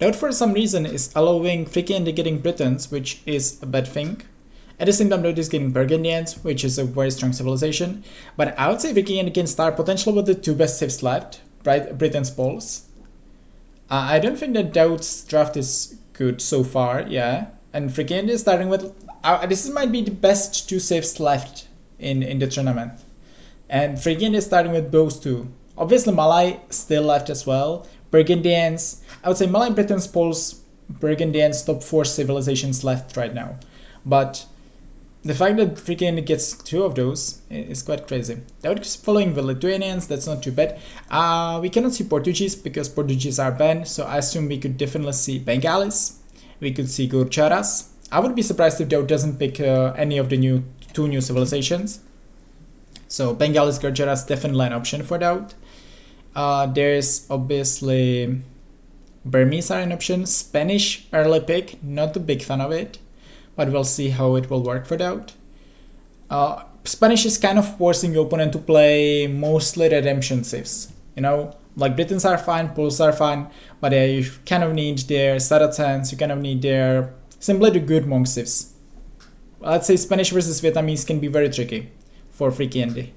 DauT for some reason is allowing FreakinAndy getting Britons, which is a bad thing. At the same time, DauT is getting Burgundians, which is a very strong civilization. But I would say FreakinAndy can start potentially with the two best civs left, right? Britain's Poles. I don't think that DauT's draft is good so far, yeah. And FreakinAndy is starting with... this might be the best two civs left in the tournament. And FreakinAndy is starting with those two. Obviously, Malay still left as well. Burgundians, I would say Malay, Britons, Poles, Burgundians, top 4 civilizations left right now. But the fact that FreakinAndy gets 2 of those is quite crazy. DauT is following the Lithuanians, that's not too bad. We cannot see Portuguese because Portuguese are banned, so I assume we could definitely see Bengalis. We could see Gurcharas. I would be surprised if DauT doesn't pick any of the two new civilizations. So Bengalis, Gurcharas, definitely an option for DauT. There's obviously Burmese are an option. Spanish early pick, not a big fan of it, but we'll see how it will work for DauT. Spanish is kind of forcing your opponent to play mostly redemption civs. You know, like Britons are fine, Poles are fine, but you kind of need their Saracens, you kind of need their simply the good monk civs. Let's say Spanish versus Vietnamese can be very tricky for FreakinAndy.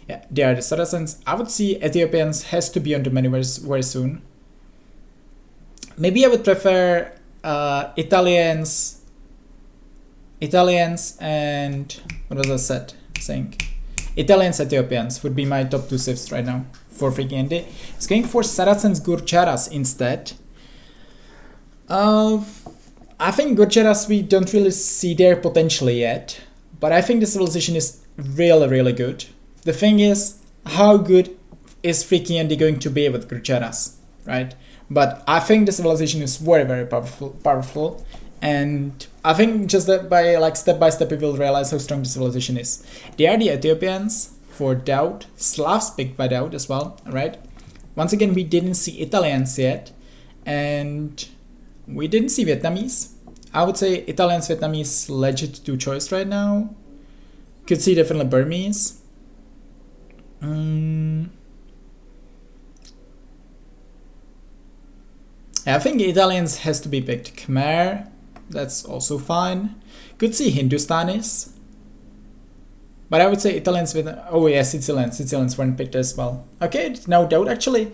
Yeah, they are the Saracens. I would see Ethiopians has to be on the menu very soon. Maybe I would prefer Italians and what was I saying? Italians, Ethiopians would be my top 2 civs right now for FreakinAndy. It's going for Saracens Gurcharas instead. I think Gurcharas we don't really see their potential yet, but I think the civilization is really good. The thing is, how good is FreakinAndy going to be with Gurcharas, right? But I think the civilization is very powerful, and I think just that by step by step we will realize how strong the civilization is. They are the Ethiopians for DauT, Slavs picked by DauT as well, right? Once again, we didn't see Italians yet, and we didn't see Vietnamese. I would say Italians, Vietnamese, legit 2 choice right now. Could see definitely Burmese. I think Italians has to be picked. Khmer, that's also fine. Could see Hindustanis. But I would say Italians with... Oh yeah, Sicilians weren't picked as well. Okay, now DauT actually...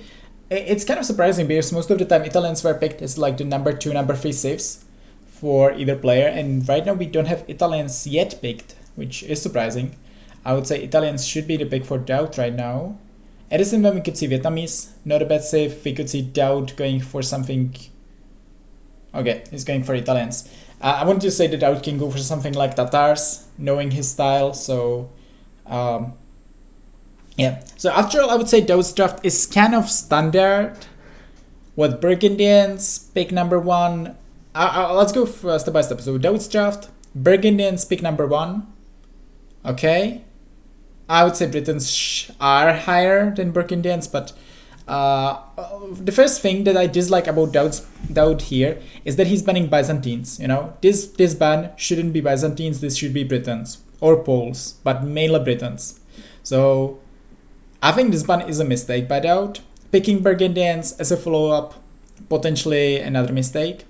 It's kind of surprising because most of the time Italians were picked as like the number 2, number 3 civs for either player. And right now we don't have Italians yet picked, which is surprising. I would say Italians should be the pick for DauT right now. At the same time, we could see Vietnamese, not a bad save. We could see DauT going for something... Okay, he's going for Italians. I want to say that DauT can go for something like Tatars, knowing his style, so... yeah, so after all, I would say DauT's draft is kind of standard. With Burgundians, pick number 1. Let's go step by step. So DauT's draft, Burgundians, pick number 1. Okay. I would say Britons are higher than Burgundians, but the first thing that I dislike about DauT here is that he's banning Byzantines. You know, this ban shouldn't be Byzantines. This should be Britons or Poles, but mainly Britons. So I think this ban is a mistake by DauT. Picking Burgundians as a follow-up, potentially another mistake.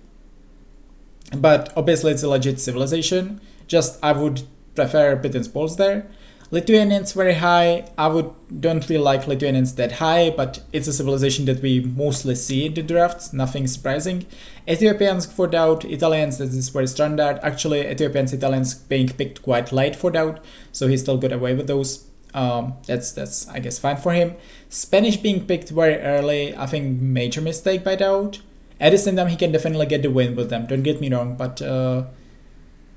But obviously it's a legit civilization. Just I would prefer Britons, Poles there. Lithuanians very high. I don't really like Lithuanians that high, but it's a civilization that we mostly see in the drafts, nothing surprising. Ethiopians for DauT, Italians, that is very standard. Actually, Ethiopians, Italians being picked quite late for DauT, so he still got away with those. That's I guess fine for him. Spanish being picked very early, I think major mistake by DauT. At the same time, he can definitely get the win with them, don't get me wrong, but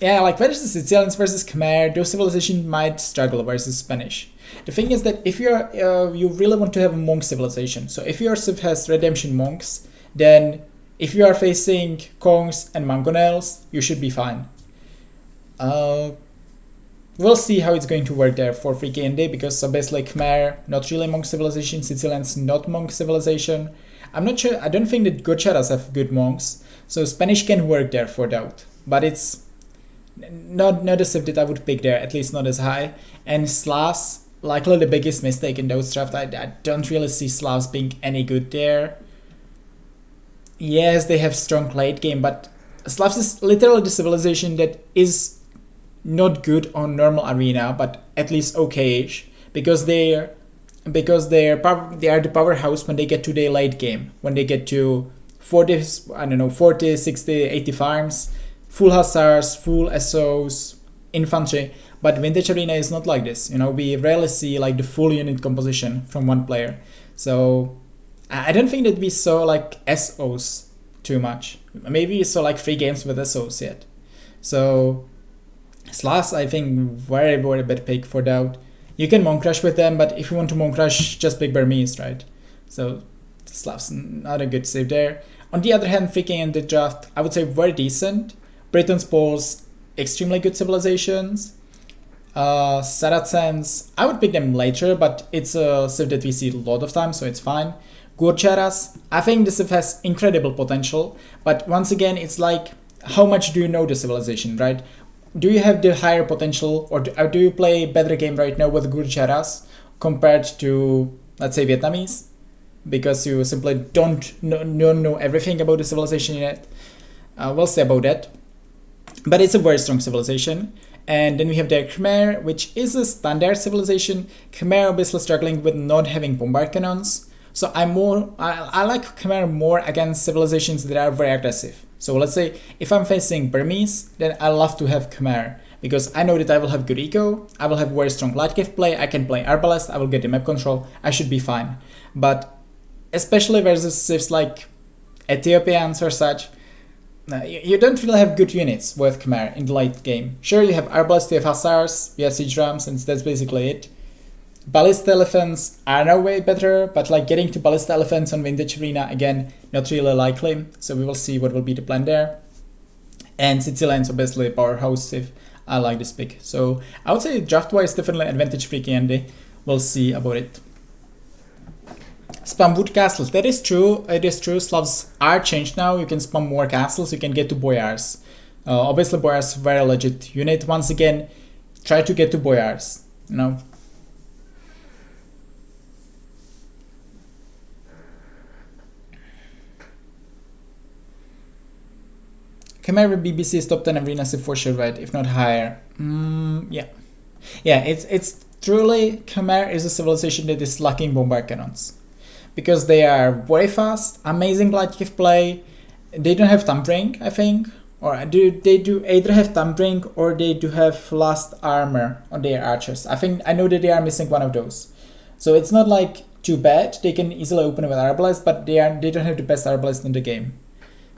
yeah, like versus Sicilians versus Khmer, those civilizations might struggle versus Spanish. The thing is that if you really want to have a monk civilization, so if your civ has redemption monks, then if you are facing Kongs and Mangonels, you should be fine. We'll see how it's going to work there for FreakinAndy, because obviously Khmer, not really monk civilization, Sicilians, not monk civilization. I'm not sure, I don't think that Gurcharas have good monks, so Spanish can work there for DauT, but it's not a civ that I would pick there, at least not as high. And Slavs, likely the biggest mistake in DauT's draft. I don't really see Slavs being any good there. yes, they have strong late game, but Slavs is literally the civilization that is not good on normal arena, but at least okay-ish, because they are the powerhouse when they get to their late game, when they get to 40, I don't know, 40, 60, 80 farms, full hussars, full SOs, infantry. But vintage arena is not like this. We rarely see like the full unit composition from one player. So I don't think that we saw like SOs too much. Maybe we saw like 3 games with SOs yet. So Slavs, I think, very, very bad pick for DauT. You can Monk Rush with them, but if you want to Monk Rush, just pick Burmese, right? So Slavs, not a good save there. On the other hand, FreakinAndy draft, I would say very decent. Britons pulls extremely good civilizations. Saracens, I would pick them later, but it's a civ that we see a lot of times, so it's fine. Gurcharas, I think this civ has incredible potential, but once again, it's like, how much do you know the civilization, right? Do you have the higher potential, or do you play a better game right now with Gurcharas compared to, let's say, Vietnamese? Because you simply don't know everything about the civilization yet. We'll see about that. But it's a very strong civilization. And then we have the Khmer, which is a standard civilization. Khmer obviously struggling with not having bombard cannons. So I like Khmer more against civilizations that are very aggressive. So let's say if I'm facing Burmese, then I love to have Khmer, because I know that I will have good eco, I will have very strong light gift play, I can play Arbalest, I will get the map control, I should be fine. But especially versus civs like Ethiopians or such, you don't really have good units with Khmer in the late game. Sure, you have Arbalest, you have Hussars, you have Siege Drums, and that's basically it. Ballista Elephants are no way better, but like getting to Ballista Elephants on Vintage Arena, again, not really likely. So we will see what will be the plan there. And Sicilians obviously powerhouse if I like this pick. So I would say draft-wise definitely advantage FreakinAndy. We'll see about it. Spam wood castles. That is true. It is true. Slavs are changed now. You can spam more castles. You can get to boyars. Obviously boyars very legit unit. Once again, try to get to boyars. Khmer with BBC is top 10 arena civ for sure, right? If not higher. Yeah. It's truly, Khmer is a civilization that is lacking bombard cannons, because they are very fast, amazing light gift play. They don't have tampering, I think, or they do either have tampering or they do have last armor on their archers. I know that they are missing one of those. So it's not like too bad. They can easily open with Arbalest, but they don't have the best Arbalest in the game.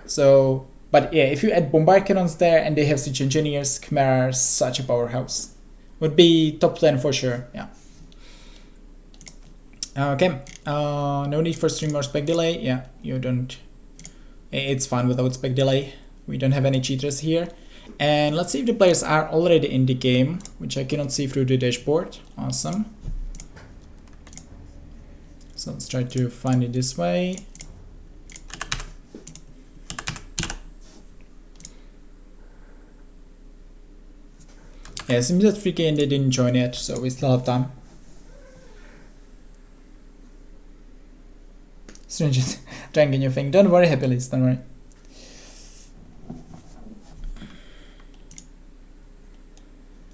So, but yeah, if you add bombard cannons there and they have siege engineers, Khmer are such a powerhouse. Would be top 10 for sure, yeah. Okay, no need for stream or spec delay. Yeah, you don't. It's fine without spec delay. We don't have any cheaters here. And let's see if the players are already in the game, which I cannot see through the dashboard. Awesome. So let's try to find it this way. Yeah, it seems that FreakinAndy didn't join yet, so we still have time. Strangers trying a new thing. Don't worry, happy list, don't worry.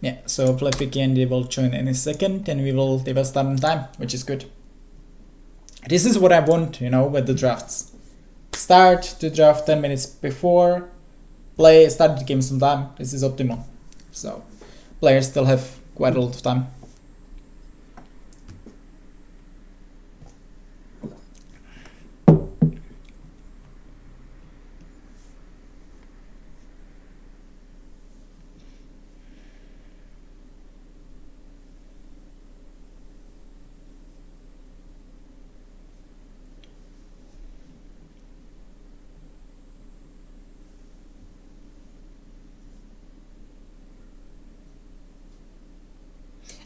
Yeah, so hopefully FreakinAndy will join any second, and they will start on time, which is good. This is what I want, with the drafts. Start the draft 10 minutes before, start the game sometime. This is optimal. So players still have quite a lot of time.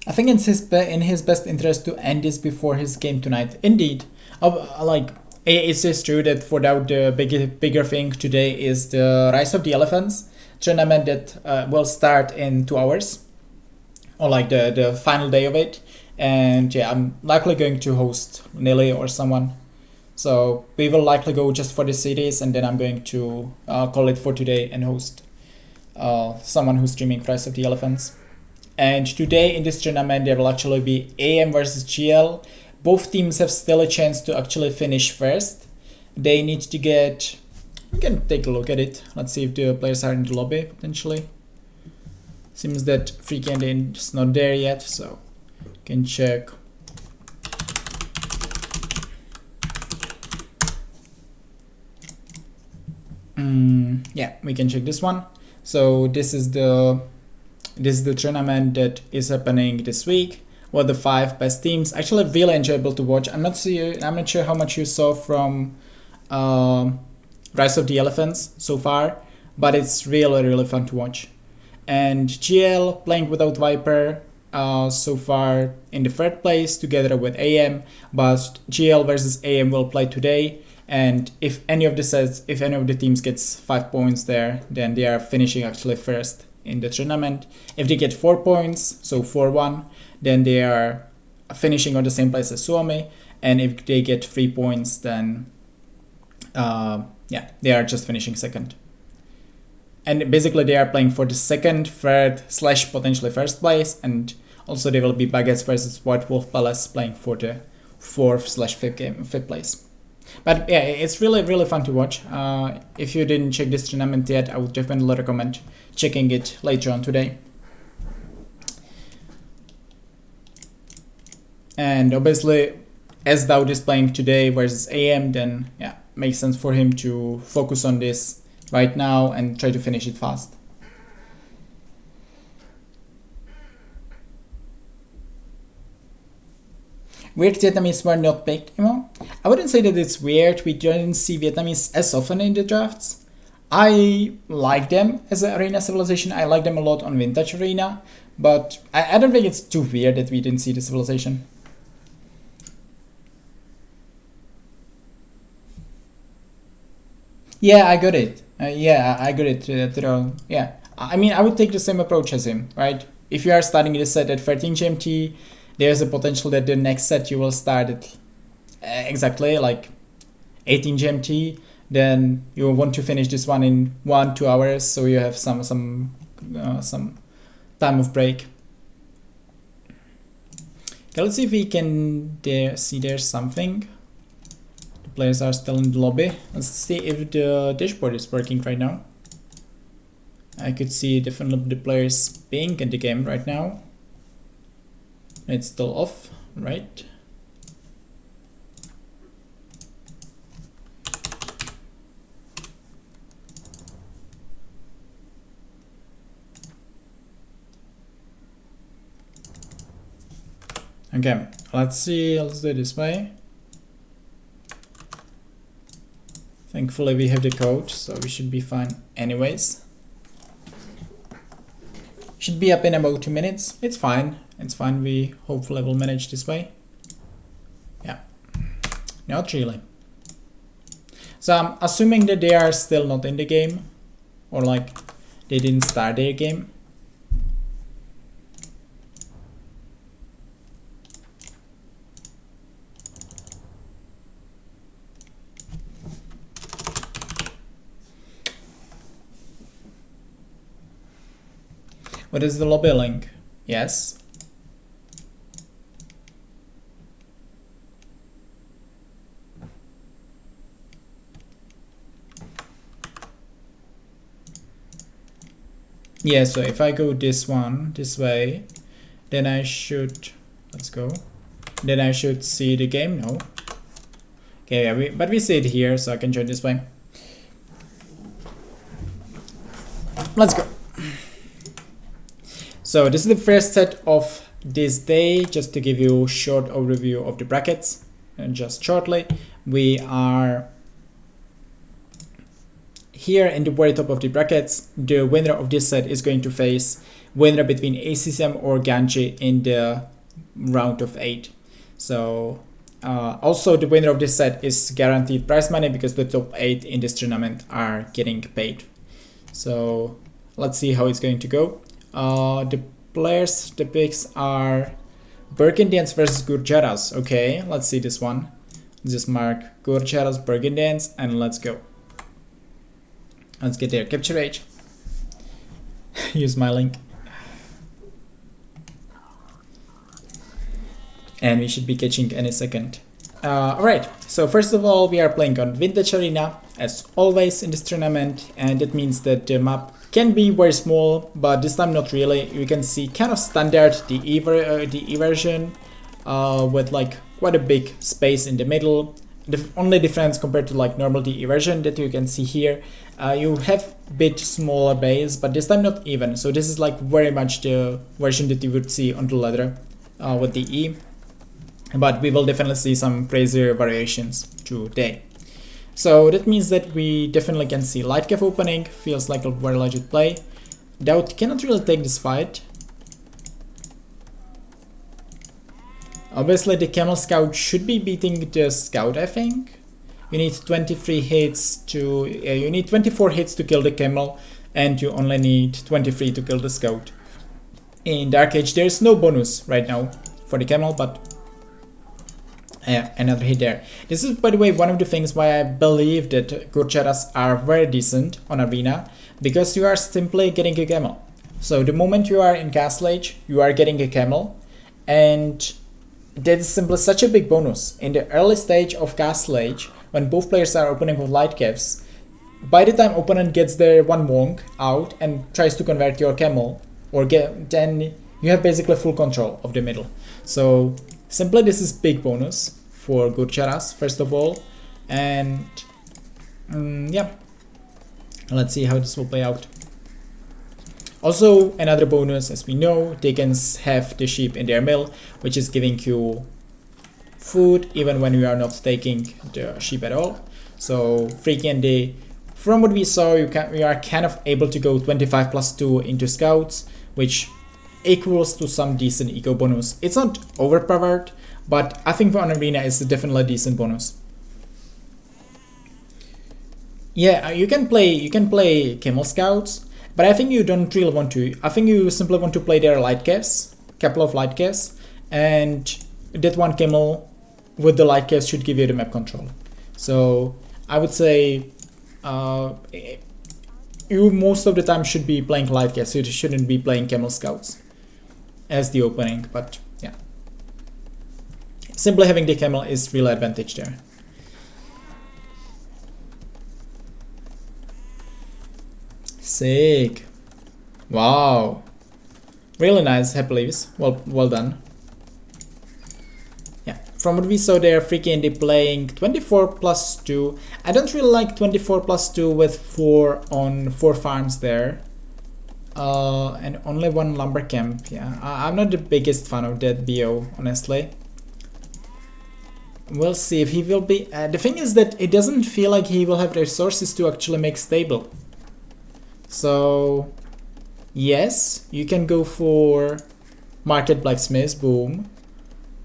I think it's in his best interest to end this before his game tonight. Indeed, it's just true that for DauT the bigger thing today is the Rise of the Elephants tournament that will start in 2 hours, or like the final day of it. And yeah, I'm likely going to host Nelly or someone So we will likely go just for the cities, and then I'm going to call it for today and host someone who's streaming Rise of the Elephants. And today in this tournament there will actually be AM versus GL. Both teams have still a chance to actually finish first. They need to get, we can take a look at it. Let's see if the players are in the lobby potentially. Seems that FreakinAndy is not there yet, so you can check. Yeah, we can check this one. So this is the tournament that is happening this week. Well, the 5 best teams. Actually, really enjoyable to watch. I'm not sure how much you saw from Rise of the Elephants so far, but it's really fun to watch. And GL playing without Viper so far in the 3rd place together with AM, but GL versus AM will play today. And if any of the teams gets 5 points there, then they are finishing actually first in the tournament. If they get 4 points, so 4-1, then they are finishing on the same place as Suomi. And if they get 3 points, then yeah, they are just finishing second. And basically they are playing for the 2nd, 3rd / potentially 1st place, and also they will be Baguettes versus White Wolf Palace playing for the 4th / 5th place. But yeah, it's really fun to watch. If you didn't check this tournament yet, I would definitely recommend checking it later on today. And obviously, as DauT is playing today versus AM, then yeah, makes sense for him to focus on this right now and try to finish it fast. Weird Vietnamese were not picked, I wouldn't say that it's weird. We didn't see Vietnamese as often in the drafts. I like them as an arena civilization. I like them a lot on Vintage Arena, but I don't think it's too weird that we didn't see the civilization. Yeah, I got it. I got it. Yeah, I mean, I would take the same approach as him, right? If you are starting this set at 13 GMT, there's a potential that the next set you will start at exactly like 18 GMT. Then you want to finish this one in 1-2 hours, so you have some time of break. Okay, let's see if we can see there's something. The players are still in the lobby. Let's see if the dashboard is working right now. I could see definitely the players being in the game right now. It's still off, right? Okay, let's see, let's do it this way. Thankfully we have the code, so we should be fine anyways. Should be up in about 2 minutes. It's fine. It's fine. We hopefully will manage this way. Yeah. Not really. So I'm assuming that they are still not in the game, or like they didn't start their game. What is the lobby link? Yes. Yeah, so if I go this way, then I should, let's go. Then I should see the game, no? Okay, yeah, but we see it here, so I can join this way. Let's go. So this is the first set of this day. Just to give you a short overview of the brackets, and just shortly, we are here in the very top of the brackets. The winner of this set is going to face winner between ACSM or Ganji in the round of 8. So also the winner of this set is guaranteed prize money because the top 8 in this tournament are getting paid. So let's see how it's going to go. The players, the picks are Burgundians versus Gurjaras. Okay, let's see this one. Just mark Gorcharas Burgundians and let's go. Let's get their capture rate. Use my link. And we should be catching any second. Alright, so first of all, we are playing on Vintage Arena, as always in this tournament, and it means that the map can be very small, but this time not really. You can see kind of standard the version with like quite a big space in the middle. The only difference compared to like normal DE version that you can see here, you have a bit smaller base, but this time not even. So this is like very much the version that you would see on the ladder with DE. But we will definitely see some crazier variations today. So that means that we definitely can see light cave opening, feels like a very legit play. DauT cannot really take this fight. Obviously the Camel Scout should be beating the Scout, I think. You need 23 hits to, you need 24 hits to kill the Camel, and you only need 23 to kill the Scout. In Dark Age there is no bonus right now for the Camel, but another hit there. This is, by the way, one of the things why I believe that Gorcharas are very decent on Arena, because you are simply getting a Camel. So the moment you are in Castle Age, you are getting a Camel, and that is simply such a big bonus. In the early stage of Castle Age, when both players are opening with light caves, by the time opponent gets their one monk out and tries to convert your Camel, then you have basically full control of the middle. So simply this is big bonus for Gorcharas first of all, and yeah, let's see how this will play out. Also another bonus, as we know, they can have the sheep in their mill, which is giving you food even when you are not taking the sheep at all. So FreakinAndy, from what we saw, we are kind of able to go 25+2 into scouts, which equals to some decent eco bonus. It's not overpowered, but I think for an arena it's definitely a decent bonus. Yeah, you can play Camel Scouts, but I think you don't really want to. I think you simply want to play their light caves, couple of light caves, and that one Camel with the light caves should give you the map control. So I would say you most of the time should be playing light caves, so you shouldn't be playing Camel Scouts as the opening, but yeah, simply having the Camel is real advantage there. Sick. Wow, really nice happy leaves. Well done. Yeah, from what we saw there, FreakinAndy playing 24+2. I don't really like 24+2 with 4 on 4 farms there. And only one lumber camp. Yeah, I'm not the biggest fan of that BO, honestly. We'll see if he will be. The thing is that it doesn't feel like he will have the resources to actually make stable. So yes, you can go for market blacksmiths, boom.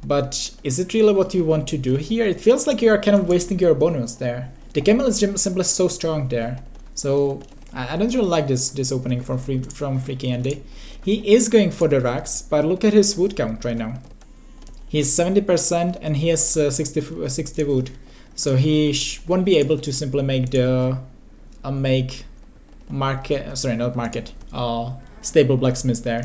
But is it really what you want to do here? It feels like you are kind of wasting your bonus there. The Camel is simply so strong there. So I don't really like this opening from FreakinAndy. He is going for the racks, but look at his wood count right now. He's 70% and he has 60 wood. So he won't be able to simply make the stable blacksmiths there.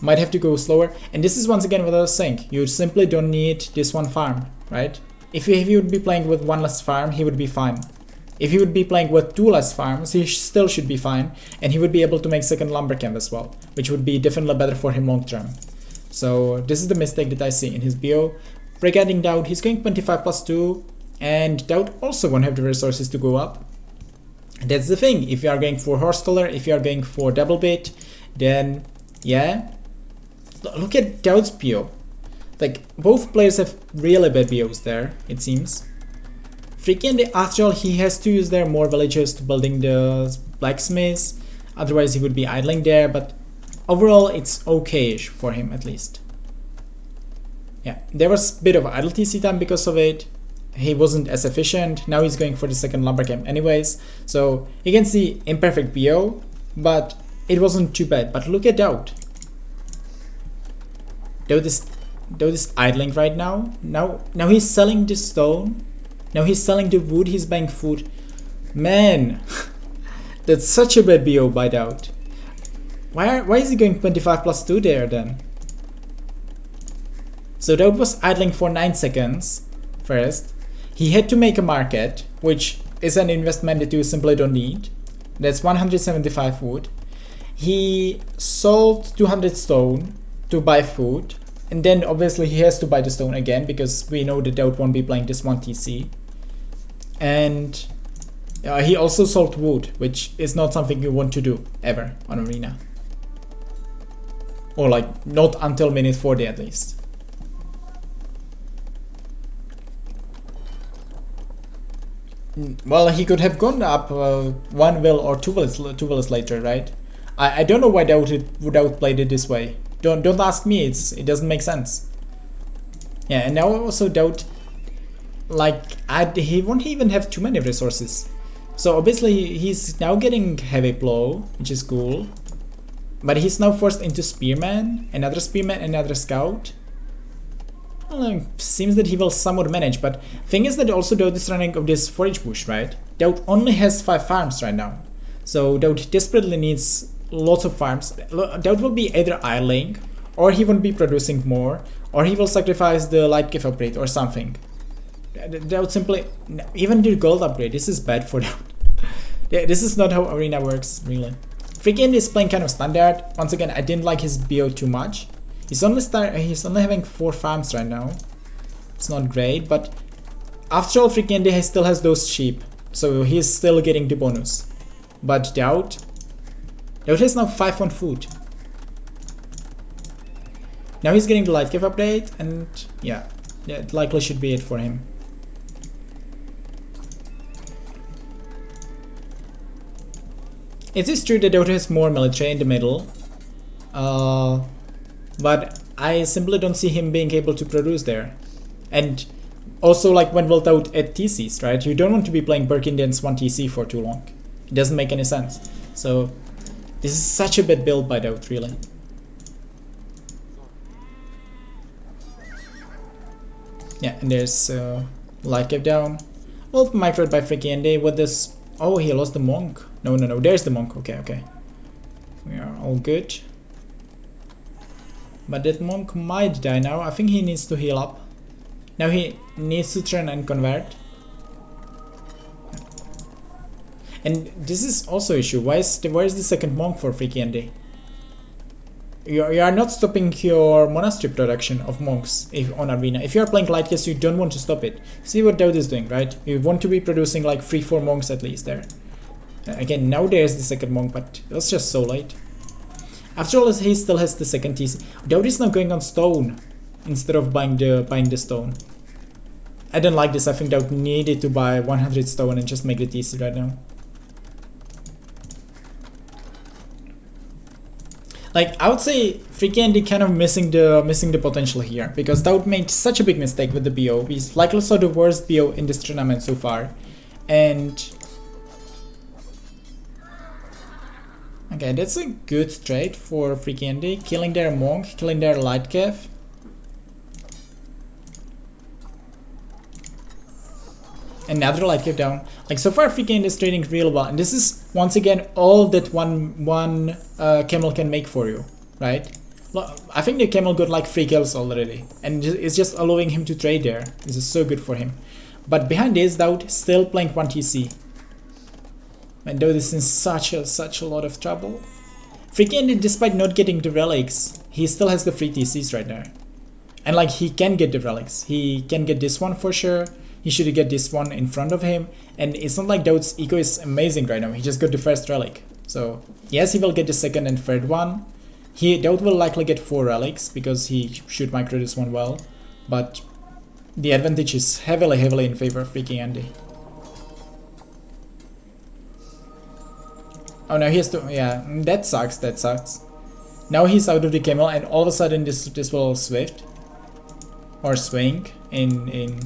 Might have to go slower. And this is once again what I was saying. You simply don't need this one farm, right? If he would be playing with one less farm, he would be fine. If he would be playing with 2 less farms, he still should be fine, and he would be able to make second lumber camp as well, which would be definitely better for him long term. So this is the mistake that I see in his BO. Regarding DauT, he's going 25+2, and DauT also won't have the resources to go up. That's the thing. If you are going for horse color, if you are going for double bit, then yeah. Look at DauT's BO. Like, both players have really bad BOs there, it seems. FreakinAndy, after all, he has to use their more villagers to building the blacksmiths, otherwise he would be idling there, but overall it's okay-ish for him at least. Yeah, there was a bit of idle TC time because of it. He wasn't as efficient. Now he's going for the second lumber camp anyways, so you can see imperfect BO, but it wasn't too bad. But look at DauT. DauT is DauT is idling right now. Now he's selling the stone. Now he's selling the wood. He's buying food. Man, that's such a bad BO by DauT. Why is he going 25 plus 2 there then? So DauT was idling for 9 seconds first. He had to make a market, which is an investment that you simply don't need. That's 175 wood. He sold 200 stone to buy food. And then obviously he has to buy the stone again because we know that DauT won't be playing this 1 TC. And he also sold wood, which is not something you want to do ever on Arena. Or like not until minute 40 at least. Well, he could have gone up 1 will or 2 wills later, right? I don't know why DauT would outplay it this way. Don't ask me. It doesn't make sense. Yeah, and now also DauT, like he won't even have too many resources. So obviously he's now getting heavy blow, which is cool. But he's now forced into spearman, another scout. Well, seems that he will somewhat manage, but thing is that also DauT is running of this forage bush, right? DauT only has 5 farms right now. So DauT desperately needs lots of farms. DauT will be either idling, or he won't be producing more, or he will sacrifice the light cave upgrade or something. DauT simply, even the gold upgrade, this is bad for DauT. Yeah, this is not how Arena works, really. FreakinAndy is playing kind of standard. Once again, I didn't like his BO too much. He's only having 4 farms right now. It's not great, but after all, FreakinAndy still has those sheep, so he's still getting the bonus. But DauT has now 5 on food. Now he's getting the light cave update, and yeah, it likely should be it for him. It is true that DauT has more military in the middle. But I simply don't see him being able to produce there. And also, like, when will DauT add TCs, right? You don't want to be playing FreakinAndy's 1 TC for too long. It doesn't make any sense. So this is such a bad build by DauT, really. Yeah, and there's light cave down. Well, microed by FreakinAndy with this. Oh, he lost the monk. No, there's the monk. Okay. We are all good. But that monk might die now. I think he needs to heal up. Now he needs to turn and convert. And this is also an issue. Why is the second monk for FreakinAndy? You are not stopping your monastery production of monks on Arena. If you are playing light case, you don't want to stop it. See what DauT is doing, right? You want to be producing like 3-4 monks at least there. Again, now there's the second monk, but it was just so late. After all, he still has the second TC. DauT is now going on stone instead of buying the stone. I don't like this. I think DauT needed to buy 100 stone and just make the TC right now. Like, I would say FreakinAndy kind of missing the potential here, because DauT made such a big mistake with the BO. He's likely saw the worst BO in this tournament so far. And okay, that's a good trade for FreakinAndy. Killing their monk, killing their light cave. Another light cave down. Like, so far FreakinAndy is trading real well, and this is once again all that one camel can make for you, right? I think the camel got like 3 kills already, and it's just allowing him to trade there. This is so good for him. But behind this, DauT still playing 1 TC. And DauT is in such a lot of trouble. FreakinAndy, despite not getting the relics, he still has the free TCs right there. And like, he can get the relics. He can get this one for sure. He should get this one in front of him. And it's not like DauT's eco is amazing right now. He just got the first relic. So yes, he will get the second and third one. DauT will likely get 4 relics because he should micro this one well. But the advantage is heavily in favor of FreakinAndy. Oh, now he has to, yeah, that sucks. Now he's out of the camel, and all of a sudden this will swift or swing in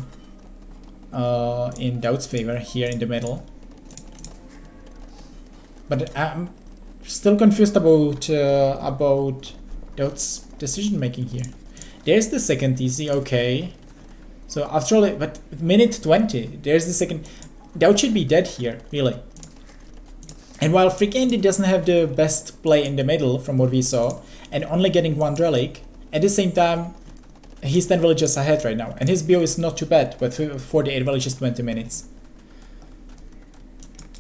DauT's favor here in the middle. But I'm still confused about DauT's decision making here. There's the second TC, okay. So after all, but minute 20, there's the second. DauT should be dead here, really. And while FreakinAndy doesn't have the best play in the middle from what we saw, and only getting 1 relic, at the same time, he's 10 villages ahead right now. And his BO is not too bad, with 48 villages, 20 minutes.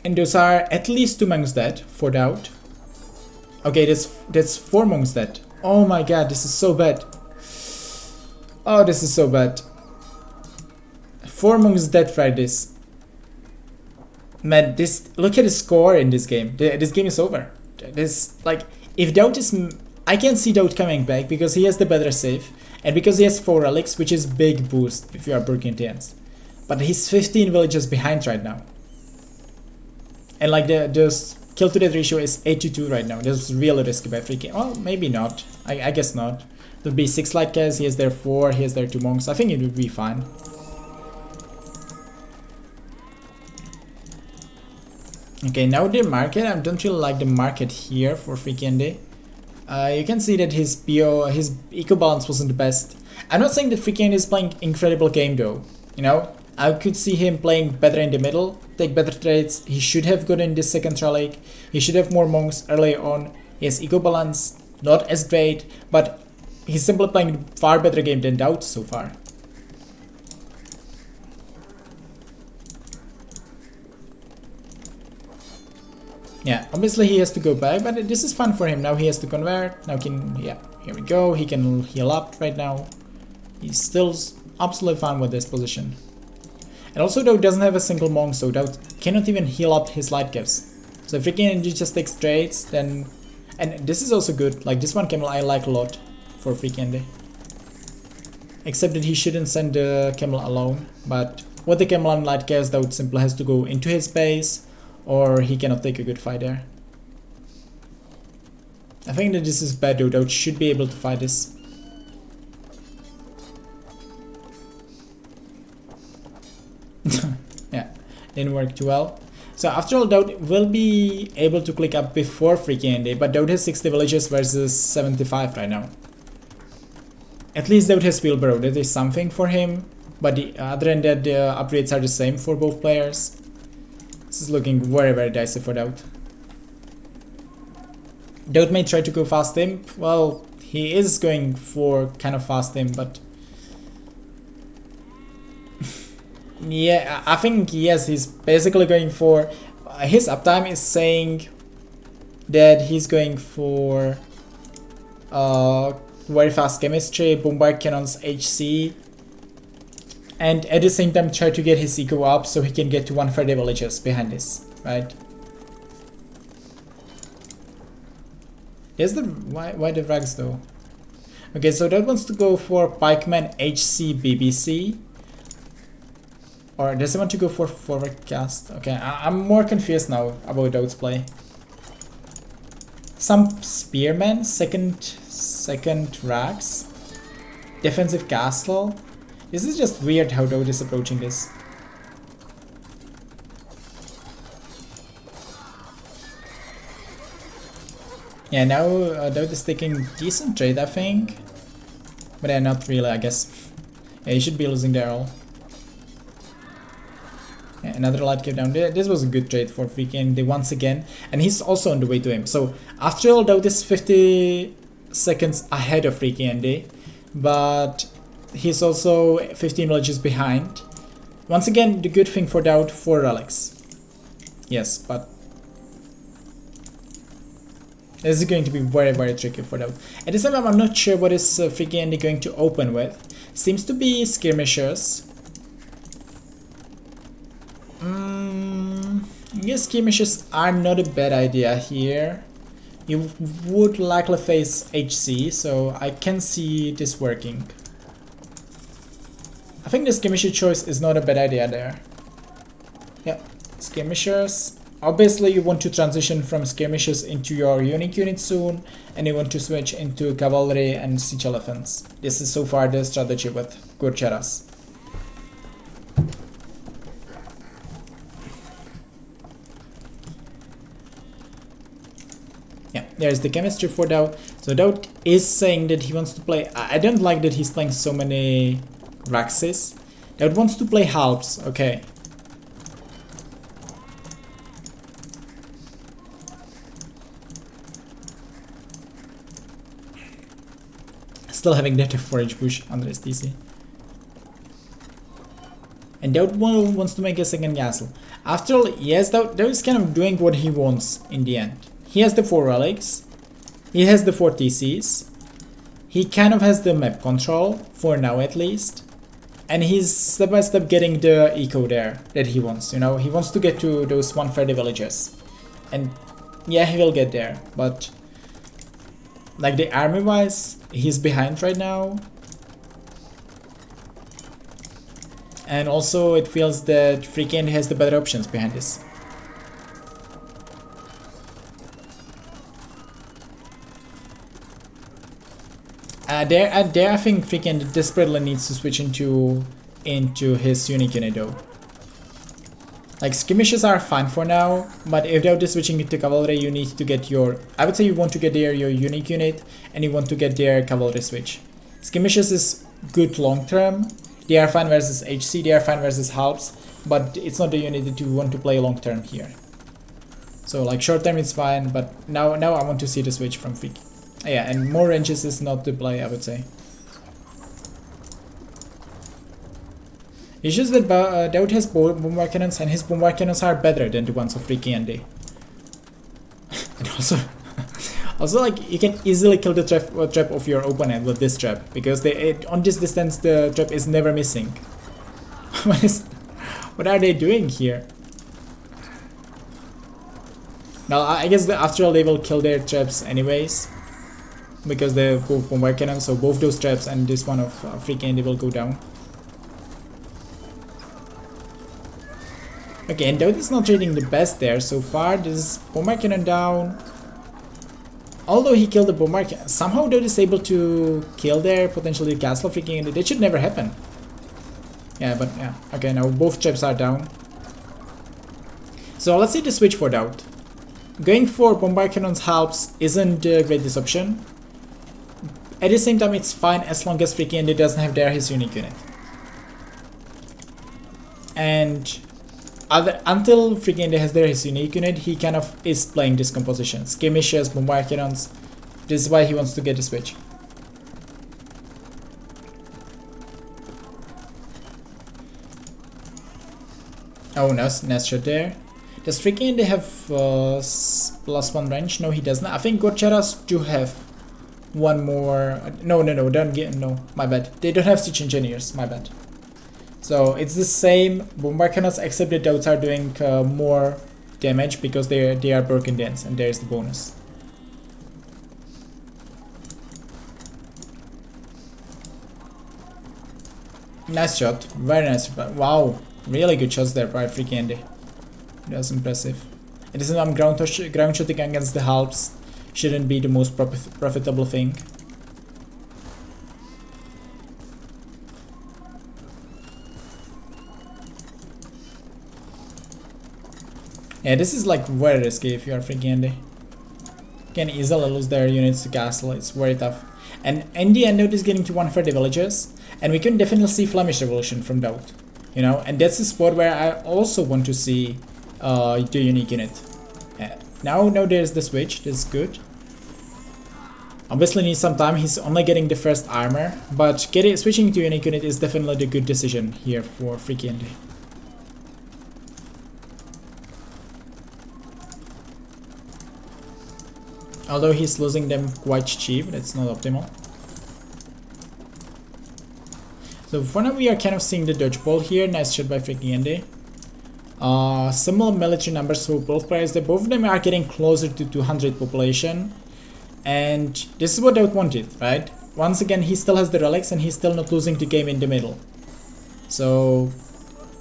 And those are at least 2 monks dead for DauT. Okay, that's 4 monks dead. Oh my god, this is so bad. Oh, this is so bad. 4 monks dead for this. Man, look at the score in this game. This game is over. This, like, if DauT is, I can see DauT coming back because he has the better save and because he has 4 relics, which is big boost if you are Burgundians. But he's 15 villages behind right now. And like the kill to death ratio is 8-2 right now. This is really risky by FreakinAndy. Well, maybe not. I guess not. There'll be 6 light casts, he has there 4, he has there 2 monks. I think it would be fine. Okay, now the market. I don't really like the market here for FreakinAndy. You can see that his BO, his eco balance wasn't the best. I'm not saying that FreakinAndy is playing incredible game though. You know, I could see him playing better in the middle, take better trades. He should have gotten this second relic. He should have more monks early on. He has eco balance, not as great, but he's simply playing far better game than DauT so far. Yeah, obviously he has to go back, but this is fun for him. Now he has to convert. Now yeah, here we go. He can heal up right now. He's still absolutely fine with this position. And also DauT doesn't have a single monk, so DauT cannot even heal up his light caps. So if FreakinAndy just takes trades, then... And this is also good. Like this one camel I like a lot for FreakinAndy. Except that he shouldn't send the camel alone. But with the camel and light caps, DauT simply has to go into his base, or he cannot take a good fight there. I think that this is bad though. DauT should be able to fight this. Yeah, didn't work too well. So after all, DauT will be able to click up before FreakinAndy, but DauT has 60 villages versus 75 right now. At least DauT has wheelbarrow. That is something for him, but the other than that, the upgrades are the same for both players. This is looking very, very dicey for DauT. DauT may try to go fast imp. Well, he is going for kind of fast imp, but... yeah, I think, yes, he's basically going for... his uptime is saying that he's going for very fast chemistry, bombard cannons, HC, and at the same time try to get his eco up so he can get to 130 villages behind this, right? Is the why the rags though? Okay, so that wants to go for pikeman HC BBC, or does he want to go for forward cast? Okay, I'm more confused now about DauT's play. Some spearmen, second rags, defensive castle. This is just weird how DauT is approaching this. Yeah, now DauT is taking decent trade, I think. But yeah, not really, I guess. Yeah, he should be losing there all. Yeah, another light cave down there. This was a good trade for FreakinAndy once again. And he's also on the way to him. So after all, DauT is 50 seconds ahead of FreakinAndy. But he's also 15 villages behind. Once again, the good thing for DauT, 4 relics. Yes, but this is going to be very, very tricky for DauT. At the same time, I'm not sure what is FreakinAndy going to open with. Seems to be skirmishers. Yes, skirmishers are not a bad idea here. You would likely face HC, so I can see this working. I think the skirmisher choice is not a bad idea there. Yeah, skirmishers. Obviously, you want to transition from skirmishers into your unique unit soon, and you want to switch into cavalry and siege elephants. This is so far the strategy with Gurcharas. Yeah, there's the chemistry for DauT. So DauT is saying that he wants to play. I don't like that he's playing so many Raxes. DauT wants to play halves. Okay. Still having that forage bush under his TC. And DauT wants to make a second castle. After all, yes, DauT is kind of doing what he wants in the end. He has the 4 relics. He has the 4 TCs. He kind of has the map control, for now at least. And he's step by step getting the eco there that he wants, you know. He wants to get to those 130 villages. And yeah, he will get there, but like the army wise, he's behind right now. And also it feels that FreakinAndy has the better options behind this. There I think FreakinAndy desperately needs to switch into his unique unit though. Like skirmishes are fine for now, but if DauT is switching into cavalry, you need to get your, I would say you want to get there your unique unit, and you want to get their cavalry switch. Skirmishes is good long term. They are fine versus HC, they are fine versus halves, but it's not the unit that you want to play long term here. So like short term it's fine, but now I want to see the switch from Freak. Yeah, and more ranges is not the play, I would say. It's just that DauT has bombard cannons, and his bombard cannons are better than the ones of FreakinAndy. And also like you can easily kill the trap of your opponent with this trap, because on this distance the trap is never missing. What are they doing here? Now I guess after all they will kill their traps anyways, because they have both bombard cannons, so both those traps and this one of FreakinAndy will go down. Okay, and DauT is not trading the best there so far. This is bombard cannon down. Although he killed the bombard cannon, somehow DauT is able to kill their potentially castle FreakinAndy. That should never happen. Yeah, but yeah. Okay, now both traps are down. So let's see the switch for DauT. Going for bombard cannons halves isn't the greatest option. At the same time, it's fine as long as FreakinAndy doesn't have there his unique unit. And until FreakinAndy has there his unique unit, he kind of is playing this composition. Skirmishes, bombard cannons. This is why he wants to get the switch. Oh, nice shot there. Does FreakinAndy have +1 range? No, he doesn't. I think Gorcharas do have one more. No, don't get. No, my bad. They don't have siege engineers. My bad. So it's the same bombard cannons, except the DauTs are doing more damage because they are broken dense, and there's the bonus. Nice shot, very nice. Wow, really good shots there by FreakinAndy. That was impressive. It is ground shooting against the halves shouldn't be the most profitable thing. Yeah, this is like very risky if you are FreakinAndy. You can easily lose their units to castle, it's very tough. And in the end, DauT is getting to 130 villages, and we can definitely see Flemish Revolution from DauT. You know, and that's the spot where I also want to see the unique unit. Now there's the switch, this is good. Obviously needs some time, he's only getting the first armor, but switching to unique unit is definitely the good decision here for FreakinAndy. Although he's losing them quite cheap, that's not optimal. So for now we are kind of seeing the dodgeball here, nice shot by FreakinAndy. Similar military numbers for both players, both of them are getting closer to 200 population. And this is what DauT wanted, right? Once again, he still has the relics and he's still not losing the game in the middle. So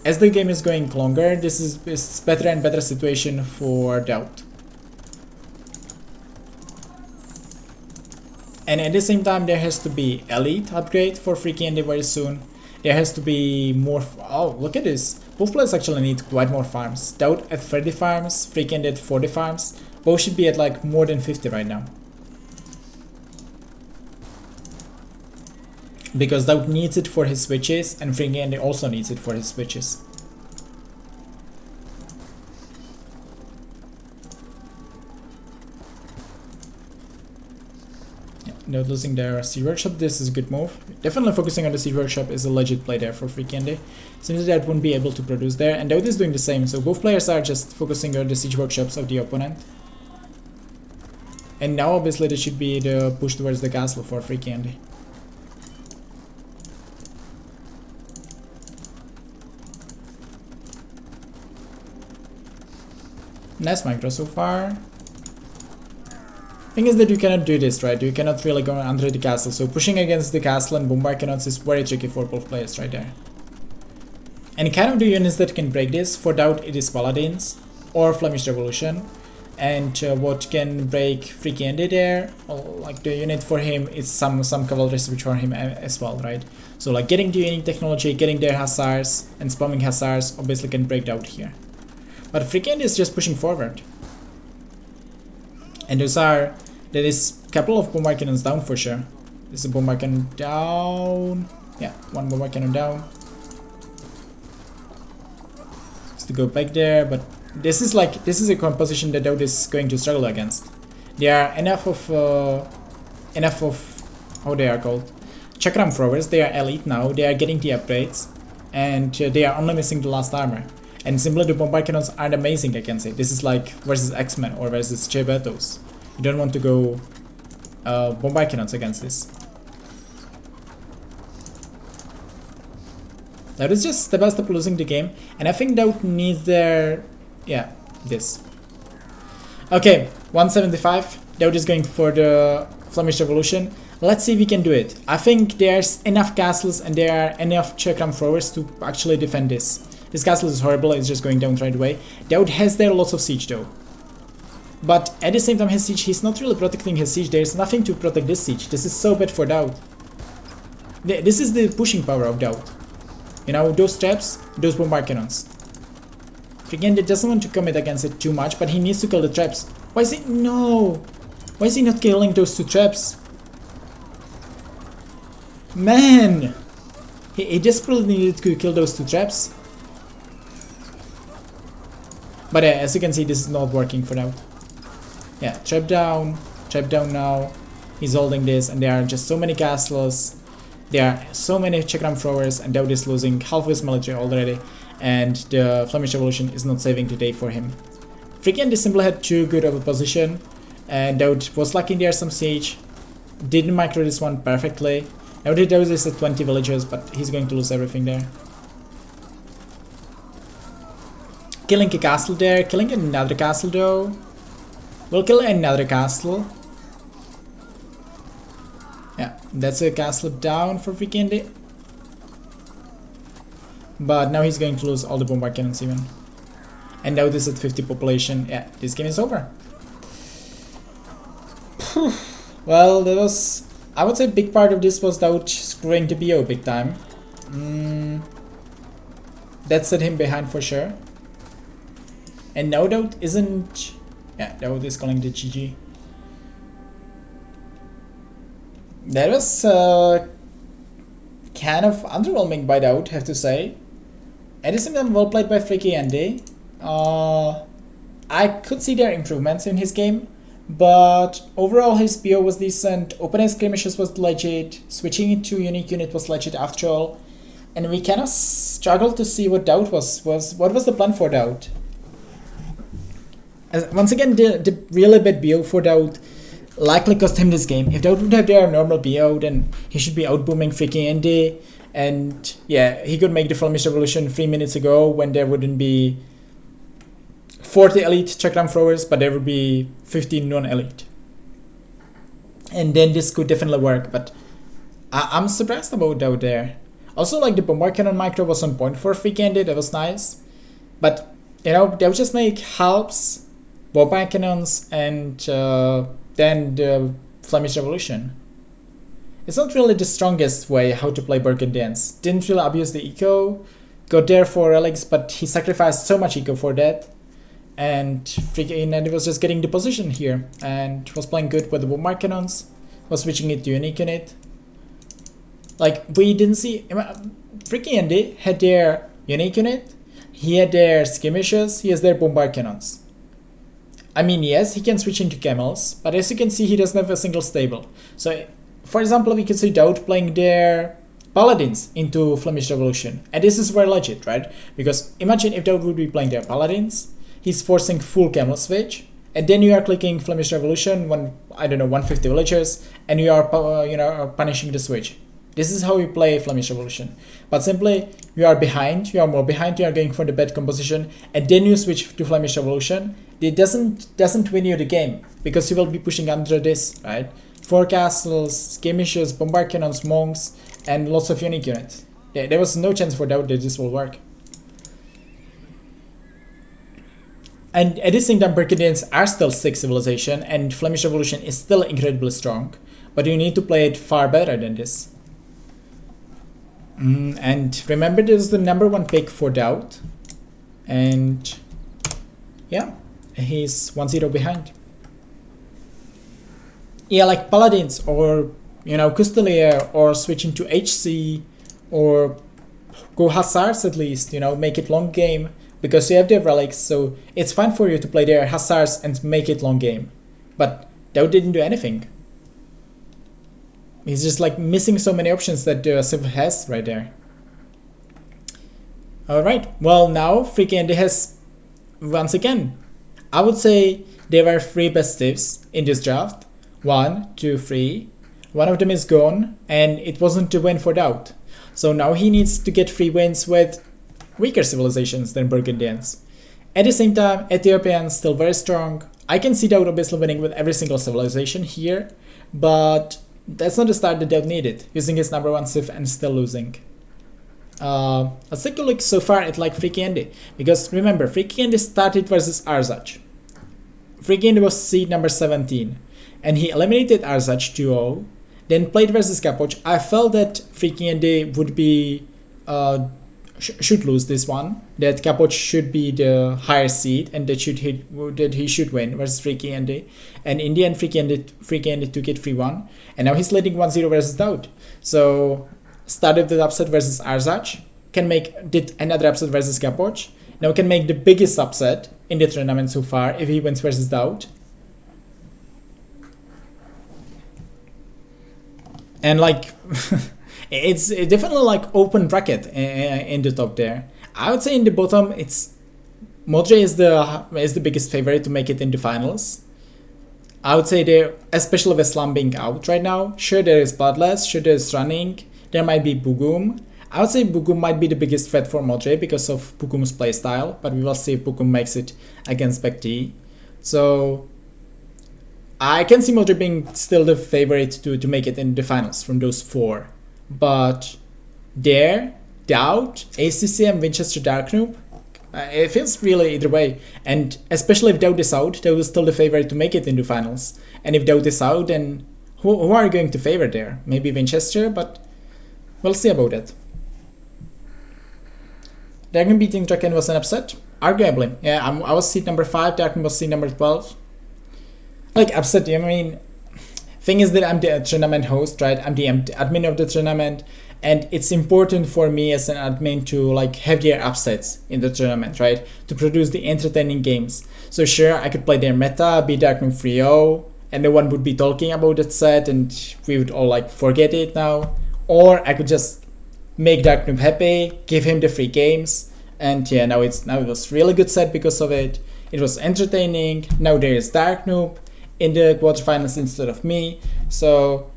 as the game is going longer, this is better and better situation for DauT. And at the same time, there has to be elite upgrade for FreakinAndy very soon. There has to be more. Oh, look at this. Both players actually need quite more farms. DauT at 30 farms, FreakinAndy at 40 farms. Both should be at like more than 50 right now. Because DauT needs it for his switches, and FreakinAndy also needs it for his switches. No losing their Siege Workshop. This is a good move. Definitely focusing on the Siege Workshop is a legit play there for FreakinAndy. Seems that won't be able to produce there, and DauT is doing the same. So both players are just focusing on the Siege Workshops of the opponent. And now obviously there should be the push towards the castle for FreakinAndy. Nice micro so far. Thing is that you cannot do this, right? You cannot really go under the castle, so pushing against the castle and bombard cannons is very tricky for both players right there. And kind of the units that can break this, for DauT it is Paladins or Flemish Revolution, and what can break FreakinAndy there, well, like the unit for him is some cavalry which for him as well, right? So like getting the unique technology, getting their hussars and spamming hussars obviously can break DauT here. But FreakinAndy is just pushing forward. And there is a couple of bombard cannons down for sure. There's a bombard cannon down. Yeah, one bombard cannon down. Just to go back there, but this is a composition that DauT is going to struggle against. There are enough of how they are called, Chakram throwers. They are elite now. They are getting the upgrades, and they are only missing the last armor. And simply the bombard cannons aren't amazing against it. This is like versus X-Men or versus Chebetos. You don't want to go bombard cannons against this. That is just step by step losing the game, and I think DauT needs their this. Okay, 175. DauT is going for the Flemish Revolution. Let's see if we can do it. I think there's enough castles and there are enough Chakram throwers to actually defend this. This castle is horrible, it's just going down right away. DauT has there lots of siege though. But at the same time his siege, he's not really protecting his siege. There's nothing to protect this siege. This is so bad for DauT. This is the pushing power of DauT. You know, those traps, those bombard cannons. FreakinAndy doesn't want to commit against it too much, but he needs to kill the traps. Why is he... No! Why is he not killing those two traps? Man! He desperately needed to kill those two traps. But as you can see, this is not working for DauT. Yeah, trap down now. He's holding this, and there are just so many castles. There are so many Chakram throwers, and DauT is losing half of his military already. And the Flemish Revolution is not saving the day for him. FreakinAndy simply had too good of a position, and DauT was lacking there some siege. Didn't micro this one perfectly. Now DauT is at 20 villagers, but he's going to lose everything there. Killing a castle there, killing another castle though. We'll kill another castle. Yeah, that's a castle down for FreakinAndy. But now he's going to lose all the bombard cannons even. And now this is at 50 population. Yeah, this game is over. Well, that was... I would say a big part of this was DauT screwing the BO big time. That set him behind for sure. And now DauT isn't... Yeah, DauT is calling the GG. That was kind of underwhelming by DauT, have to say. At the same time, well played by FreakinAndy. I could see their improvements in his game, but overall his BO was decent, open air skirmishes was legit, switching into unique unit was legit after all, and we kind of struggled to see what DauT was. What was the plan for DauT? Once again, the really bad BO for DauT likely cost him this game. If DauT would have their normal BO, then he should be outbooming FreakinAndy. And yeah, he could make the Flemish Revolution 3 minutes ago when there wouldn't be 40 elite Chakram throwers, but there would be 15 non-elite. And then this could definitely work, but I'm surprised about DauT there. Also, like the bombard cannon micro was on point for FreakinAndy, that was nice. But, you know, they'll just make halves, bombard cannons, and then the Flemish Revolution. It's not really the strongest way how to play Burgundians. Didn't really abuse the eco, got there for relics, but he sacrificed so much eco for that. and FreakinAndy was just getting the position here and was playing good with the bombard cannons, was switching it to unique unit. Like, we didn't see, FreakinAndy had their unique unit, he had their skirmishers, he has their bombard cannons. I mean, yes, he can switch into camels, but as you can see, he doesn't have a single stable. So, for example, we could see DauT playing their paladins into Flemish Revolution, and this is very legit, right? Because imagine if DauT would be playing their paladins, he's forcing full camel switch, and then you are clicking Flemish Revolution, 150 villagers, and you are punishing the switch. This is how you play Flemish Revolution. But simply, you are behind, you are more behind, you are going for the bad composition, and then you switch to Flemish Revolution. It doesn't win you the game, because you will be pushing under this, right? 4 castles, skirmishers, bombard cannons, monks, and lots of unique units. There was no chance for DauT that this will work. And at the same time, Burgundians are still 6 civilization, and Flemish Revolution is still incredibly strong, but you need to play it far better than this. And remember, this is the #1 pick for DauT, and yeah, he's 1-0 behind. Yeah, like paladins, or Custelier, or switching to HC, or go Hussars at least, make it long game, because you have their relics, so it's fine for you to play their Hussars and make it long game. But DauT didn't do anything. He's just like missing so many options that Civ has right there. Alright, well now FreakinAndy has, once again, I would say there were 3 best Civs in this draft. 1, 2, 3. One of them is gone, and it wasn't to win for DauT. So now he needs to get 3 wins with weaker civilizations than Burgundians. At the same time, Ethiopians still very strong. I can see DauT obviously winning with every single civilization here, but that's not the start that DauT needed, using his #1 Civ and still losing. Let's take a look so far at FreakinAndy, because remember, FreakinAndy started versus Arzach. FreakinAndy was seed number 17, and he eliminated Arzach 2-0, then played versus Capoch. I felt that FreakinAndy would be should lose this one, that Capoch should be the higher seed, and that he should win versus FreakinAndy. And in the end, FreakinAndy took it 3-1, and now he's leading 1-0 versus DauT. So started the upset versus Arzach, did another upset versus Capoch, now can make the biggest upset in the tournament so far if he wins versus DauT. And it's definitely open bracket in the top there. I would say in the bottom, Modre is the biggest favorite to make it in the finals. I would say there, especially with Slam being out right now. Sure, there is Bloodless, sure there is Running, there might be Bugum. I would say Bugum might be the biggest threat for Modre because of Bugum's playstyle, but we will see if Bugum makes it against Bekti. So I can see Modre being still the favorite to make it in the finals from those 4. But there, DauT, ACCM, Winchester, Darknoob, it feels really either way. And especially if DauT is out, DauT is still the favorite to make it into finals. And if DauT is out, then who are you going to favor there? Maybe Winchester, but we'll see about that. Darknoob beating Draken was an upset? Arguably. Yeah, I was seed number 5, Darknoob was seed number 12. Upset, I mean, thing is that I'm the tournament host, right? I'm the admin of the tournament, and it's important for me as an admin to have their upsets in the tournament, right? To produce the entertaining games. So sure, I could play their meta, be Darknoob 3-0, and no one would be talking about that set, and we would all forget it now. Or I could just make Darknoob happy, give him the free games, and yeah, now it was really good set because of it. It was entertaining. Now there is Darknoob in the quarterfinals instead of me. So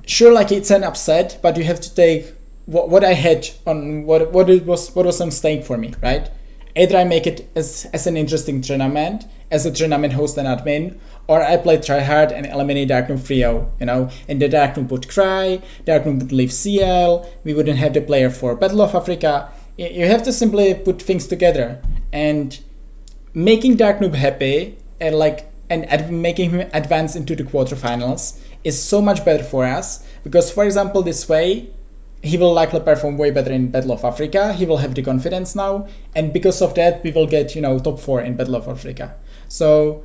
sure, it's an upset, but you have to take what I had on what was on stake for me, right? Either I make it as an interesting tournament, as a tournament host and admin, or I play tryhard and eliminate Darknoob 3-0, and the Darknoob would cry, Darknoob would leave CL, we wouldn't have the player for Battle of Africa. You have to simply put things together, and making Darknoob happy and making him advance into the quarterfinals is so much better for us, because for example this way he will likely perform way better in Battle of Africa. He will have the confidence now, and because of that, we will get, you know, top 4 in Battle of Africa. So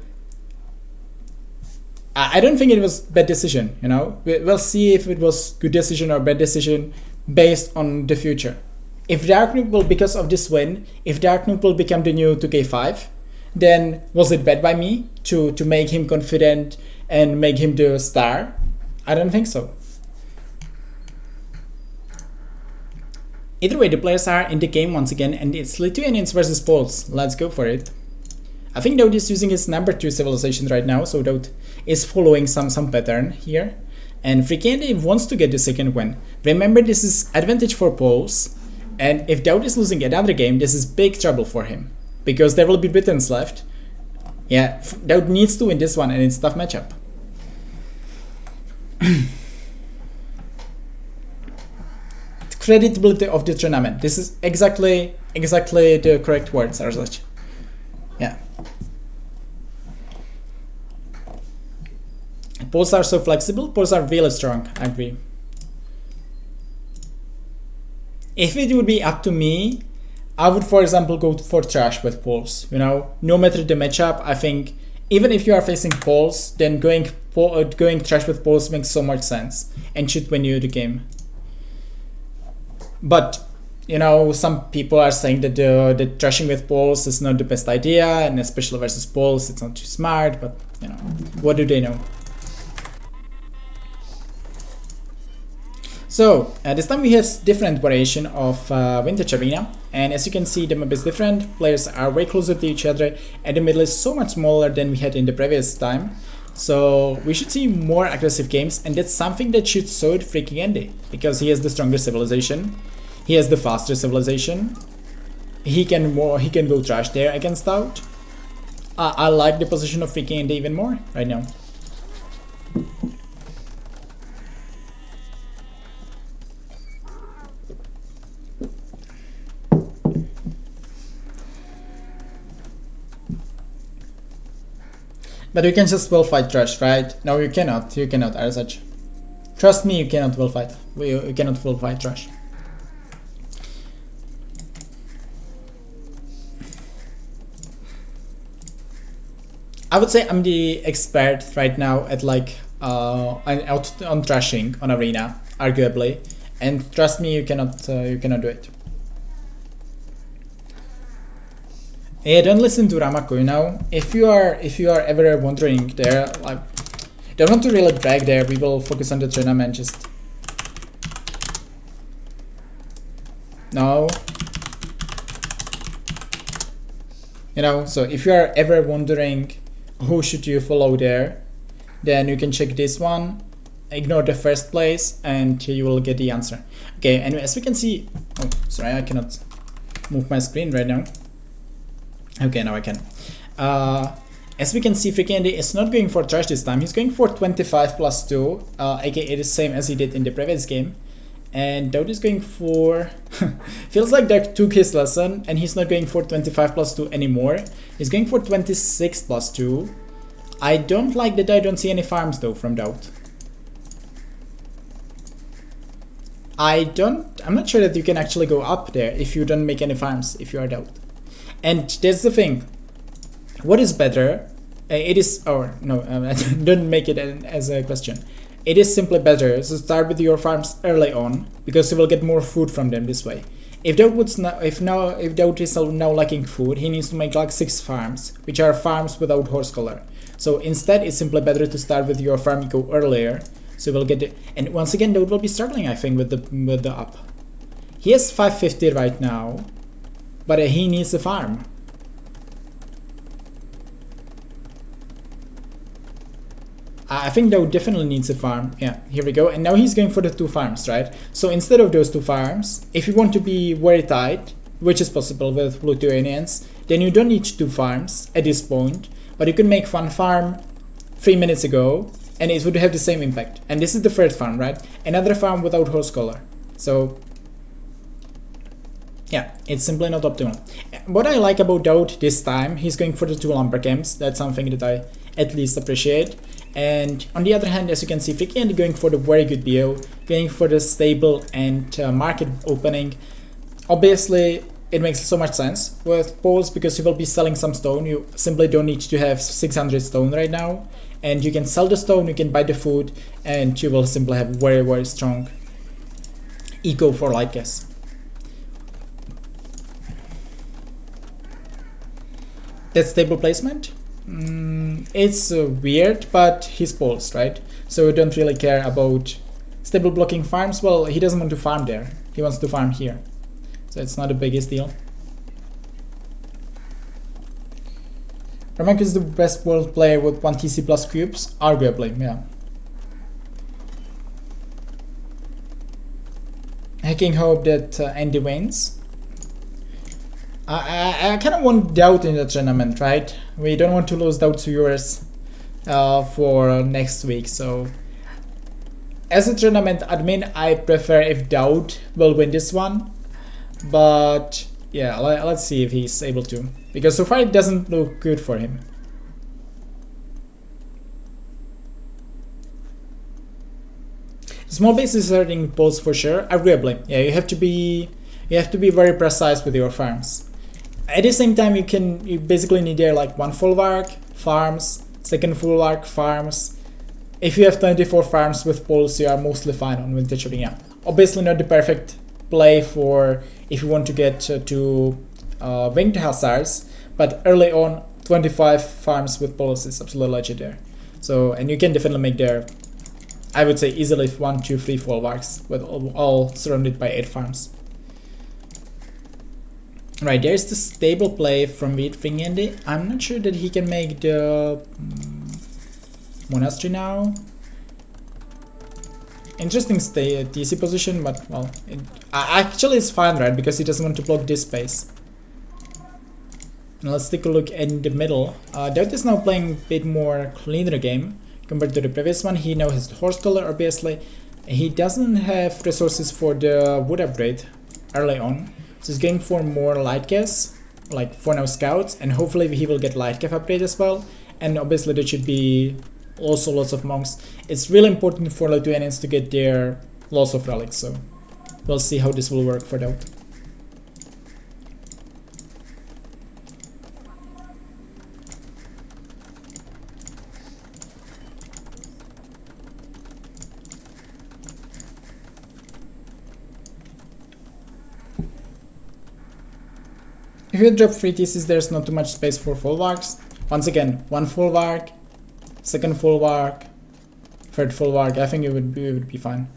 I don't think it was bad decision. You know, we'll see if it was good decision or bad decision based on the future. If Dark Noob will, because of this win, if Dark Noob will become the new 2K5, then was it bad by me to make him confident and make him the star? I don't think so. Either way, the players are in the game once again, and it's Lithuanians versus Poles. Let's go for it. I think DauT is using his number 2 civilization right now, so DauT is following some pattern here. And FreakinAndy wants to get the second win. Remember, this is advantage for Poles, and if DauT is losing another game, this is big trouble for him, because there will be Britons left. Yeah, DauT needs to win this one, and it's a tough matchup. Creditability of the tournament. This is exactly the correct words, are such. Yeah. Poles are so flexible. Poles are really strong. I agree. If it would be up to me, I would, for example, go for trash with Poles. You know, no matter the matchup, I think even if you are facing Poles, then going trash with Poles makes so much sense and should win you the game. But you know, some people are saying that the trashing with Poles is not the best idea, and especially versus Poles, it's not too smart. But you know, what do they know? So this time we have different variation of Vintage Arena, and as you can see, the map is different. Players are way closer to each other, and the middle is so much smaller than we had in the previous time. So we should see more aggressive games, and that's something that should suit FreakinAndy, because he has the stronger civilization, he has the faster civilization, he can go trash there against DauT. I like the position of FreakinAndy even more right now. But you can just well fight trash, right? No, you cannot. You cannot, as such. Trust me, you cannot well fight. You cannot well fight trash. I would say I'm the expert right now at like on trashing on arena, arguably, and trust me, you cannot do it. Yeah, don't listen to Ramako, you know. If you are ever wondering there, like, don't want to really brag there, we will focus on the tournament, just no. You know, so if you are ever wondering who should you follow there, then you can check this one, ignore the first place, and you will get the answer. Okay, and as we can see, oh sorry, I cannot move my screen right now. Okay, now I can. As we can see, FreakinAndy is not going for trash this time. He's going for 25 plus 2, aka the same as he did in the previous game. And DauT is going for... feels like Dark took his lesson and he's not going for 25 plus 2 anymore. He's going for 26 plus 2. I don't like that I don't see any farms though from DauT. I'm not sure that you can actually go up there if you don't make any farms, if you are DauT. And that's the thing. What is better? It is, or no, don't make it as a question. It is simply better to start with your farms early on, because you will get more food from them this way. If DauT is now lacking food, he needs to make like 6 farms, which are farms without horse collar. So instead, it's simply better to start with your farm, you go earlier, so you will get it. And once again, DauT will be struggling, I think, with the up. He has 550 right now. But he needs a farm. I think DauT definitely needs a farm. Yeah, here we go. And now he's going for the 2 farms, right? So instead of those 2 farms, if you want to be very tight, which is possible with Lithuanians, then you don't need 2 farms at this point. But you can make 1 farm 3 minutes ago, and it would have the same impact. And this is the first farm, right? Another farm without horse collar. So yeah, it's simply not optimal. What I like about DauT this time, he's going for the 2 lumber camps. That's something that I at least appreciate. And on the other hand, as you can see, FreakinAndy going for the very good BO, going for the stable and market opening. Obviously, it makes so much sense with poles because you will be selling some stone. You simply don't need to have 600 stone right now, and you can sell the stone, you can buy the food, and you will simply have very strong eco for light gas. That stable placement, it's weird, but he's poles, right? So we don't really care about stable blocking farms. Well, he doesn't want to farm there, he wants to farm here, so it's not the biggest deal. Ramak is the best world player with 1 TC plus cubes, arguably, yeah. Hacking hope that Andy wins. I kind of want DauT in the tournament, right? We don't want to lose DauT viewers for next week. So as a tournament admin, I prefer if DauT will win this one. But yeah, let's see if he's able to, because so far it doesn't look good for him. Small base is hurting poles for sure, arguably. Yeah, you have to be very precise with your farms. At the same time, you basically need there like 1 folwark farms, 2nd folwark farms. If you have 24 farms with poles, you are mostly fine on vintage shooting. Yeah, obviously not the perfect play for if you want to get to winged hussars, but early on 25 farms with poles is absolutely legit there. So, and you can definitely make there, I would say easily 1, 2, 3 folwarks with all surrounded by 8 farms. Right, there's the stable play from FreakinAndy. I'm not sure that he can make the monastery now. Interesting TC position, but well, actually it's fine, right? Because he doesn't want to block this space. Now let's take a look in the middle. DauT is now playing a bit more cleaner game compared to the previous one. He now has the horse color, obviously. He doesn't have resources for the wood upgrade early on. So he's going for more light gas, like for now scouts, and hopefully he will get light gas upgrade as well. And obviously there should be also lots of monks. It's really important for Lithuanians to get their lots of relics, so we'll see how this will work for DauT. If you drop 3 TCs, there's not too much space for folwarks. Once again, 1 folwark, 2nd folwark, 3rd folwark. I think it would be fine.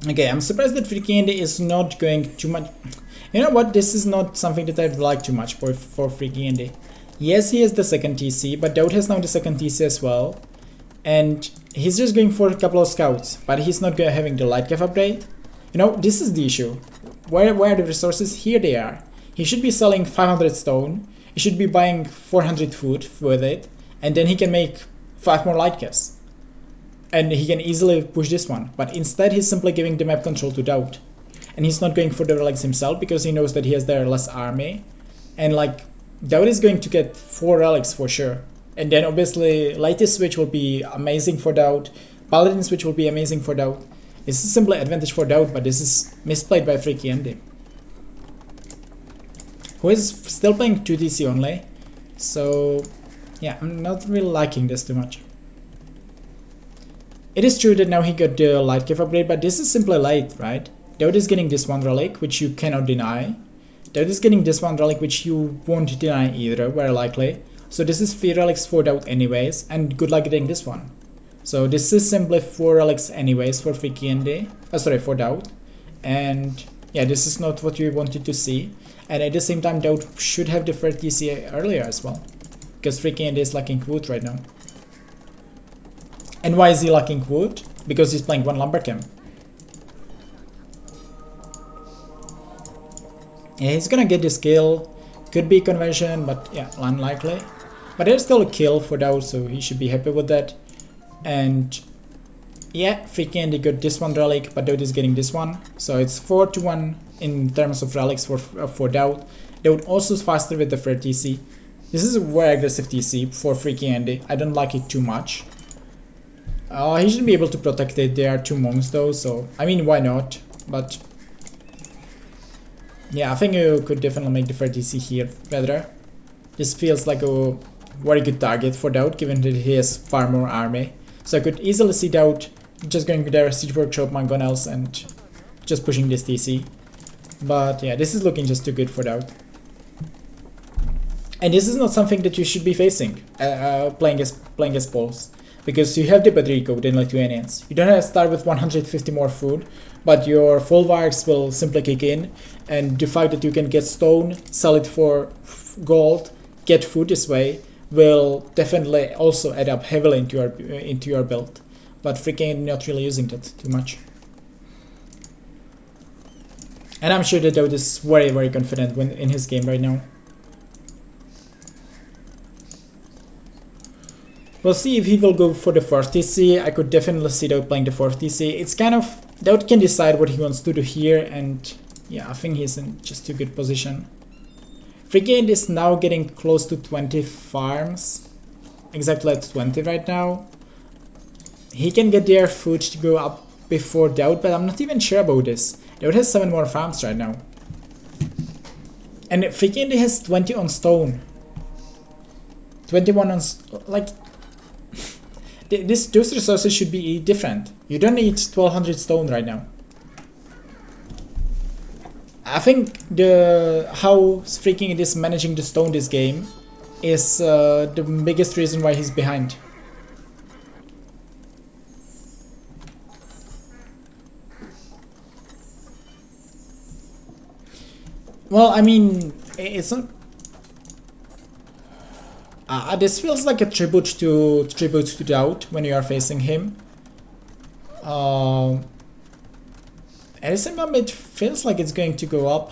Okay, I'm surprised that FreakinAndy is not going too much. You know what? This is not something that I'd like too much for FreakinAndy. Yes, he has the 2nd TC, but DauT has now the 2nd TC as well. And he's just going for a couple of scouts, but he's not having the light cap upgrade. You know, this is the issue. Where are the resources? Here they are. He should be selling 500 stone. He should be buying 400 food with it. And then he can make 5 more light gas. And he can easily push this one. But instead he's simply giving the map control to DauT. And he's not going for the relics himself because he knows that he has there less army. And like, DauT is going to get 4 relics for sure. And then obviously Lightest Switch will be amazing for DauT. Paladin Switch will be amazing for DauT. This is simply advantage for DauT, but this is misplayed by FreakinAndy, who is still playing 2 TC only. So yeah, I'm not really liking this too much. It is true that now he got the light cap upgrade, but this is simply late, right? DauT is getting this 1 relic, which you cannot deny. DauT is getting this 1 relic, which you won't deny either, very likely. So this is 3 relics for DauT anyways, and good luck getting this one. So this is simply 4 relics anyways for FreakinAndy, for DauT. And yeah, this is not what we wanted to see. And at the same time, DauT should have the 3rd TC earlier as well, because FreakinAndy is lacking wood right now. And why is he lacking wood? Because he's playing 1 lumber camp. Yeah, he's gonna get this kill. Could be conversion, but yeah, unlikely. But there's still a kill for DauT, so he should be happy with that. And yeah, FreakinAndy got this 1 relic, but DauT is getting this one. So it's 4-1 in terms of relics for DauT. DauT also is faster with the 3rd TC. This is a very aggressive TC for FreakinAndy. I don't like it too much. He should be able to protect it. There are 2 monks though, so I mean, why not? But yeah, I think you could definitely make the fair TC here better. This feels like a very good target for DauT, given that he has far more army. So I could easily see DauT just going there, Siege Workshop, Mangonels, and just pushing this TC. But yeah, this is looking just too good for DauT. And this is not something that you should be facing, playing as Poles. Because you have the Badrico, the Lithuanians. You don't have to start with 150 more food, but your Folwarks will simply kick in. And the fact that you can get stone, sell it for gold, get food this way, will definitely also add up heavily into your build. But freaking not really using that too much. And I'm sure that DauT is very, very confident in his game right now. We'll see if he will go for the 4th TC. I could definitely see DauT playing the 4th TC. It's kind of, DauT can decide what he wants to do here, and yeah, I think he's in just a good position. FreakinAndy is now getting close to 20 farms. Exactly at 20 right now. He can get their food to go up before DauT, but I'm not even sure about this. DauT has 7 more farms right now. And FreakinAndy has 20 on stone. 21 on, like, those resources should be different. You don't need 1200 stone right now. I think how FreakinAndy is managing the stone this game is the biggest reason why he's behind. Well, I mean, it's not. This feels like a tribute to DauT when you are facing him. At the same time, it feels like it's going to go up.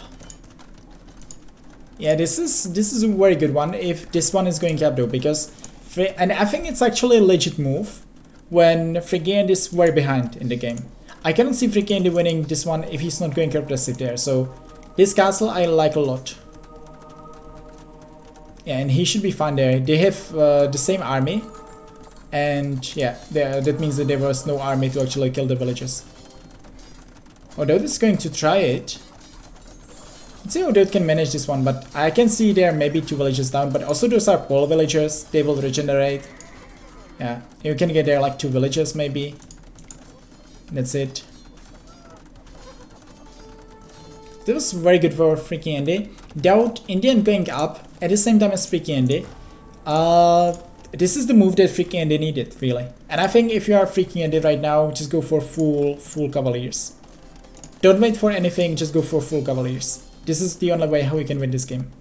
Yeah, this is a very good one if this one is going up though, because and I think it's actually a legit move when FreakinAndy is very behind in the game. I cannot see FreakinAndy winning this one if he's not going aggressive there. So this castle I like a lot. Yeah, and he should be fine there. They have the same army, and yeah, that means that there was no army to actually kill the villagers. Although DauT is going to try it. Let's see how DauT can manage this one, but I can see there maybe 2 villages down, but also those are Pole villagers, they will regenerate. Yeah, you can get there like 2 villages maybe. That's it. That was very good for FreakinAndy. DauT, Indian going up at the same time as FreakinAndy. This is the move that FreakinAndy needed, really. And I think if you are FreakinAndy right now, just go for full Cavaliers. Don't wait for anything, just go for full Cavaliers. This is the only way how you can win this game.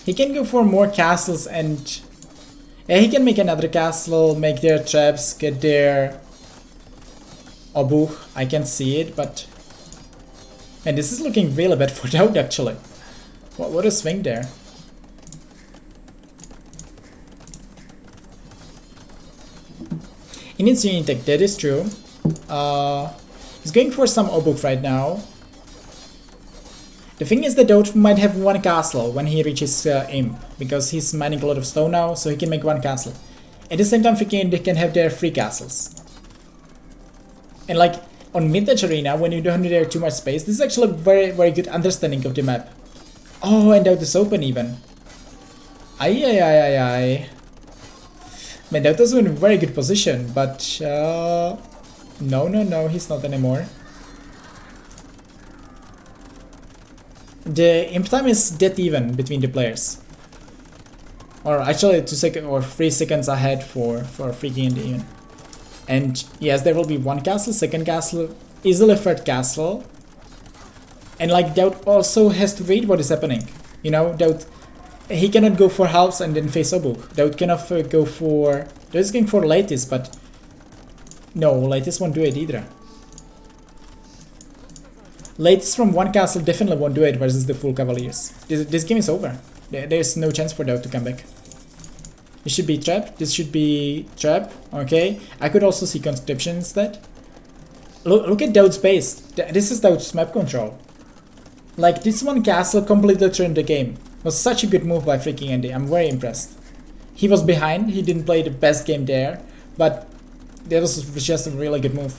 He can go for more castles and yeah, he can make another castle, make their traps, get their Obuch. I can see it, but and this is looking really bad for DauT actually. What a swing there. He needs Union Tech, that is true. He's going for some Obuch right now. The thing is that DauT might have 1 castle when he reaches Imp, because he's mining a lot of stone now, so he can make 1 castle. At the same time, FreakinAndy can have their 3 castles. And like on mid-edge arena, when you don't have too much space, this is actually a very good understanding of the map. Oh, and DauT is open even. Ay. Man, DauT was in a very good position, but no, he's not anymore. The imp time is dead even between the players. Or actually 2 seconds or 3 seconds ahead for FreakinAndy even. And yes, there will be 1 castle, 2nd castle, easily 3rd castle. And like DauT also has to read what is happening. You know, DauT, he cannot go for halves and then face Obuch. DauT cannot go for, DauT is going for Lattice, but no, Lattice won't do it either. Lattice from 1 castle definitely won't do it versus the full Cavaliers. This game is over. There's no chance for DauT to come back. This should be trap. This should be trap. Okay. I could also see conscription instead. Look at DauT's base. This is DauT's map control. Like, this one castle completely turned the game. It was such a good move by FreakinAndy. I'm very impressed. He was behind, he didn't play the best game there, but that was just a really good move.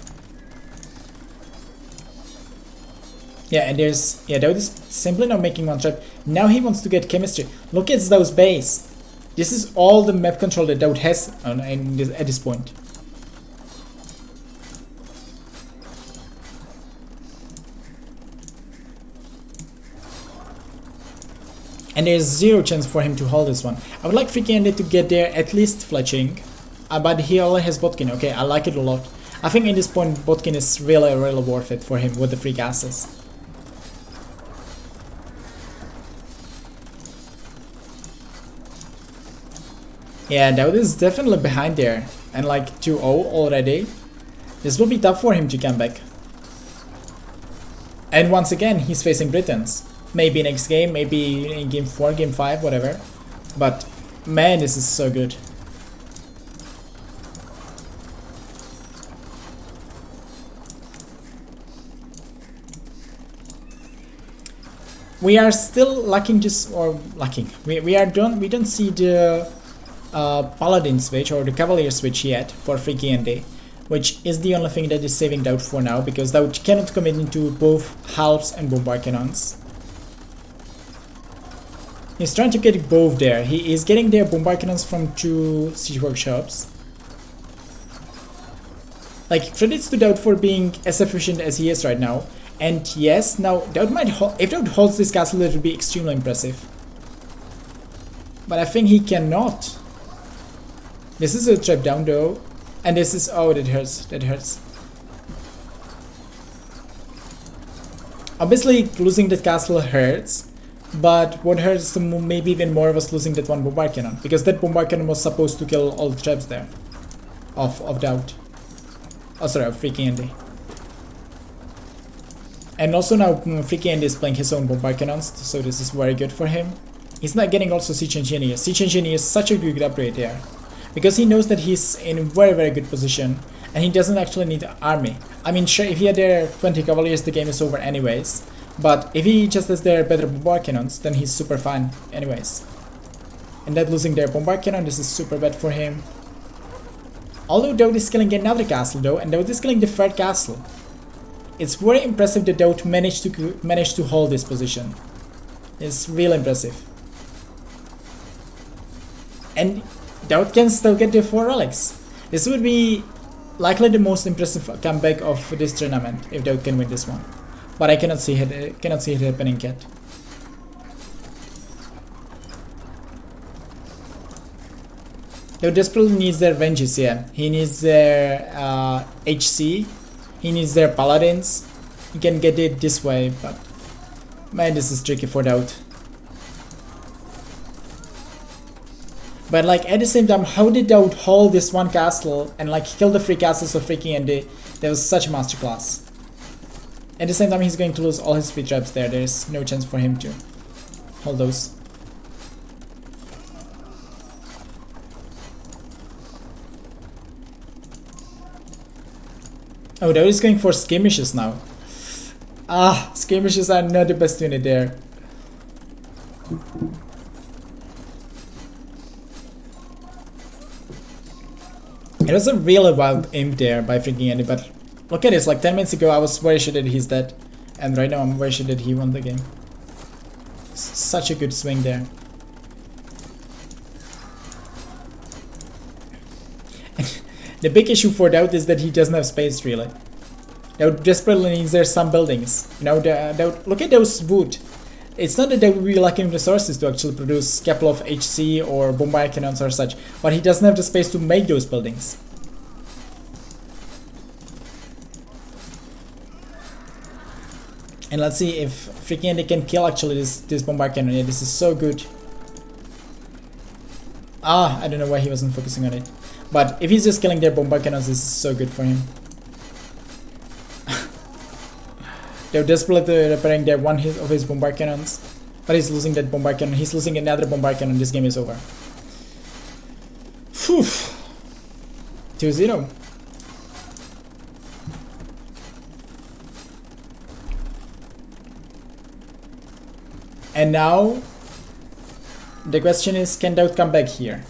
Yeah, and there's, yeah, DauT is simply not making one trap. Now he wants to get chemistry. Look at DauT's base. This is all the map control that DauT has at this point. And there's zero chance for him to hold this one. I would like FreakinAndy to get there at least fletching. But he already has botkin. Okay, I like it a lot. I think in this point botkin is really worth it for him with the free castles. Yeah, DauT is definitely behind there. And like 2-0 already. This will be tough for him to come back. And once again, he's facing Britons. Maybe next game, maybe in game 4, game 5, whatever. But man, this is so good. We are still lacking just, or lacking. We don't see the Paladin switch or the Cavalier switch yet for FreakinAndy, which is the only thing that is saving DauT for now, because DauT cannot commit into both halves and bombard cannons. He's trying to get both there. He is getting their bombard cannons from 2 siege workshops. Like, credits to DauT for being as efficient as he is right now. And yes, now DauT might if DauT holds this castle, that would be extremely impressive. But I think he cannot. This is a trap down though. And this is, oh, that hurts, that hurts. Obviously losing that castle hurts. But what hurts maybe even more was losing that one bombard cannon, because that bombard cannon was supposed to kill all the traps there of DauT. Oh, sorry, of FreakinAndy. And also now FreakinAndy is playing his own bombard cannons, so this is very good for him. He's not getting also Siege Engineer. Siege Engineer is such a good upgrade here, because he knows that he's in a very good position and he doesn't actually need an army. I mean, sure, if he had their 20 Cavaliers, the game is over anyways. But if he just has their better bombard cannons, then he's super fine anyways. And that losing their bombard cannon, this is super bad for him. Although DauT is killing another castle though, and DauT is killing the third castle. It's very impressive that DauT managed to hold this position. It's really impressive. And DauT can still get the 4 relics. This would be likely the most impressive comeback of this tournament if DauT can win this one. But I cannot see it happening yet. DauT desperately needs their vengeance, yeah. He needs their HC. He needs their paladins. He can get it this way, but man, this is tricky for DauT. But like at the same time, how did DauT hold this one castle and like kill the 3 castles of FreakinAndy? That was such a masterclass. At the same time, he's going to lose all his free traps there. There's no chance for him to hold those. Oh, DauT is going for skirmishes now. Ah, skirmishes are not the best unit there. It was a really wild aim there by FreakinAndy, but look at this, like 10 minutes ago I was very sure that he's dead, and right now I'm very sure that he won the game. Such a good swing there. The big issue for DauT is that he doesn't have space really. DauT desperately needs there some buildings. You know, DauT, look at those wood. It's not that they will be lacking resources to actually produce a couple of HC or bombard cannons or such, but he doesn't have the space to make those buildings. And let's see if FreakinAndy can kill actually this bombard cannon. Yeah, this is so good. Ah, I don't know why he wasn't focusing on it. But if he's just killing their bombard cannons, this is so good for him. They're desperately repairing their one hit of his bombard cannons. But he's losing that bombard cannon. He's losing another bombard cannon. This game is over. Phew. 2-0. And now the question is, can DauT come back here?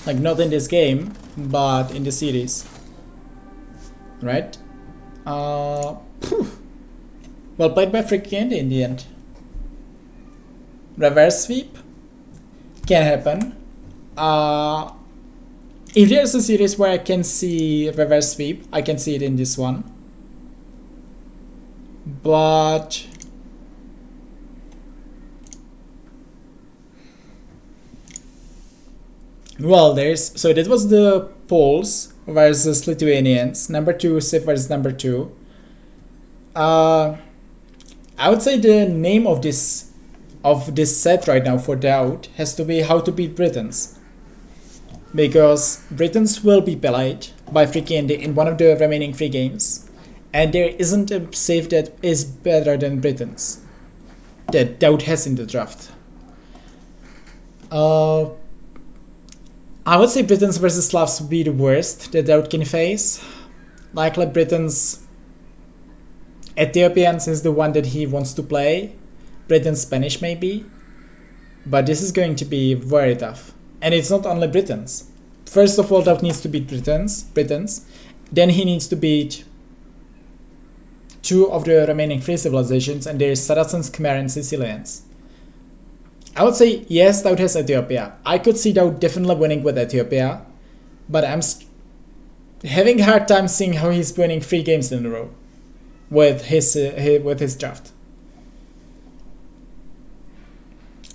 Like, not in this game, but in the series, right? Well played by FreakinAndy in the end. Reverse sweep can happen. If there's a series where I can see reverse sweep, I can see it in this one. But well, so that was the Poles versus Lithuanians, number 2 Civ versus number 2. I would say the name of this set right now for DauT has to be How to Beat Britons, because Britons will be played by FreakinAndy in one of the remaining 3 games, and there isn't a Civ that is better than Britons that DauT has in the draft. I would say Britons versus Slavs would be the worst that DauT can face. Likely Britons. Ethiopians is the one that he wants to play. Britons Spanish maybe. But this is going to be very tough. And it's not only Britons. First of all, DauT needs to beat Britons. Then he needs to beat 2 of the remaining 3 civilizations, and there is Saracens, Khmer, and Sicilians. I would say yes, DauT has Ethiopia. I could see DauT definitely winning with Ethiopia, but I'm having a hard time seeing how he's winning 3 games in a row with his draft.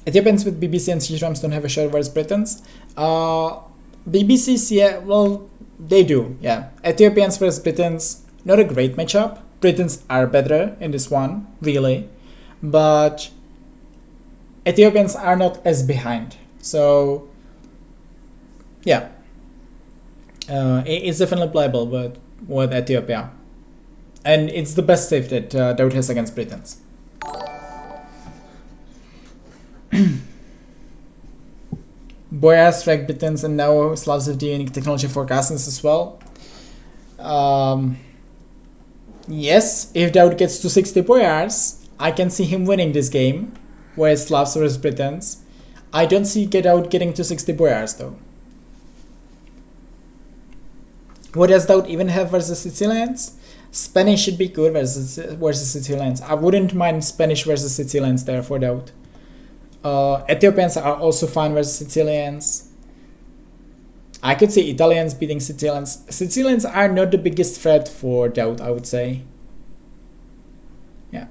Ethiopians with BBC and Shishrams don't have a shot versus Britons. BBCs, yeah, well, they do, yeah. Ethiopians versus Britons, not a great matchup. Britons are better in this one, really, but Ethiopians are not as behind, so yeah, it's definitely playable with Ethiopia, and it's the best save that DauT has against Britons. Boyars, Reg Britons, and now Slavs have the unique technology for castings as well. Yes, if DauT gets to 60 Boyars, I can see him winning this game. Whereas Slavs versus Britons, I don't see DauT getting to 60 Boyars though. What does DauT even have versus Sicilians? Spanish should be good versus Sicilians. I wouldn't mind Spanish versus Sicilians there for DauT. Ethiopians are also fine versus Sicilians. I could see Italians beating Sicilians. Sicilians are not the biggest threat for DauT, I would say. Yeah.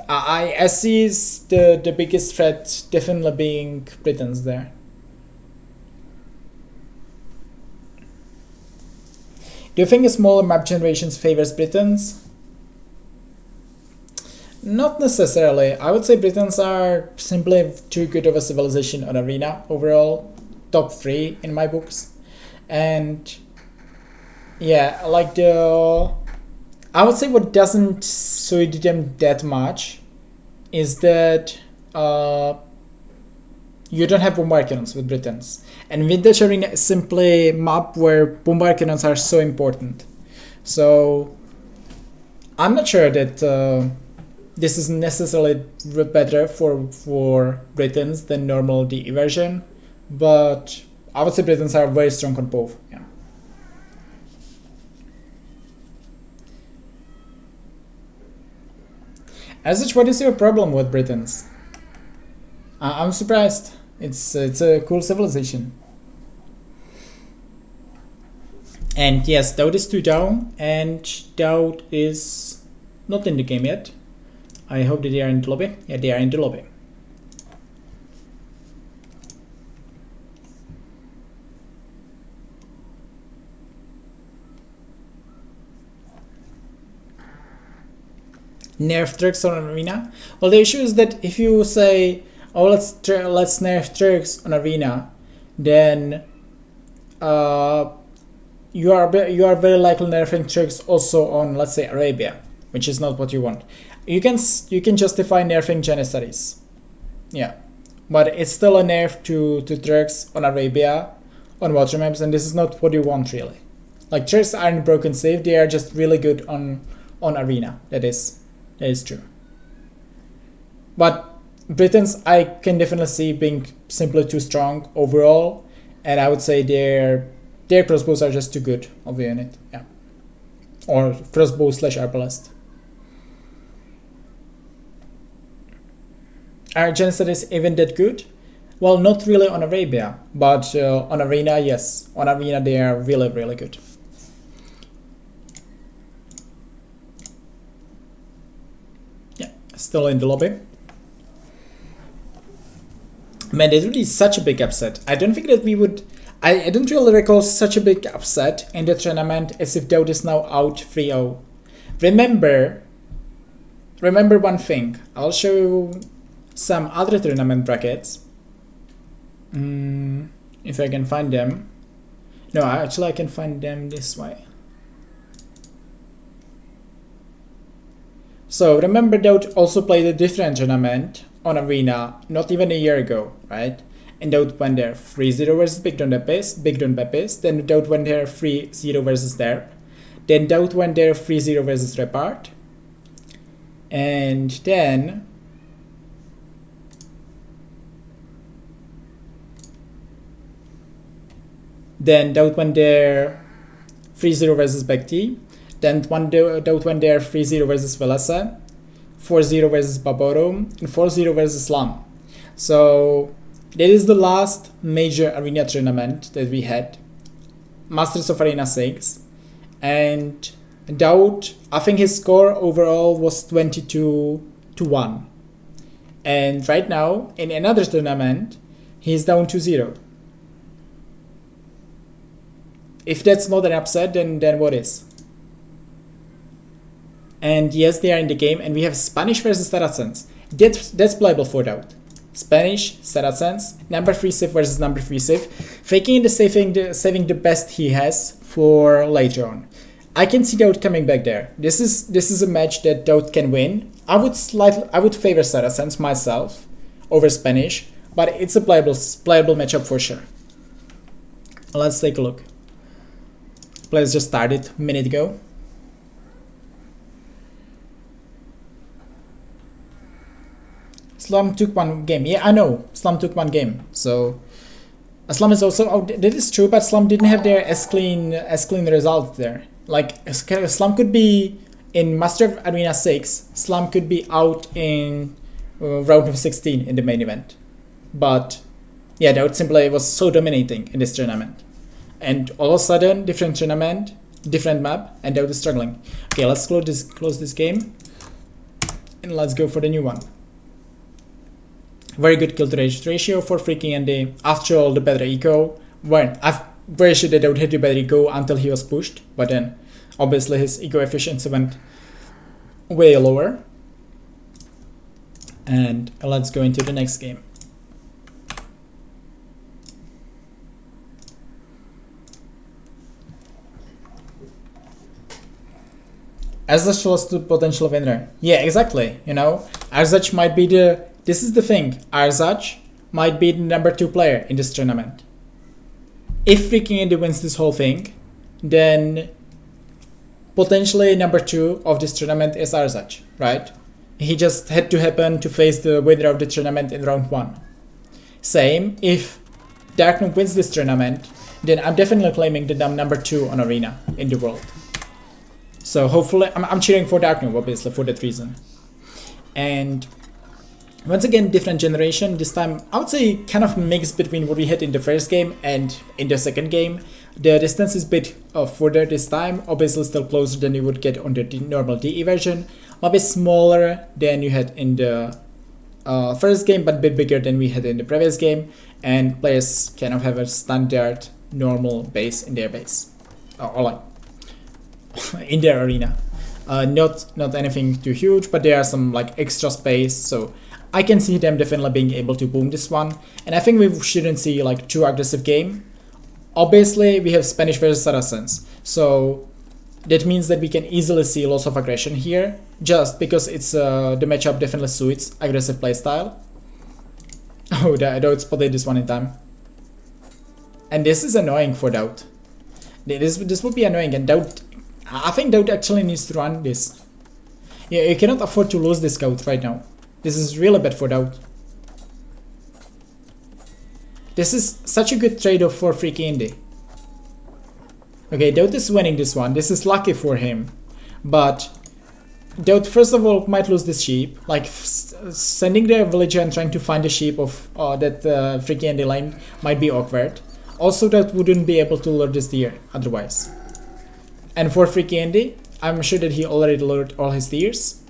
I see the biggest threat definitely being Britons there. Do you think a smaller map generations favors Britons? Not necessarily. I would say Britons are simply too good of a civilization on Arena overall. Top 3 in my books. And yeah, like I would say what doesn't suit them that much is that you don't have bombard cannons with Britons. And Vintage Arena is simply a map where bombard cannons are so important. So I'm not sure that this is necessarily better for Britons than normal DE version, but I would say Britons are very strong on both. Yeah. As such, what is your problem with Britons? I'm surprised. It's a cool civilization. And yes, DauT is 2 down, and DauT is not in the game yet. I hope that they are in the lobby. Yeah, they are in the lobby. Nerf Turks on Arena. Well, the issue is that if you say, oh, let's nerf Turks on Arena, then you are very likely nerfing Turks also on, let's say, Arabia, which is not what you want. You can justify nerfing Janissaries, yeah, but it's still a nerf to Turks on Arabia on water maps, and this is not what you want really. Like, Turks aren't broken safe; they are just really good on Arena. That is true. But Britons, I can definitely see being simply too strong overall, and I would say their crossbows are just too good of a unit, yeah, or crossbow slash arbalest. Are Janissaries even that good? Well, not really on Arabia, but on Arena, yes. On Arena, they are really, really good. Yeah, still in the lobby. Man, it would be such a big upset. I don't think that we would... I don't really recall such a big upset in the tournament as if DauT is now out 3-0. Remember one thing. I'll show you some other tournament brackets. If I can find them. No, actually I can find them this way. So remember DauT also played a different tournament on Arena not even a year ago, right? And DauT went there 3-0 versus Big Don Pepes. Then DauT went there 3-0 versus Derp. Then DauT went there 3-0 versus Repart. And then DauT went there 3-0 versus Bekti. Then DauT went there 3-0 versus Velasa, 4-0 versus Baboro, and 4-0 versus Slam. So that is the last major arena tournament that we had. Masters of Arena 6. And DauT, I think his score overall was 22-1. And right now, in another tournament, he's down to 0. If that's not an upset, then what is? And yes, they are in the game, and we have Spanish versus Saracens. That's playable for DauT. Spanish, Saracens, number 3 Civ versus number 3 Civ. FreakinAndy saving the best he has for later on. I can see DauT coming back there. This is a match that DauT can win. I would favor Saracens myself over Spanish, but it's a playable matchup for sure. Let's take a look. Players just started a minute ago. Slam took one game. Yeah, I know. Slam took one game. So Slam is also... Oh, that is true, but Slam didn't have their as clean result there. Like, Slam could be in Master of Arena 6. Slam could be out in round of 16 in the main event. But yeah, DauT simply was so dominating in this tournament. And all of a sudden, different tournament, different map, and DauT is struggling. Okay, let's close this game. And let's go for the new one. Very good kill to rage ratio for FreakinAndy. After all, the better eco. Well, I'm very sure that DauT had the better eco until he was pushed. But then, obviously, his eco efficiency went way lower. And let's go into the next game. Arzach was the potential winner. Yeah, exactly. You know, Arzach might be the... This is the thing. Arzach might be the number 2 player in this tournament. If FreakinAndy wins this whole thing, then potentially number 2 of this tournament is Arzach, right? He just had to happen to face the winner of the tournament in round 1. Same, if Darknook wins this tournament, then I'm definitely claiming the number 2 on Arena in the world. So hopefully, I'm cheering for Darknook, obviously, for that reason. And once again, different generation. This time, I would say kind of mixed between what we had in the first game and in the second game. The distance is a bit further this time, obviously still closer than you would get on the normal DE version. A bit smaller than you had in the first game, but a bit bigger than we had in the previous game. And players kind of have a standard normal base in their base. Or like in their arena. Not anything too huge, but there are some like extra space, so I can see them definitely being able to boom this one. And I think we shouldn't see like too aggressive game. Obviously, we have Spanish versus Saracens, so that means that we can easily see loss of aggression here, just because it's the matchup definitely suits aggressive playstyle. Oh, DauT spotted this one in time. And this is annoying for DauT. This would be annoying, and DauT, I think DauT actually needs to run this. Yeah, you cannot afford to lose this scout right now. This is really bad for DauT. This is such a good trade-off for FreakinAndy. Okay, DauT is winning this one. This is lucky for him. But DauT first of all might lose this sheep. Like sending their villager and trying to find a sheep of that FreakinAndy lane might be awkward. Also, DauT wouldn't be able to lure this deer otherwise. And for FreakinAndy, I'm sure that he already lured all his deers.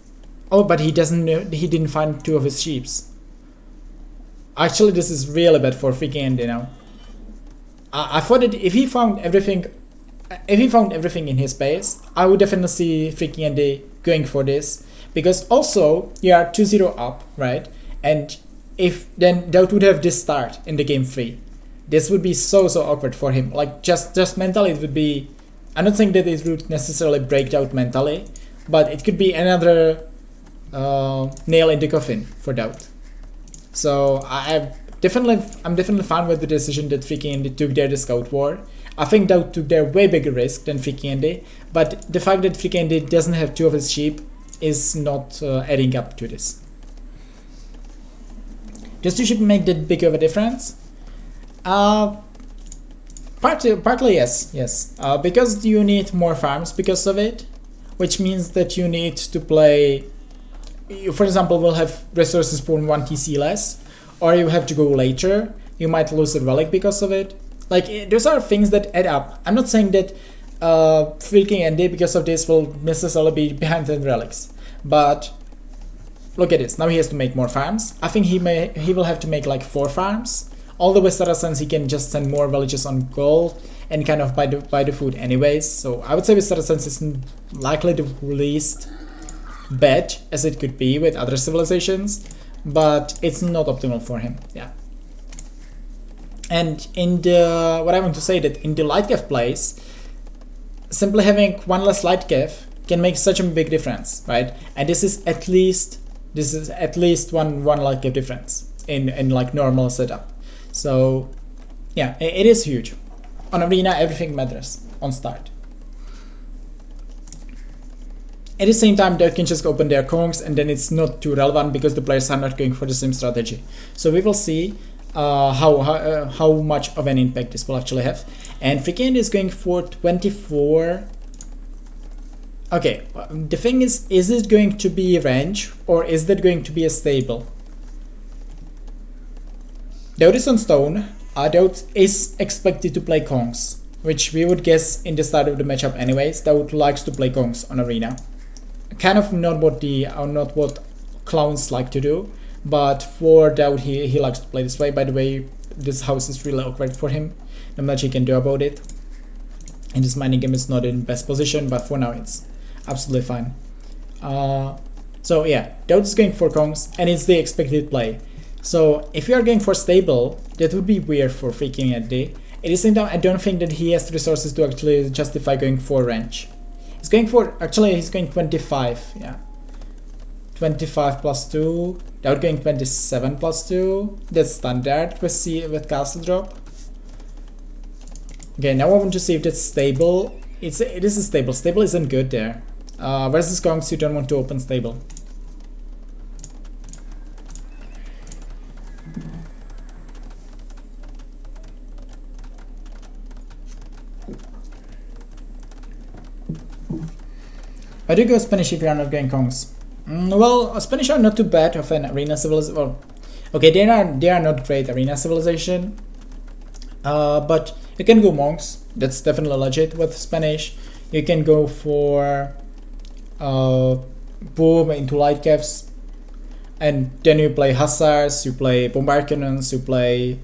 Oh, but he doesn't know, he didn't find 2 of his sheeps. Actually, this is really bad for FreakinAndy now. I thought that if he found everything in his base, I would definitely see FreakinAndy going for this, because also you are 2-0 up, right? And if then DauT would have this start in the game 3, this would be so awkward for him. Like just mentally, it would be. I don't think that it would necessarily break DauT mentally, but it could be another nail in the coffin for DauT. So I'm definitely fine with the decision that FreakinAndy took there the scout war. I think DauT took there way bigger risk than FreakinAndy, but the fact that FreakinAndy doesn't have 2 of his sheep is not adding up to this. Does 2 sheep make that big of a difference? Partly yes, because you need more farms because of it, which means that you need to play. You, for example, will have resources spawn 1 TC less, or you have to go later. You might lose a relic because of it. Like, those are things that add up. I'm not saying that FreakinAndy because of this will necessarily be behind the relics, but look at this. Now he has to make more farms. I think he will have to make like 4 farms. All the with Saracens, he can just send more villages on gold and kind of buy the food anyways. So I would say with Saracens is likely the least bad as it could be with other civilizations, but it's not optimal for him. Yeah. And in the what I want to say that in the light cav plays, simply having 1 less light cav can make such a big difference, right? And this is at least one light cav difference in like normal setup. So yeah, it is huge. On arena, everything matters on start. At the same time, they can just open their Kongs, and then it's not too relevant because the players are not going for the same strategy. So we will see how much of an impact this will actually have. And FreakinAndy is going for 24. Okay, the thing is it going to be range or is that going to be a stable? DauT is on stone. DauT is expected to play Kongs, which we would guess in the start of the matchup anyways. DauT likes to play Kongs on arena. Kind of not what clowns like to do, but for DauT he likes to play this way. By the way, this house is really awkward for him. Not much he can do about it. And this mining game is not in best position, but for now it's absolutely fine. So yeah, DauT is going for Kongs, and it's the expected play. So if you are going for stable, that would be weird for FreakinAndy. At the same time, I don't think that he has the resources to actually justify going for range. He's going for, actually he's going 25, yeah. 25 plus 2, DauT going 27 plus 2, that's standard with castle drop. Okay, now I want to see if that's stable. It is stable. Stable isn't good there. Versus Kongs, you don't want to open stable. Why do you go Spanish if you are not going Kongs? Well, Spanish are not too bad of an arena civilization. Well, okay, they are not great arena civilization. But you can go monks. That's definitely legit with Spanish. You can go for boom into light cavs, and then you play hussars, you play bombard cannons, you play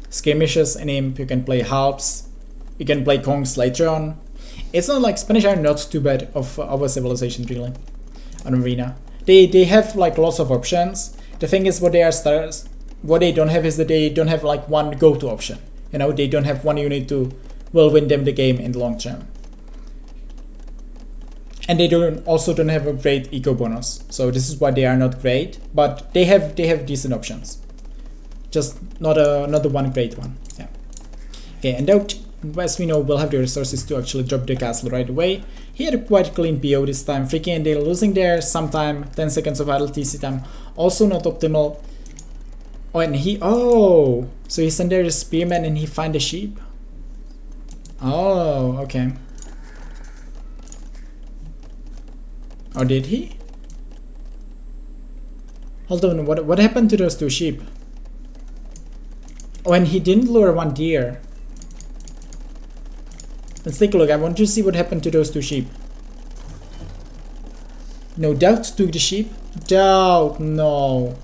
skirmishes in imp. You can play halves. You can play Kongs later on. It's not like Spanish are not too bad of our civilization really on arena. They have like lots of options. The thing is what they don't have is that they don't have like one go-to option. You know, they don't have one unit to will win them the game in the long term. And they also don't have a great eco bonus. So this is why they are not great, but they have decent options. Just not the one great one. Yeah. Okay, and DauT as we know, will have the resources to actually drop the castle right away. He had a quite clean PO this time. FreakinAndy losing there some time, 10 seconds of idle TC time, also not optimal. Oh, and so he sent there a spearman and he find a sheep. Oh, okay. Or did he? Hold on, what happened to those two sheep? Oh, and he didn't lure one deer. Let's take a look. I want to see what happened to those two sheep. No, DauT took the sheep. DauT, no.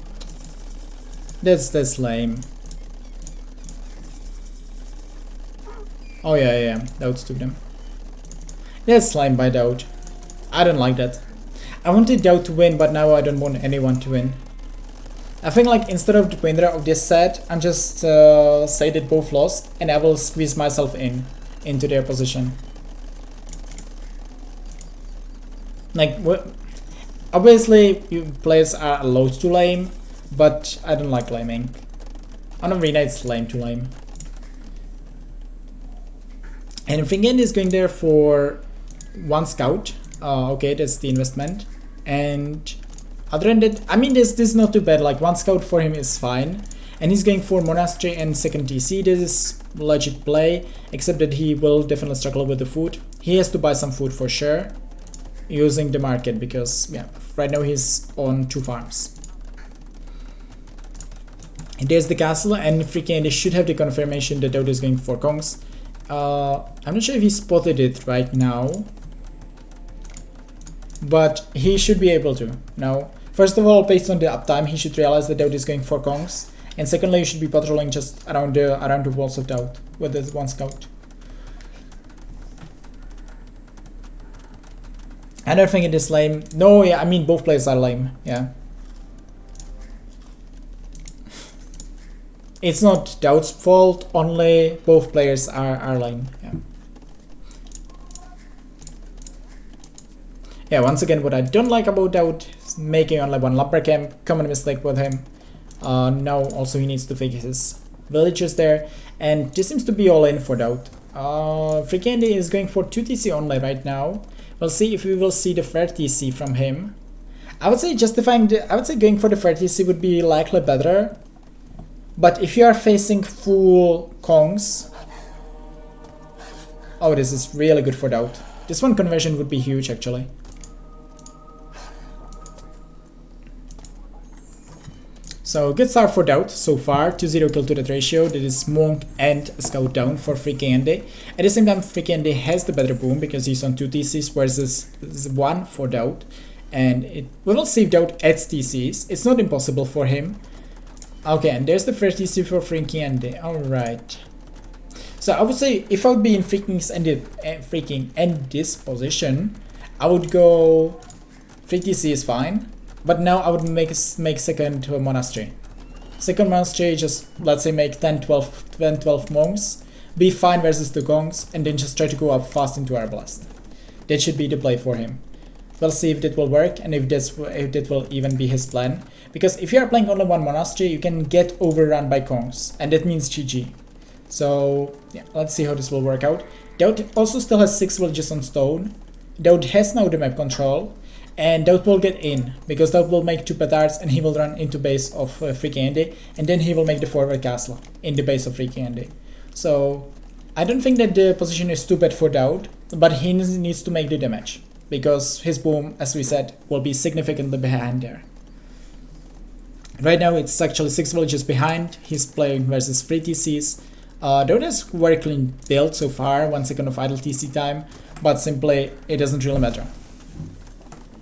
That's lame. Oh yeah, DauT took them. That's lame by DauT. I don't like that. I wanted DauT to win, but now I don't want anyone to win. I think like instead of the winner of this set, I'm just say that both lost, and I will squeeze myself into their position. Like, obviously players are allowed to lame, but I don't like laming. On arena it's lame to lame. And FreakinAndy is going there for 1 scout. Okay, that's the investment. And other than that, I mean, this is not too bad. Like 1 scout for him is fine. And he's going for monastery and 2nd TC. This is legit play, except that he will definitely struggle with the food. He has to buy some food for sure, using the market, because yeah, right now he's on 2 farms. And there's the castle, and FreakinAndy should have the confirmation that DauT is going for Kongs. I'm not sure if he spotted it right now, but he should be able to. Now, first of all, based on the uptime, he should realize that DauT is going for Kongs, and secondly, you should be patrolling just around the walls of DauT with this 1 scout. I don't think it is lame. No, yeah, I mean both players are lame. Yeah. It's not DauT's fault, only both players are lame. Yeah. Yeah, once again, what I don't like about DauT is making only 1 lumber camp. Common mistake with him. Now also he needs to fix his villagers there, and this seems to be all in for DauT. FreakinAndy is going for 2 TC only right now. We'll see if we will see the fair TC from him. I would say going for the fair TC would be likely better. But if you are facing full Kongs, oh, this is really good for DauT. This 1 conversion would be huge actually. So good start for DauT so far, 2-0 kill to that ratio. That is Monk and Scout down for FreakinAndy. At the same time, FreakinAndy has the better boom because he's on 2 TCs versus 1 for DauT. And we will see if DauT adds TCs. It's not impossible for him. Okay, and there's the first TC for FreakinAndy. Alright. So I would say if I would be in FreakinAndy's position, I would go 3 TC is fine. But now I would make 2nd monastery. 2nd monastery, just let's say make 10-12 monks, be fine versus the Kongs, and then just try to go up fast into Arbalest. That should be the play for him. We'll see if that will work and if that will even be his plan. Because if you are playing only 1 monastery, you can get overrun by Kongs, and that means GG. So yeah, let's see how this will work out. DauT also still has 6 villages on stone. DauT has now the map control. And DauT will get in, because DauT will make 2 petards and he will run into base of FreakinAndy, and then he will make the forward castle in the base of FreakinAndy. So I don't think that the position is too bad for DauT, but he needs to make the damage, because his boom, as we said, will be significantly behind there. Right now it's actually 6 villages behind. He's playing versus 3 TCs. DauT has very clean build so far, 1 second of idle TC time, but simply it doesn't really matter.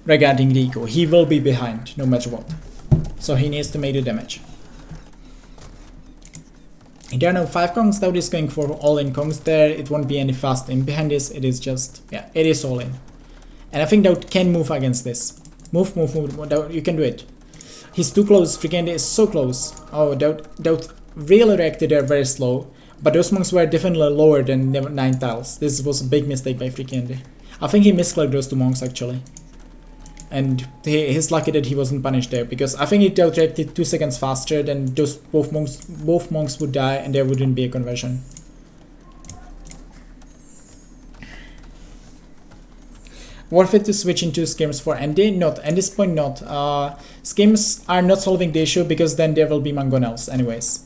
Regarding the eco, he will be behind no matter what, so he needs to make the damage. There are now 5 Kongs. DauT is going for all in Kongs there. It won't be any fast in behind this. It is just, yeah, it is all in. And I think DauT can move against this. Move, DauT, you can do it. He's too close. FreakinAndy is so close. Oh, DauT really reacted there very slow, but those monks were definitely lower than 9 tiles. This was a big mistake by FreakinAndy. I think he misclicked those 2 monks actually. And he's lucky that he wasn't punished there, because I think it reacted 2 seconds faster, than both monks would die and there wouldn't be a conversion. Worth it to switch into schemes for Andy? Not. At this point, not. Schemes are not solving the issue because then there will be mangonels anyways.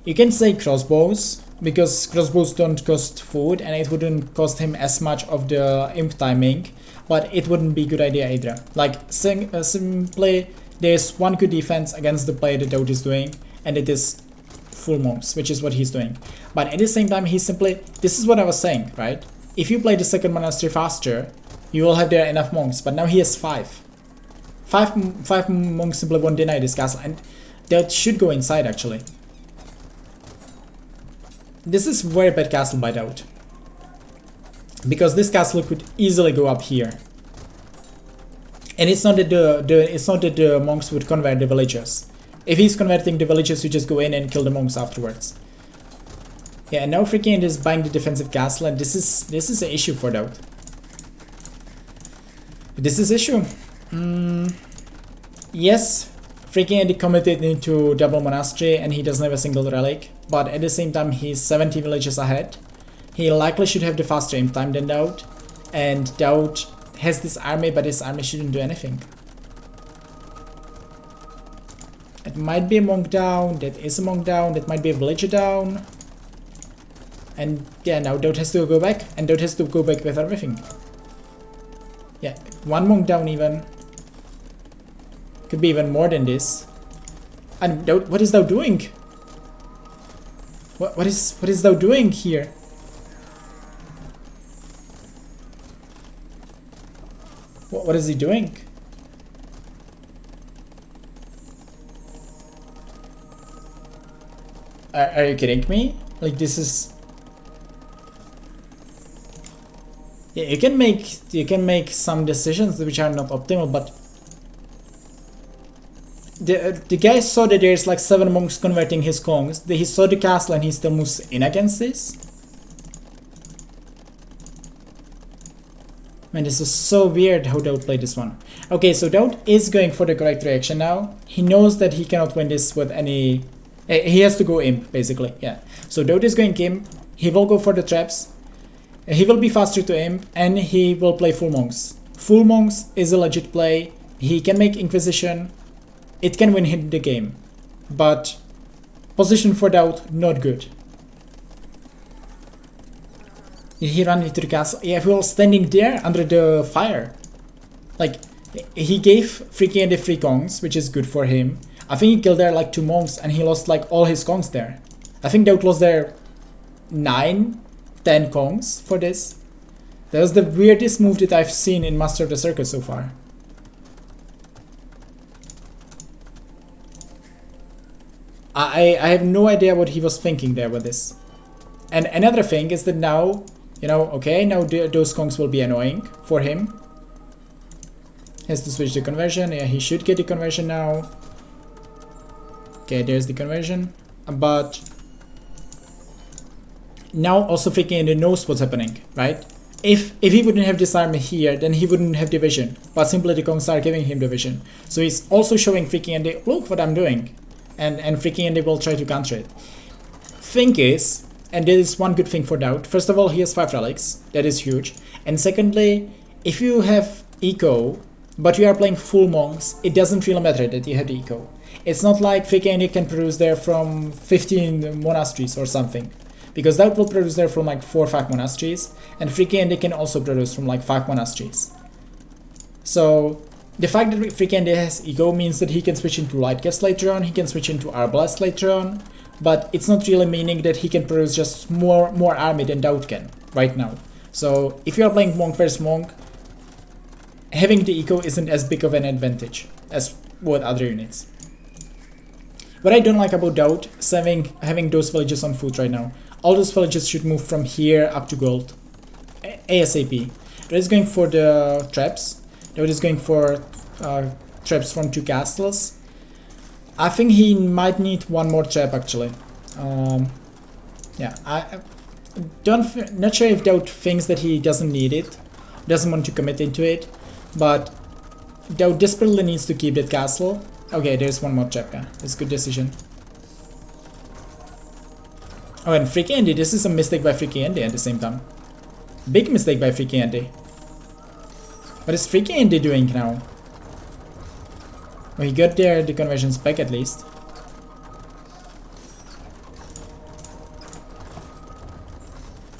You can say crossbows, because crossbows don't cost food and it wouldn't cost him as much of the imp timing, but it wouldn't be a good idea either. Like, simply, there's one good defense against the play that DauT is doing, and it is full monks, which is what he's doing. But at the same time, he's simply, this is what I was saying, right? If you play the second monastery faster, you will have there enough monks, but now he has 5. Five monks simply won't deny this castle, and that should go inside actually. This is very bad castle by DauT, because this castle could easily go up here. And it's not that the monks would convert the villagers. If he's converting the villagers, you just go in and kill the monks afterwards. Yeah, and now FreakinAndy is buying the defensive castle, and this is an issue for DauT. This is issue. Yes, FreakinAndy committed into double monastery and he doesn't have a single relic, but at the same time he's 70 villages ahead. He likely should have the faster aim time than DauT, and DauT has this army, but his army shouldn't do anything. It might be a monk down, that is a monk down, that might be a villager down. And yeah, now DauT has to go back, and DauT has to go back with everything. Yeah, one monk down even. Could be even more than this. And DauT, what is DauT doing? What is DauT doing here? What is he doing? Are you kidding me? Like, this is... Yeah, you can make some decisions which are not optimal, but the guy saw that there's like 7 monks converting his kongs. He saw the castle and he still moves in against this. Man, this is so weird how DauT played this one. Okay, so DauT is going for the correct reaction now. He knows that he cannot win this with any... He has to go imp, basically, yeah. So DauT is going imp. He will go for the traps. He will be faster to imp, and he will play full monks. Full monks is a legit play. He can make Inquisition. It can win him the game. But position for DauT, not good. Did he run into the castle? Yeah, he was standing there under the fire. Like, he gave FreakinAndy 3 kongs, which is good for him. I think he killed there like 2 monks and he lost like all his kongs there. I think DauT lost there 9, 10 kongs for this. That was the weirdest move that I've seen in Master of the Circuit so far. I have no idea what he was thinking there with this. And another thing is that now, you know, okay, now those kongs will be annoying for him. He has to switch the conversion. Yeah, he should get the conversion now. Okay, there's the conversion. But now also FreakinAndy knows what's happening, right? If he wouldn't have this army here, then he wouldn't have the vision. But simply the kongs are giving him the vision. So he's also showing FreakinAndy, look what I'm doing. And FreakinAndy will try to counter it. Thing is, and there is one good thing for DauT. First of all, he has 5 relics. That is huge. And secondly, if you have eco, but you are playing full monks, it doesn't really matter that you have the eco. It's not like FreakinAndy can produce there from 15 monasteries or something. Because DauT will produce there from like 4 or 5 monasteries. And FreakinAndy can also produce from like 5 monasteries. So the fact that FreakinAndy has eco means that he can switch into Lightcast later on, he can switch into Arbalest later on, but it's not really meaning that he can produce just more army than DauT can right now. So if you are playing monk versus monk, having the eco isn't as big of an advantage as with other units. What I don't like about DauT is having those villages on foot right now. All those villages should move from here up to gold ASAP. DauT is going for the traps. DauT is going for traps from 2 castles. I think he might need 1 more trap actually. Yeah, not sure if DauT thinks that he doesn't need it, doesn't want to commit into it, but DauT desperately needs to keep that castle. Okay, there's 1 more trap, yeah, that's a good decision. Oh, and FreakinAndy, this is a mistake by FreakinAndy at the same time. Big mistake by FreakinAndy. What is FreakinAndy doing now? Well, he got there the conversions back at least.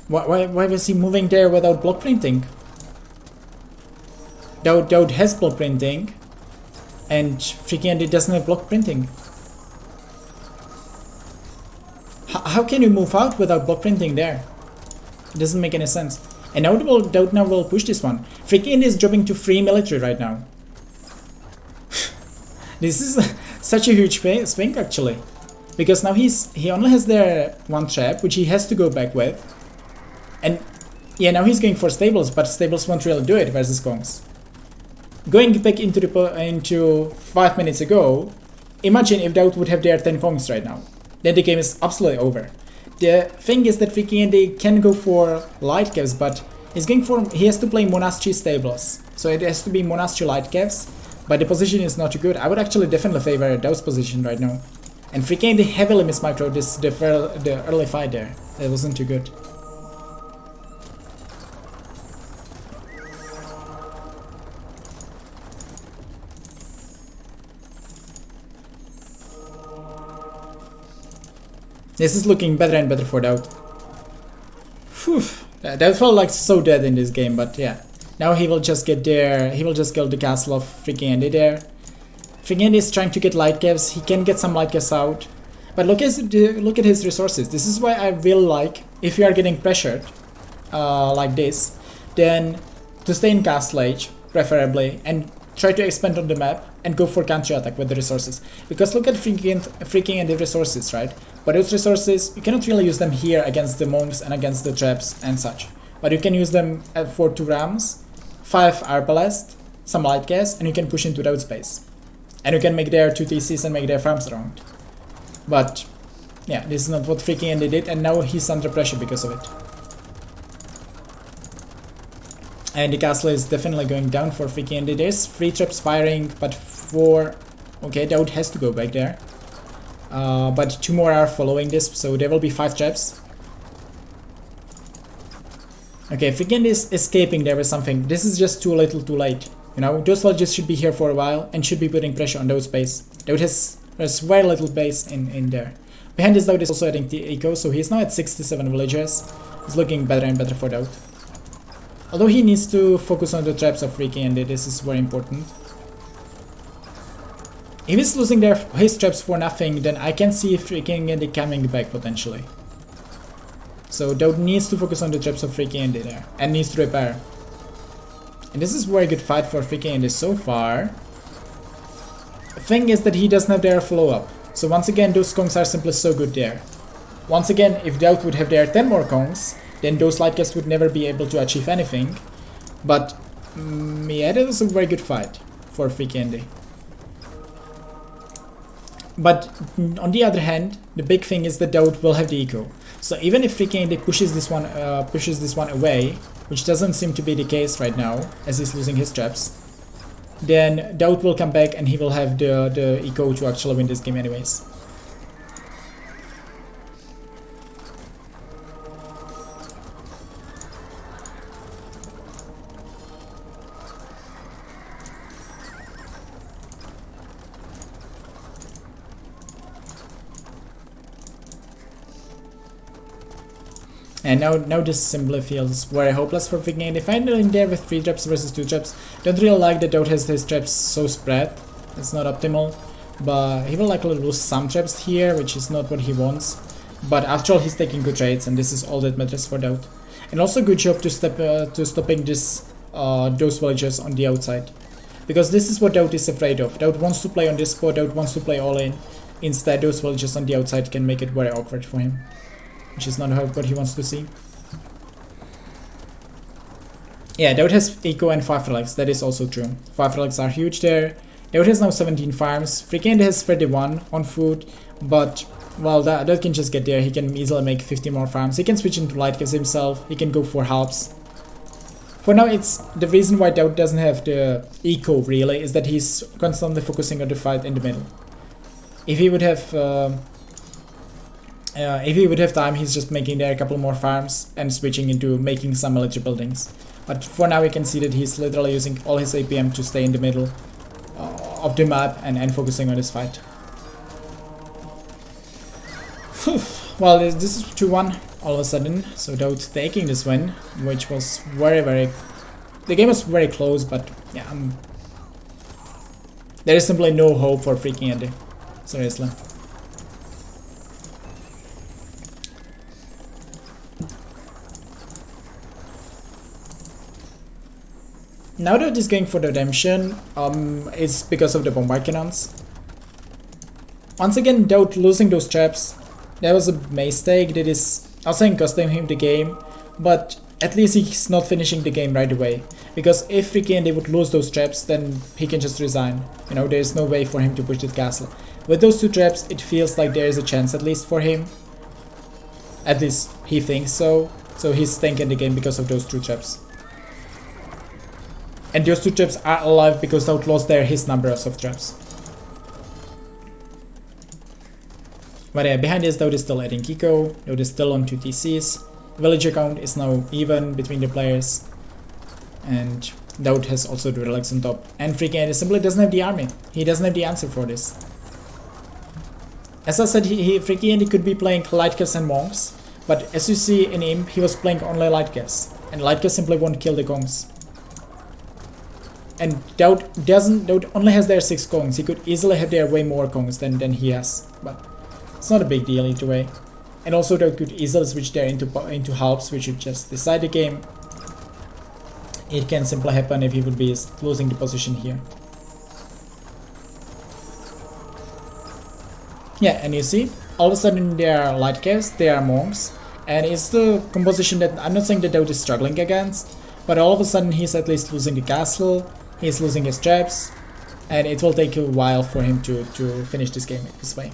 Why was he moving there without block printing? DauT has block printing, and FreakinAndy doesn't have block printing. How can you move out without block printing there? It doesn't make any sense. And now DauT now will push this one. FreakinAndy is dropping to 3 military right now. This is such a huge swing actually, because now he only has there 1 trap, which he has to go back with, and yeah, now he's going for stables, but stables won't really do it versus Kongs. Going back into 5 minutes ago, imagine if DauT would have there 10 Kongs right now, then the game is absolutely over. The thing is that FreakinAndy can go for light caves, but he has to play monastery stables, so it has to be monastery light caves. But the position is not too good. I would actually definitely favor DauT's position right now. And FreakinAndy heavily mismicroed the early fight there. It wasn't too good. This is looking better and better for DauT. Phew. That felt like so dead in this game, but yeah. Now he will just get there, he will just kill the castle of FreakinAndy there. FreakinAndy is trying to get light caves, he can get some light caves out. But look at his resources. This is why I really like, if you are getting pressured like this, then to stay in castle age, preferably, and try to expand on the map and go for counter attack with the resources. Because look at FreakinAndy resources, right? But those resources, you cannot really use them here against the monks and against the traps and such. But you can use them for 2 rams, 5 Arbalest, some light gas, and you can push into DauT space. And you can make their 2 TCs and make their farms around. But yeah, this is not what FreakinAndy did, and now he's under pressure because of it. And the castle is definitely going down for FreakinAndy. There's 3 traps firing, but 4... Okay, DauT has to go back there. But 2 more are following this, so there will be 5 traps. Okay, FreakinAndy is escaping there with something. This is just too little too late. You know, those villages should be here for a while and should be putting pressure on DauT's base. DauT has very little base in there. Behind this, DauT is also adding the eco, so he's now at 67 villagers. It's looking better and better for DauT. Although he needs to focus on the traps of FreakinAndy, this is very important. If he's losing his traps for nothing, then I can see FreakinAndy coming back potentially. So DauT needs to focus on the traps of FreakinAndy there, and needs to repair. And this is a very good fight for FreakinAndy so far. The thing is that he doesn't have their follow up. So once again, those Kongs are simply so good there. Once again, if DauT would have their 10 more Kongs, then those light casts would never be able to achieve anything. But yeah, that was a very good fight for FreakinAndy. But on the other hand, the big thing is that DauT will have the eco. So even if FreakinAndy pushes this one away, which doesn't seem to be the case right now, as he's losing his traps, then DauT will come back and he will have the eco to actually win this game anyways. And now this simply feels very hopeless for FreakinAndy. Finally in there with 3 traps versus 2 traps. Don't really like that DauT has his traps so spread. It's not optimal. But he will likely lose some traps here, which is not what he wants. But after all, he's taking good trades, and this is all that matters for DauT. And also good job to stopping those villagers on the outside. Because this is what DauT is afraid of. DauT wants to play on this spot, DauT wants to play all in. Instead, those villagers on the outside can make it very awkward for him. Which is not what he wants to see. Yeah, DauT has eco and 5 relics, that is also true. 5 relics are huge there. DauT has now 17 farms. FreakinAndy has 31 on food, but well, that can just get there. He can easily make 50 more farms. He can switch into light caves himself. He can go for halves. For now, it's the reason why DauT doesn't have the eco really is that he's constantly focusing on the fight in the middle. If he would have time, he's just making there a couple more farms and switching into making some military buildings. But for now we can see that he's literally using all his APM to stay in the middle of the map and focusing on his fight. Well, this is 2-1 all of a sudden, so DauT taking this win, which was very... The game was very close, but yeah, there is simply no hope for FreakinAndy. Seriously. Now that he's going for the redemption, it's because of the bombard cannons. Once again, DauT losing those traps, that was a mistake that is, I'm saying, costing him the game, but at least he's not finishing the game right away. Because if FreakinAndy would lose those traps, then he can just resign. You know, there's no way for him to push the castle. With those 2 traps, it feels like there is a chance at least for him. At least he thinks so. So he's tanking the game because of those 2 traps. And those 2 traps are alive because DauT lost his number of traps. But yeah, behind this, DauT is still adding eco. DauT is still on 2 TCs. Villager count is now even between the players. And DauT has also the relics on top. And FreakinAndy simply doesn't have the army. He doesn't have the answer for this. As I said, FreakinAndy could be playing Lightcast and Monks. But as you see in him, he was playing only Lightcast. And Lightcast simply won't kill the Gongs. And DauT only has their 6 Kongs. He could easily have their way more Kongs than he has. But it's not a big deal either way. And also DauT could easily switch there into halves, which would just decide the game. It can simply happen if he would be losing the position here. Yeah, and you see, all of a sudden they are Lightcast, they are Monks. And it's the composition that I'm not saying that DauT is struggling against. But all of a sudden he's at least losing the castle. He's losing his traps, and it will take a while for him to finish this game this way.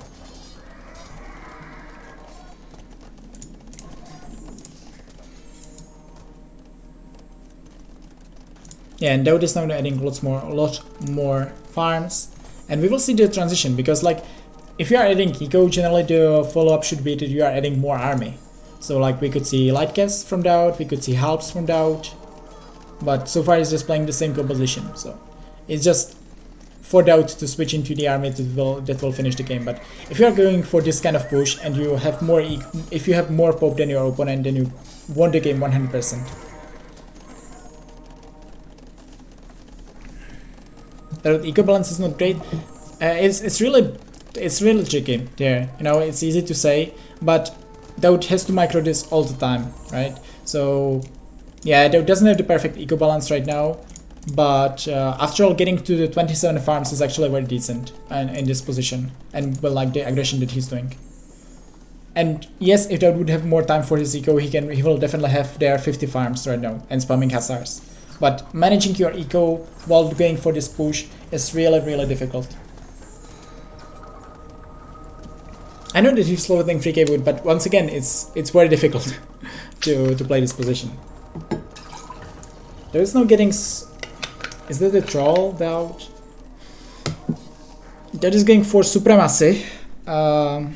Yeah, and DauT is now adding a lot more farms, and we will see the transition because, like, if you are adding eco, generally the follow-up should be that you are adding more army. So, like, we could see Lightcast from DauT, we could see halves from DauT. But so far he's just playing the same composition, so it's just for DauT to switch into the army that will finish the game. But if you are going for this kind of push and you have if you have more pop than your opponent, then you won the game 100%. The eco balance is not great. It's really tricky there. You know, it's easy to say, but DauT has to micro this all the time, right? So yeah, DauT doesn't have the perfect eco balance right now, but after all, getting to the 27 farms is actually very decent in this position, and well, like the aggression that he's doing. And yes, if DauT would have more time for his eco, he will definitely have their 50 farms right now and spamming hussars. But managing your eco while going for this push is really difficult. I know that he's slower than FreakinAndy would, but once again, it's very difficult to play this position. There is no getting. Is that a troll DauT? That is going for supremacy. Oh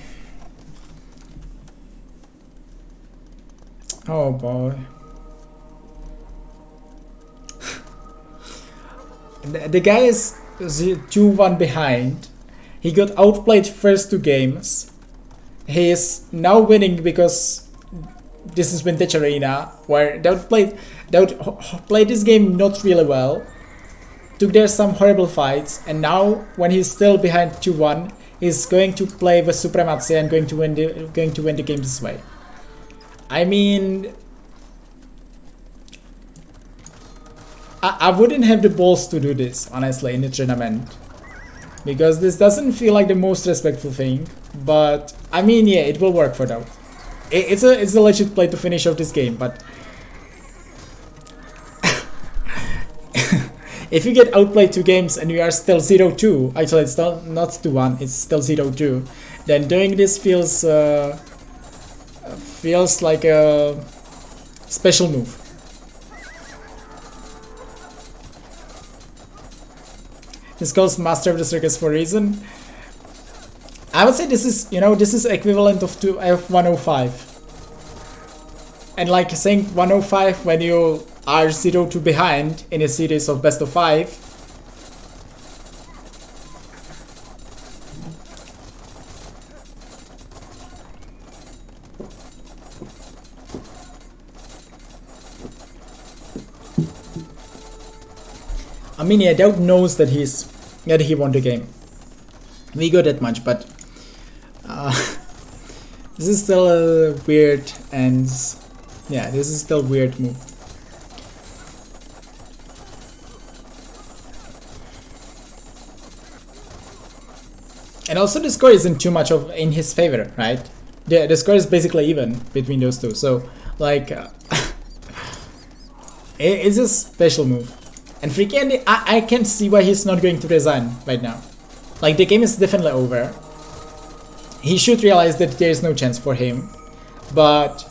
boy. The guy is 2-1 behind. He got outplayed first 2 games. He is now winning because this is Vintage Arena, where DauT played this game not really well. Took there some horrible fights, and now when he's still behind 2-1, he's going to play with supremacy and going to win the game this way. I mean, I wouldn't have the balls to do this, honestly, in the tournament. Because this doesn't feel like the most respectful thing. But, I mean, yeah, it will work for DauT. It's a legit play to finish off this game, but if you get outplayed 2 games and you are still 0-2, actually it's not 2-1, it's still 0-2, then doing this feels like a special move. This calls Master of the Circus for a reason. I would say this is, you know, this is equivalent of 105. And like saying 105 when you are 0-2 behind in a series of best of 5. I mean, yeah, DauT knows that he won the game. We got that much, but this is still a weird, and yeah, this is still a weird move. And also the score isn't too much in his favor, right? The score is basically even between those two, so like it's a special move. And FreakinAndy, I can see why he's not going to resign right now. Like, the game is definitely over. He should realize that there is no chance for him. But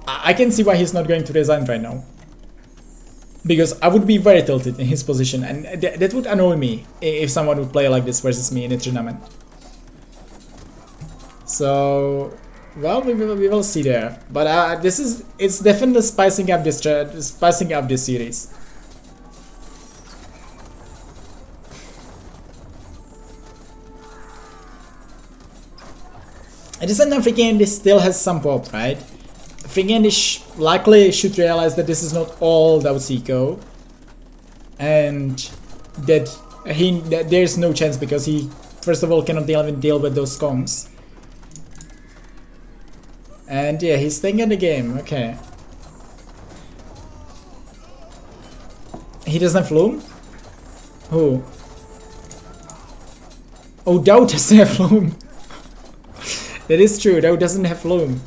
I can see why he's not going to resign right now. Because I would be very tilted in his position, and that would annoy me if someone would play like this versus me in a tournament. So, well, we will see there. But it's definitely spicing up this series. At the same time, FreakinAndy still has some pop, right? FreakinAndy likely should realize that this is not all DauT, and that there's no chance because he, first of all, cannot even deal with those skonks. And yeah, he's staying in the game. Okay. He doesn't have Loom? Who? Oh, DauT doesn't have Loom. That is true, DauT doesn't have Loom.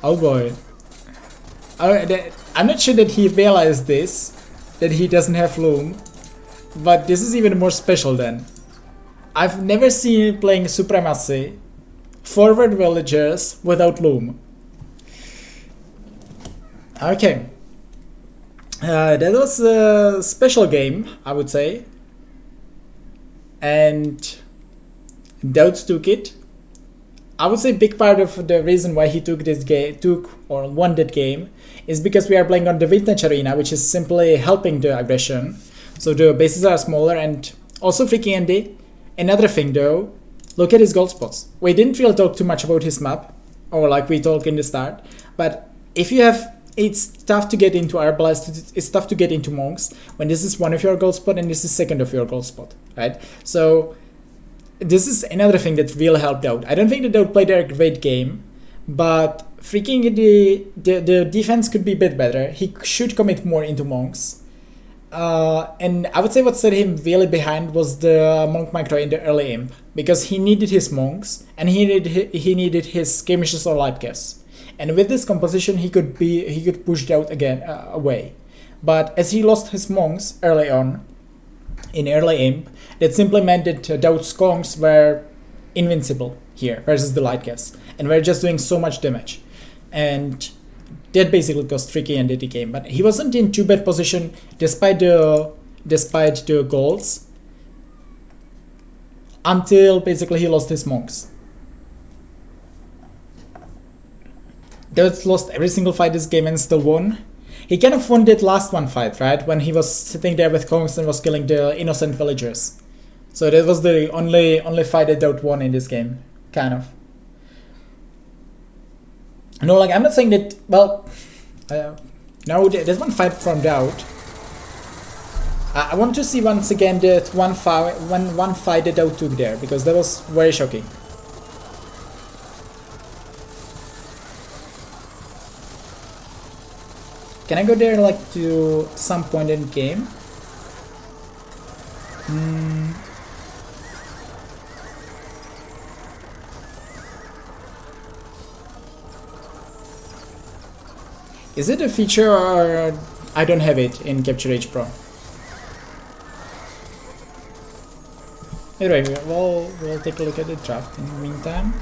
Oh boy. I'm not sure that he realized this, that he doesn't have Loom, but this is even more special then. I've never seen him playing Supremacy, forward villagers without Loom. Okay. That was a special game, I would say. And DauT took it. I would say a big part of the reason why he won that game is because we are playing on the vintage arena, which is simply helping the aggression. So the bases are smaller, and also FreakinAndy. Another thing though, look at his gold spots. We didn't really talk too much about his map, or like we talked in the start, but if you have, it's tough to get into Arbalest, it's tough to get into Monks when this is one of your gold spot and this is second of your gold spot, right? So this is another thing that really helped out. I don't think that DauT played a great game, but FreakinAndy, the defense could be a bit better. He should commit more into Monks. And I would say what set him really behind was the Monk micro in the early imp, because he needed his Monks and he needed his skirmishes or light gas. And with this composition, he could push DauT again away. But as he lost his Monks early on, in early imp, that simply meant that DauT's skonks were invincible here versus the light gas, and were just doing so much damage, and that basically cost FreakinAndy the game. But he wasn't in too bad position despite the golds until basically he lost his Monks. DauT lost every single fight this game and still won. He kind of won that last one fight, right? When he was sitting there with Kongs and was killing the innocent villagers. So that was the only fight that DauT won in this game, kind of. No, like I'm not saying that. Well, no, there's one fight from DauT. I want to see once again that one fight that DauT took there, because that was very shocking. Can I go there like to some point in game? Is it a feature or I don't have it in Capture H Pro? Anyway, we'll take a look at the draft in the meantime.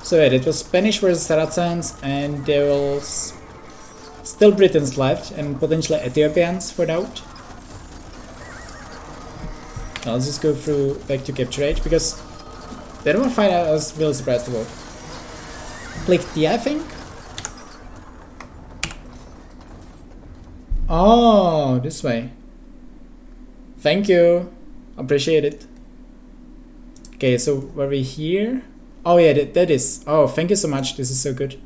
So yeah, it was Spanish versus Saracens, and there was still Britons left and potentially Ethiopians for DauT. I'll just go through back to Capture H because they don't find out I was really surprised about. Click D, I think. Oh, this way. Thank you. Appreciate it. Okay, so were we here? Oh yeah, that is. Oh, thank you so much. This is so good.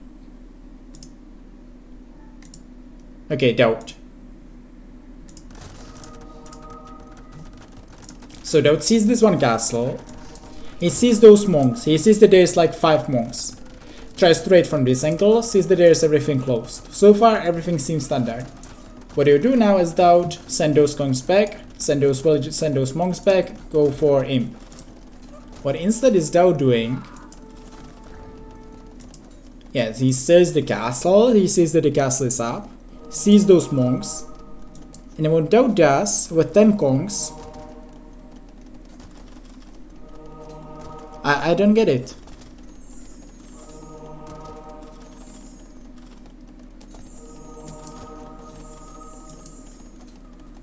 Okay, DauT. So DauT sees this one castle. He sees those monks. He sees that there's like 5 monks. Tries to raid from this angle, sees that there's everything closed. So far, everything seems standard. What you do now is DauT, send those conks back, send those villages, send those monks back, go for imp. What instead is DauT doing? Yes, he sees the castle, he sees that the castle is up, sees those monks, and then what DauT does with 10 conks, I don't get it.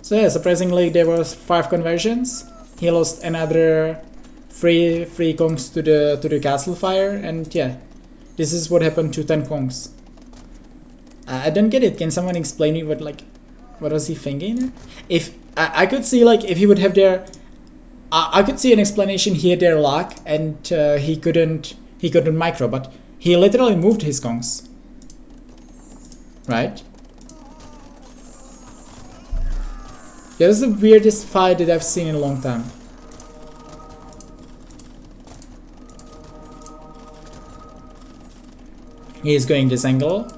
So yeah, surprisingly there was 5 conversions. He lost another 3 conks to the castle fire, and yeah, this is what happened to 10 conks. I don't get it. Can someone explain me what was he thinking? If I could see, like, if he would have their I could see an explanation. He had their luck and he couldn't micro, but he literally moved his conks, right? That was the weirdest fight that I've seen in a long time. He is going this angle,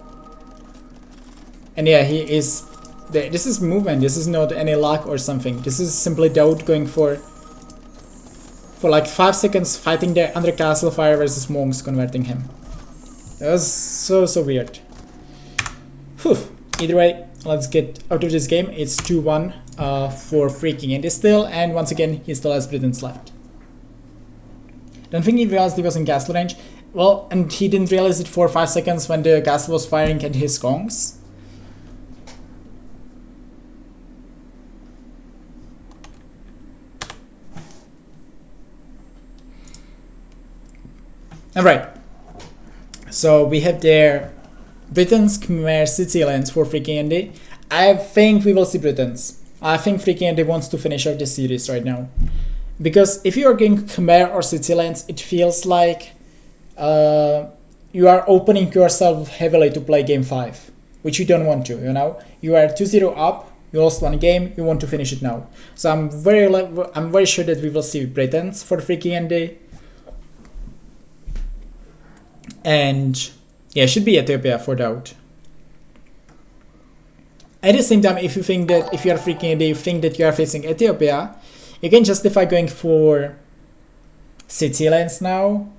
and yeah, he is. This is movement. This is not any luck or something. This is simply DauT going for like 5 seconds, fighting there under castle fire versus monks, converting him. That was so weird. Whew. Either way, let's get out of this game. It's 2-1 for FreakinAndy still, and once again, he still has Britons left. Don't think he realized he was in castle range. Well, and he didn't realize it for 5 seconds when the castle was firing at his conks. Alright, so we have there Britons, Khmer, Sicilians for FreakinAndy. I think we will see Britons. I think FreakinAndy wants to finish off this series right now. Because if you are going Khmer or Sicilians, it feels like you are opening yourself heavily to play game 5, which you don't want to, you know? You are 2-0 up, you lost 1 game, you want to finish it now. So I'm very sure that we will see Britons for FreakinAndy. And yeah, it should be Ethiopia for DauT. At the same time, if you think that if you are FreakinAndy, you think that you are facing Ethiopia, you can justify going for Sicilians now,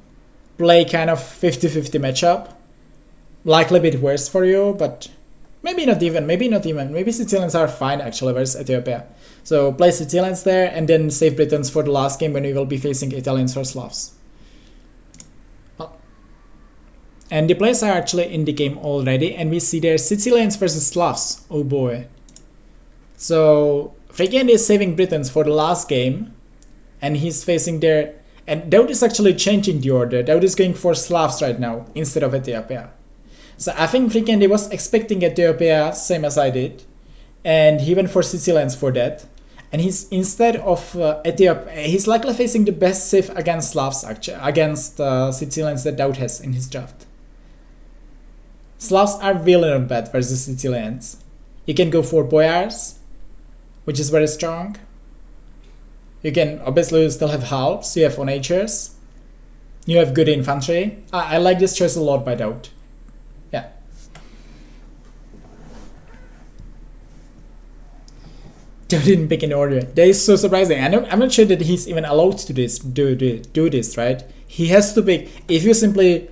play kind of 50-50 matchup, likely a bit worse for you, but maybe not even, maybe Sicilians are fine actually versus Ethiopia. So play Sicilians there and then save Britons for the last game when we will be facing Italians or Slavs. And the players are actually in the game already, and we see there Sicilians versus Slavs. Oh boy. So FreakinAndy is saving Britons for the last game, and he's facing their. And DauT is actually changing the order. DauT is going for Slavs right now instead of Ethiopia. So I think FreakinAndy was expecting Ethiopia, same as I did, and he went for Sicilians for that. And he's instead of Ethiopia, he's likely facing the best save against Slavs, actually, against Sicilians that DauT has in his draft. Slavs are really not bad versus Sicilians. You can go for Boyars, which is very strong. You can obviously still have halves, you have onagers, you have good infantry. I like this choice a lot by DauT. Yeah. DauT didn't pick an order. That is so surprising. I'm not sure that he's even allowed to do this, right? He has to pick. If you simply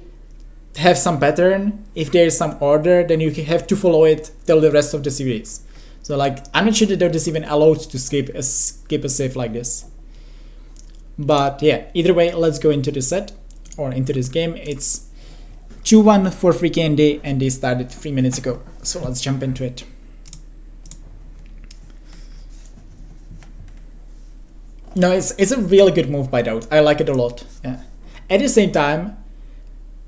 have some pattern, if there is some order, then you have to follow it till the rest of the series. So like, I'm not sure that DauT is even allowed to skip a save like this. But yeah, either way, let's go into the set or into this game. It's 2-1 for FreakinAndy, and they started 3 minutes ago. So let's jump into it. No, it's a really good move by DauT. I like it a lot. Yeah. At the same time,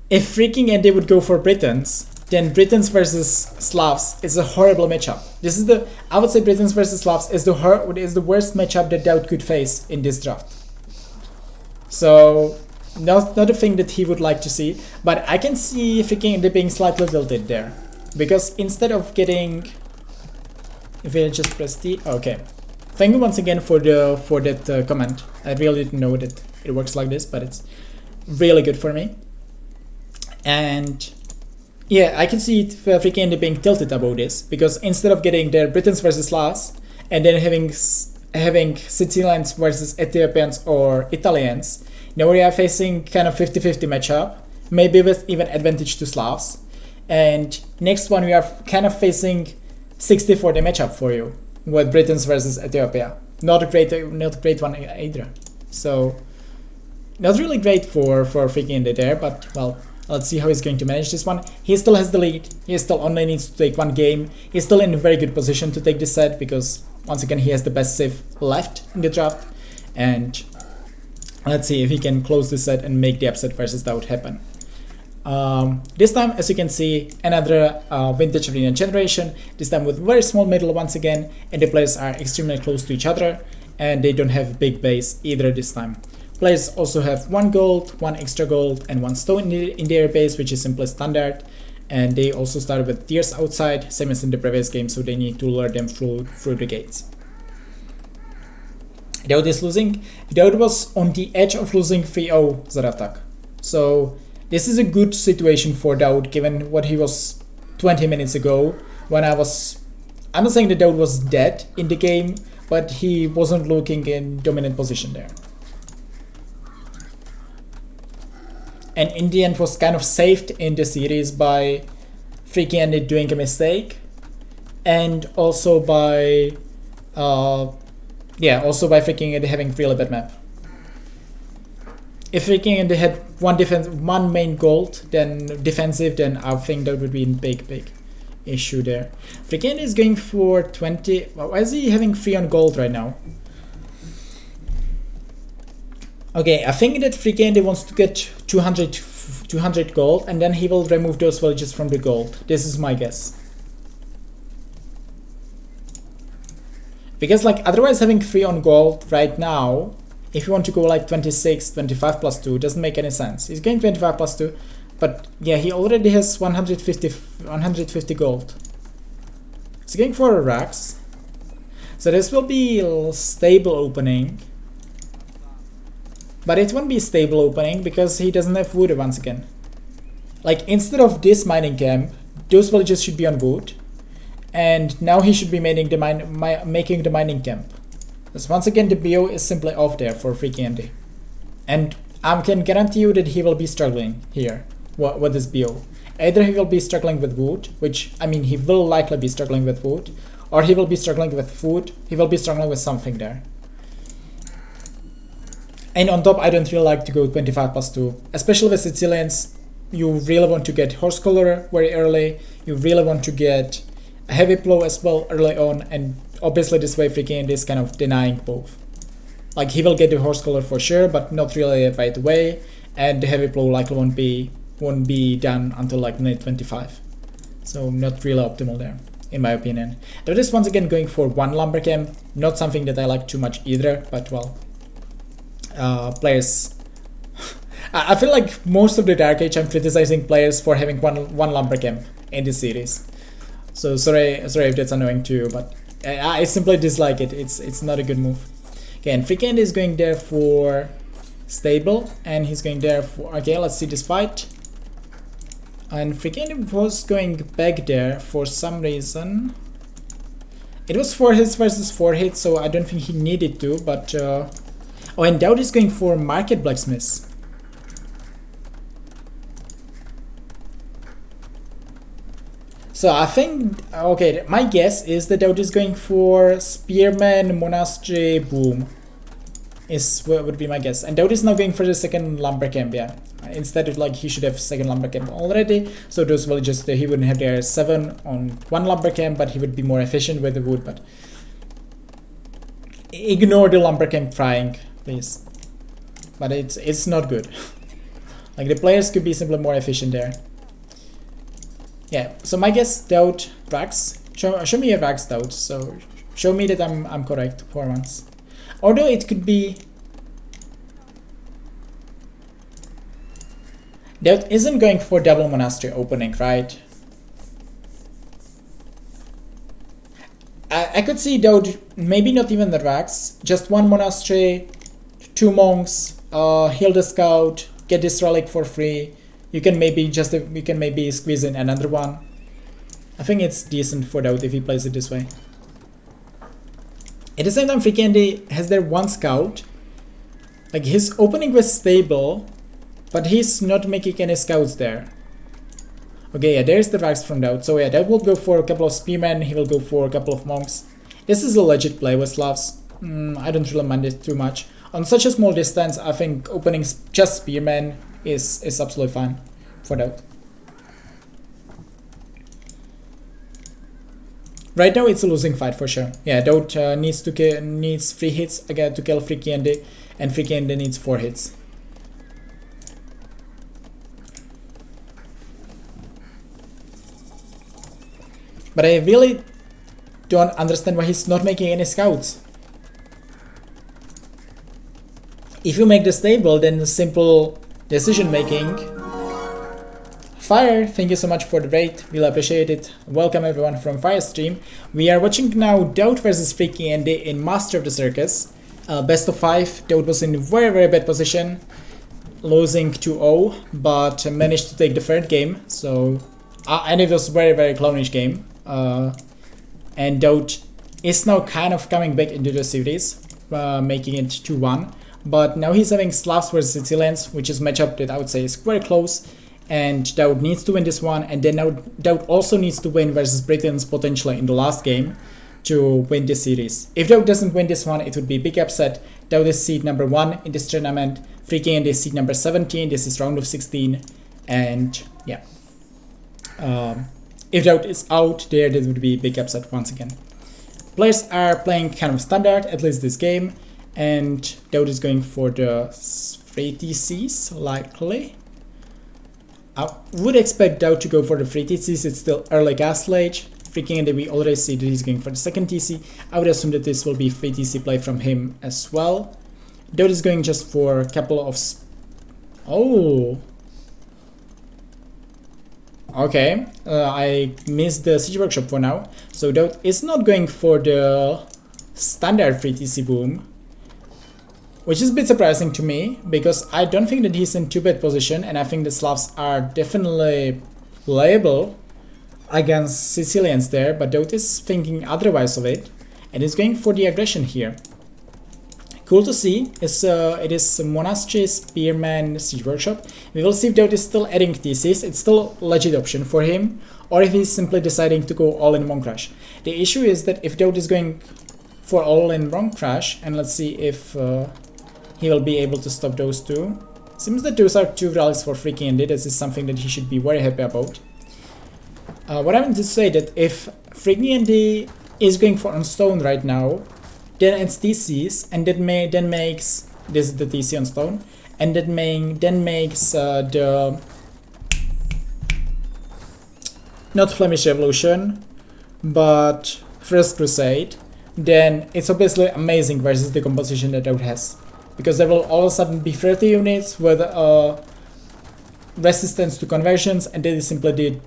if FreakinAndy would go for Britons, then Britons versus Slavs is a horrible matchup. This is the, I would say Britons versus Slavs is the worst matchup that DauT could face in this draft. So not a thing that he would like to see, but I can see FreakinAndy being slightly tilted there, because instead of getting, if I just press T, okay. Thank you once again for that comment. I really didn't know that it works like this, but it's really good for me. And yeah, I can see FreakinAndy being tilted about this, because instead of getting their Britons versus Slavs and then having Sicilians versus Ethiopians or Italians, now we are facing kind of 50-50 matchup, maybe with even advantage to Slavs. And next one we are kind of facing 60-40 matchup for you with Britons versus Ethiopia. Not a great one either. So not really great for FreakinAndy there, but well, let's see how he's going to manage this one. He still has the lead. He still only needs to take one game. He's still in a very good position to take this set, because once again he has the best civ left in the draft. And let's see if he can close this set and make the upset versus DauT happen. This time, as you can see, another vintage arena generation, this time with very small middle once again, and the players are extremely close to each other, and they don't have big base either this time. Players also have 1 gold, 1 extra gold, and 1 stone in their base, which is simply standard, and they also start with tiers outside, same as in the previous game, so they need to lure them through the gates. DauT is losing. DauT was on the edge of losing 3-0 Zaratak, so this is a good situation for DauT, given what he was 20 minutes ago, when I'm not saying that DauT was dead in the game, but he wasn't looking in dominant position there. And in the end was kind of saved in the series by FreakinAndy doing a mistake, and also by FreakinAndy having really bad map. If FreakinAndy had one main gold, then defensive, then I think that would be a big issue there. FreakinAndy is going for 20. Why is he having 3 on gold right now? Okay, I think that FreakinAndy wants to get 200 gold, and then he will remove those villages from the gold. This is my guess. Because like otherwise having 3 on gold right now, if you want to go like 26, 25 plus 2, doesn't make any sense. He's going 25 plus 2, but yeah, he already has 150 gold. He's going for a Rax. So this will be a stable opening. But it won't be a stable opening because he doesn't have wood once again. Like instead of this mining camp, those villages should be on wood. And now he should be making the mining camp. Because once again the BO is simply off there for FreakinAndy. And I can guarantee you that he will be struggling here with this BO. Either he will be struggling with wood, which I mean he will likely be struggling with wood, or he will be struggling with food, he will be struggling with something there. And on top, I don't really like to go 25 plus 2, especially with Sicilians. You really want to get horse color very early, you really want to get a heavy plow as well early on, and obviously this way FreakinAndy is kind of denying both. Like he will get the horse color for sure, but not really right away, and the heavy plow likely won't be done until like minute 25. So not really optimal there, in my opinion. That is once again going for 1 lumber camp, not something that I like too much either, but well. Players, I feel like most of the Dark Age I'm criticizing players for having one lumber camp in this series. So sorry if that's annoying to you, but I simply dislike it. It's not a good move. Okay, and FreakinAndy is going there for stable, and he's going there for, okay, let's see this fight. And FreakinAndy was going back there for some reason. It was 4 hits versus 4 hits, so I don't think he needed to, but oh, and DauT is going for Market Blacksmiths. So I think, okay, my guess is that DauT is going for Spearman, Monastery, Boom. Is what would be my guess. And DauT is now going for the second lumber camp, yeah. Instead of like he should have second lumber camp already. So those villages, he wouldn't have their 7 on 1 lumber camp, but he would be more efficient with the wood. But ignore the lumber camp trying, please. But it's not good. Like the players could be simply more efficient there. Yeah, so my guess, DauT, Rax. Show me a Rax DauT, so show me that I'm correct for once. Although it could be... DauT isn't going for double monastery opening, right? I could see DauT, maybe not even the Rax, just one monastery, 2 monks, heal the scout, get this relic for free. You can maybe squeeze in another one. I think it's decent for DauT if he plays it this way. At the same time, FreakinAndy has their one scout. Like, his opening was stable, but he's not making any scouts there. Okay, yeah, there's the Rax from DauT. So yeah, that will go for a couple of spearmen, he will go for a couple of monks. This is a legit play with Slavs. I don't really mind it too much. On such a small distance, I think opening just spearmen is absolutely fine for DauT. Right now it's a losing fight for sure. Yeah, DauT needs 3 hits again to kill FreakinAndy, and FreakinAndy needs 4 hits. But I really don't understand why he's not making any scouts. If you make the stable, then the simple decision making. Fire, thank you so much for the raid, we'll appreciate it. Welcome everyone from Fire Stream. We are watching now DauT versus FreakinAndy in Master of the Circus. Best of 5, DauT was in very bad position, losing 2-0, but managed to take the third game. So, and it was very clownish game. And DauT is now kind of coming back into the series, making it 2-1. But now he's having Slavs versus Sicilians, which is a matchup that I would say is quite close. And DauT needs to win this one, and then now DauT also needs to win versus Britons potentially in the last game to win this series. If DauT doesn't win this one, it would be a big upset. DauT is seed number 1 in this tournament, FreakinAndy is seed number 17, this is round of 16, and yeah. If DauT is out there, that would be a big upset once again. Players are playing kind of standard, at least this game, and DauT is going for the 3 TCs, likely. I would expect DauT to go for the 3 TCs, it's still early Castle Age. FreakinAndy, we already see that he's going for the 2nd TC. I would assume that this will be 3 TC play from him as well. DauT is going just for a couple of... Oh! Okay, I missed the Siege Workshop for now. So DauT is not going for the standard 3 TC boom, which is a bit surprising to me, because I don't think that he's in too bad position, and I think the Slavs are definitely playable against Sicilians there, but DauT is thinking otherwise of it, and is going for the aggression here. Cool to see. It is Monastery, Spearman, Siege Workshop. We will see if DauT is still adding TCs, it's still a legit option for him, or if he's simply deciding to go all in Monk Crash. The issue is that if DauT is going for all in Monk Crash, and let's see if he will be able to stop those two. Seems that those are 2 rallies for FreakinAndy. This is something that he should be very happy about. What I meant to say that if FreakinAndy is going for on stone right now, then it's TCs, and that then makes this is the TC on stone, and that then makes the not Flemish Revolution, but First Crusade. Then it's obviously amazing versus the composition that DauT has. Because there will all of a sudden be 30 units with resistance to conversions, and that is simply the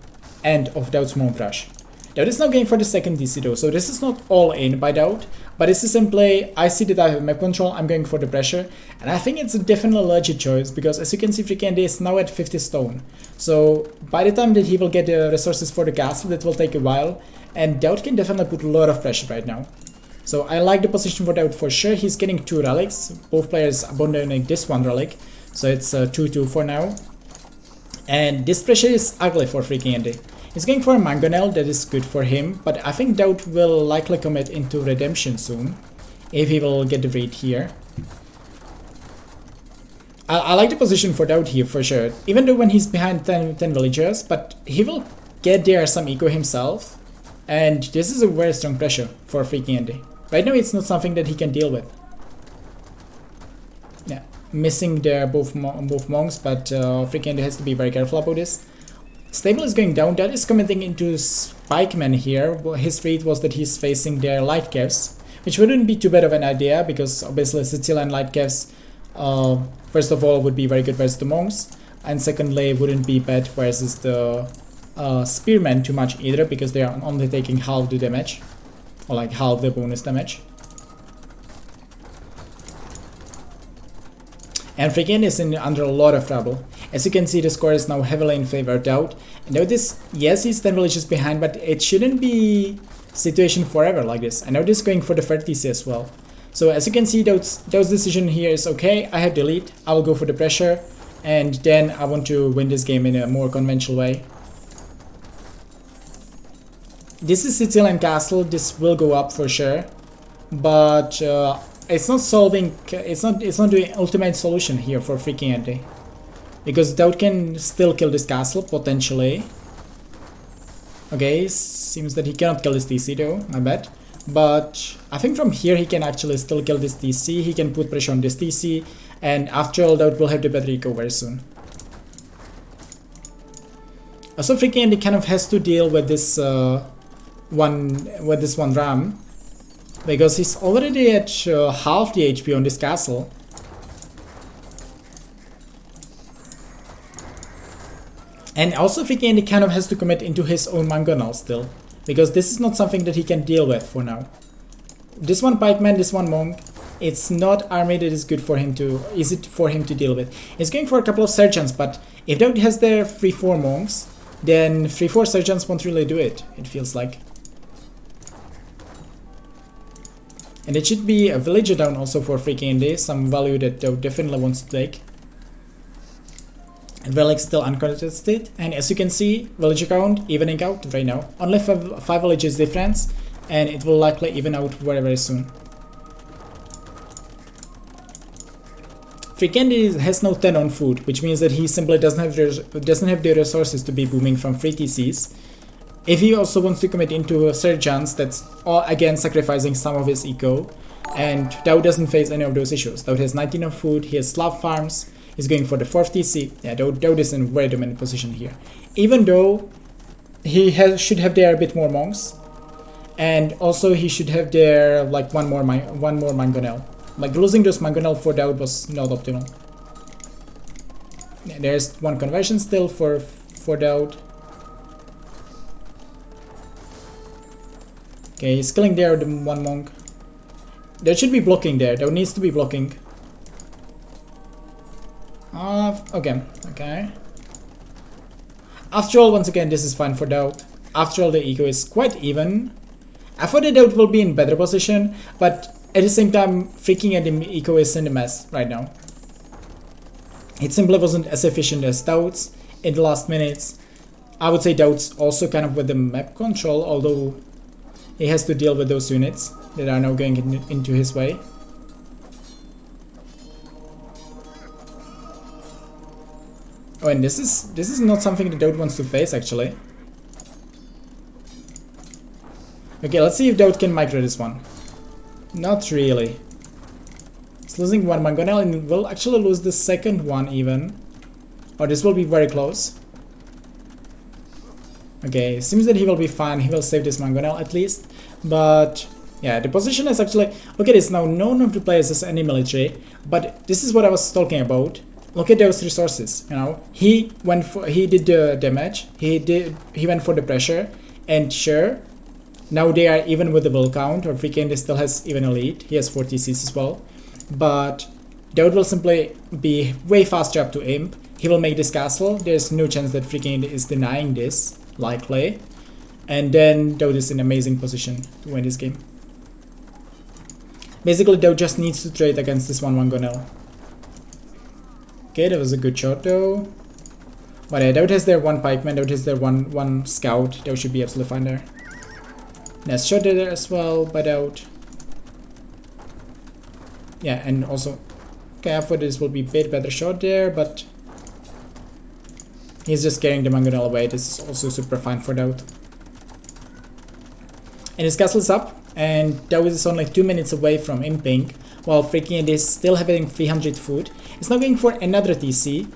end of DauT's Monk Crash. DauT is now going for the 2nd DC though, so this is not all in by DauT, but this is simply, I see that I have map control, I'm going for the pressure, and I think it's a definitely legit choice, because as you can see, FreakinAndy is now at 50 stone. So by the time that he will get the resources for the castle, that will take a while, and DauT can definitely put a lot of pressure right now. So I like the position for DauT for sure. He's getting 2 relics, both players abandoning this 1 relic, so it's 2-2 for now. And this pressure is ugly for FreakinAndy. He's going for a Mangonel, that is good for him, but I think DauT will likely commit into Redemption soon, if he will get the raid here. I like the position for DauT here for sure, even though when he's behind 10 villagers, but he will get there some eco himself, and this is a very strong pressure for FreakinAndy. Right now it's not something that he can deal with. missing there both monks, but FreakinAndy has to be very careful about this. Stable is going down. DauT is committing into Spikeman here. Well, his read was that he's facing their light caves, which wouldn't be too bad of an idea because obviously Sicil and light caves, first of all, would be very good versus the monks, and secondly, wouldn't be bad versus the spearmen too much either because they are only taking half the damage, or like half the bonus damage. And FreakinAndy is under a lot of trouble. As you can see, the score is now heavily in favor of DauT. And DauT is, yes, he's 10 villages behind, but it shouldn't be situation forever like this. And DauT is going for the third TC as well. So as you can see, DauT's decision here is okay, I have the lead, I will go for the pressure, and then I want to win this game in a more conventional way. This is Sicilian Castle, this will go up for sure, but it's not solving, it's not the ultimate solution here for FreakinAndy. Because DauT can still kill this castle, potentially. Okay, seems that he cannot kill this TC though, I bet. But I think from here he can actually still kill this TC, he can put pressure on this TC, and after all DauT will have the better eco very soon. Also FreakinAndy kind of has to deal with this one ram, because he's already at half the HP on this castle. And also FreakinAndy kind of has to commit into his own mangonel still, because this is not something that he can deal with for now. This one pikeman, this one monk, it's not army that is good for him to, easy for him to deal with. He's going for a couple of sergeants, but if DauT has their 3-4 monks, then 3-4 sergeants won't really do it, it feels like. And it should be a villager down also for FreakinAndy, some value that DauT definitely wants to take. And Relic still uncontested, and as you can see, villager count evening out right now. Only 5 villages difference, and it will likely even out very very soon. FreakinAndy has no 10 on food, which means that he simply doesn't have the resources to be booming from free TCs. If he also wants to commit into sergeants, that's all again sacrificing some of his eco, and DauT doesn't face any of those issues. DauT has 19 on food, he has Slav farms. He's going for the 4th TC. Yeah, DauT is in a very dominant position here. Even though he should have there a bit more monks, and also he should have there like one more mangonel. Like losing those mangonel for DauT was not optimal. Yeah, there's one conversion still for DauT. Okay, he's killing there the one monk. There should be blocking there. DauT needs to be blocking. Okay. After all, once again, this is fine for DauT. After all, the eco is quite even. I thought that DauT will be in better position, but at the same time, FreakinAndy eco is in a mess right now. It simply wasn't as efficient as DauT's in the last minutes. I would say DauT's also kind of with the map control, although he has to deal with those units that are now going into his way. Oh, and this is not something that DauT wants to face actually. Okay, let's see if DauT can micro this one. Not really. It's losing one mangonel and will actually lose the second one even. Or this will be very close. Okay, seems that he will be fine. He will save this mangonel at least. But yeah, the position is actually, look at this now. None of the players has any military, but this is what I was talking about. Look at those resources, you know. He did the damage, he went for the pressure, and sure, now they are even with the will count, or FreakinAndy still has even a lead. He has 4 TCs as well. But DauT will simply be way faster up to imp. He will make this castle. There's no chance that FreakinAndy is denying this, likely. And then DauT is in amazing position to win this game. Basically, DauT just needs to trade against this one mangonel. Okay, that was a good shot though. But yeah, DauT has their one pikeman, DauT has their one scout. DauT should be absolutely fine there. Nice shot there as well by DauT. Yeah, and also, okay, I thought this will be a bit better shot there, but he's just carrying the mangonel away. This is also super fine for DauT. And his castle is up, and DauT is only 2 minutes away from imping, while FreakinAndy is still having 300 food. It's now going for another TC.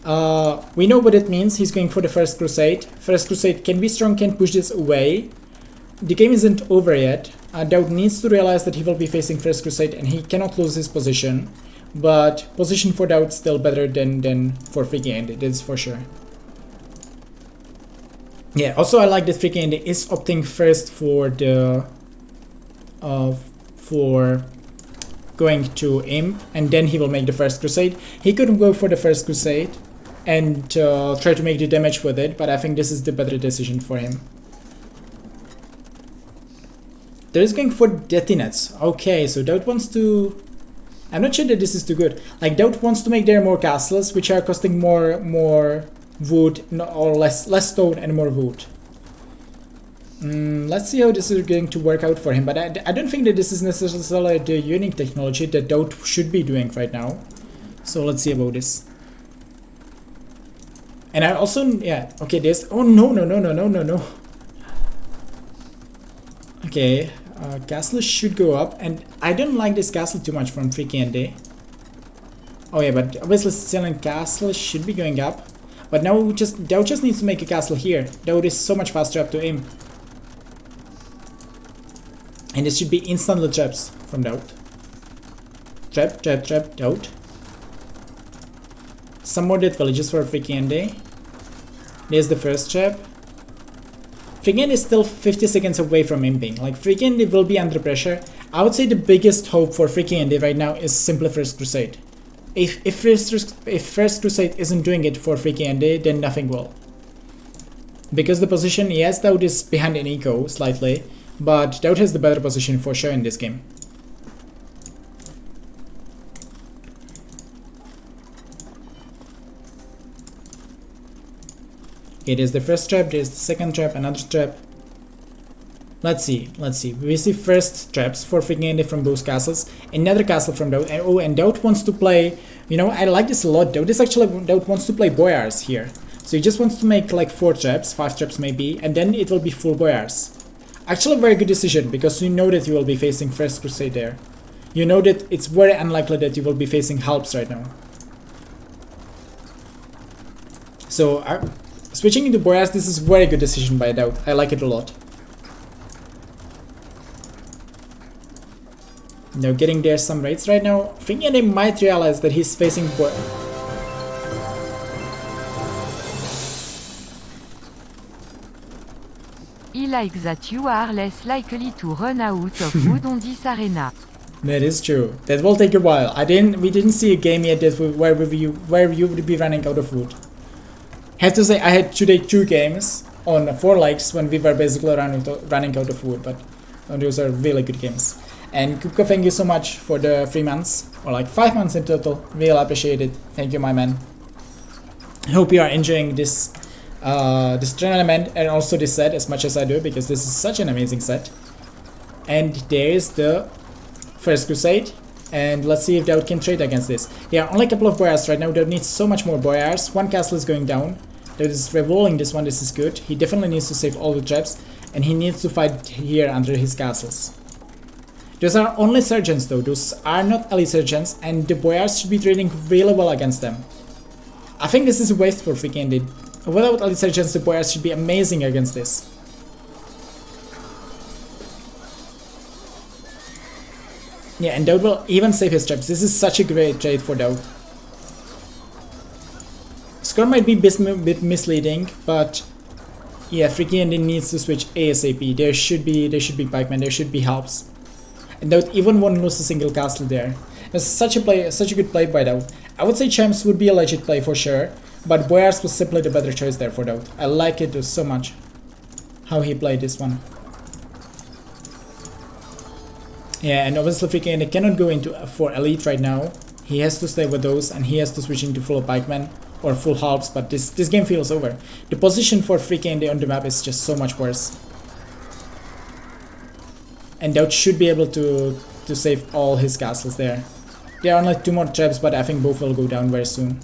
We know what it means. He's going for the First Crusade. First Crusade can be strong, can push this away. The game isn't over yet. DauT needs to realize that he will be facing First Crusade and he cannot lose his position. But position for DauT still better than for FreakinAndy, that's for sure. Yeah, also I like that FreakinAndy is opting first for the for going to Imp, and then he will make the First Crusade. He couldn't go for the First Crusade and try to make the damage with it, but I think this is the better decision for him. There is going for Detinets. Okay, so DauT wants to... I'm not sure that this is too good. Like, DauT wants to make there more castles, which are costing more wood, or less stone and more wood. Let's see how this is going to work out for him, but I don't think that this is necessarily the unique technology that DauT should be doing right now. So let's see about this. And I also, yeah, okay, there's... Oh, no. Okay, castle should go up, and I don't like this castle too much from FreakinAndy. Oh yeah, but obviously selling castle should be going up. But now DauT just needs to make a castle here. DauT is so much faster up to Imp. And this should be instantly traps from DauT. Trap, DauT. Some more dead villages for FreakinAndy. There's the first trap. FreakinAndy is still 50 seconds away from imping. Like, FreakinAndy will be under pressure. I would say the biggest hope for FreakinAndy right now is simply First Crusade. If First Crusade isn't doing it for FreakinAndy, then nothing will. Because the position, yes, DauT is behind in eco slightly, but DauT has the better position for sure in this game. Okay, there's the first trap, there's the second trap, another trap. Let's see. We see first traps for FreakinAndy from both castles, another castle from DauT, and oh, and DauT wants to play, you know, I like this a lot. DauT wants to play boyars here. So he just wants to make like 4 traps, 5 traps maybe, and then it will be full boyars. Actually a very good decision, because you know that you will be facing First Crusade there. You know that it's very unlikely that you will be facing Halps right now. So switching into boyars, this is a very good decision by DauT. I like it a lot. Now getting there some raids right now. FreakinAndy might realize that he's facing He likes that you are less likely to run out of wood on this arena. That is true. That will take a while. We didn't see a game yet that where you would be running out of wood. Have to say I had today 2 games on 4 likes when we were basically running out of wood, but those are really good games. And Kupko, thank you so much for the 3 months, or like 5 months in total. Really appreciate it. Thank you, my man. I hope you are enjoying this tournament and also this set as much as I do, because this is such an amazing set. And there is the First Crusade, and let's see if DauT can trade against this. There are only a couple of boyars right now. DauT needs so much more boyars. 1 castle is going down. DauT is revolving this one. This is good. He definitely needs to save all the traps, and he needs to fight here under his castles. Those are only surgeons though. Those are not elite surgeons, and the boyars should be trading really well against them. I think this is a waste for FreakinAndy. Without elite surgeons, the boyars should be amazing against this. Yeah, and DauT will even save his traps. This is such a great trade for DauT. Score might be a bit misleading, but yeah, FreakinAndy needs to switch ASAP. There should be pikemen, there should be helps. And DauT even won't lose a single castle there. It's such a good play by DauT. I would say champs would be a legit play for sure, but boyars was simply the better choice there for DauT. I like it so much how he played this one. Yeah, and obviously FreakinAndy cannot go into for elite right now. He has to stay with those, and he has to switch into full pikemen or full halves, but this game feels over. The position for FreakinAndy on the map is just so much worse. And DauT should be able to save all his castles there. There are only 2 more traps, but I think both will go down very soon.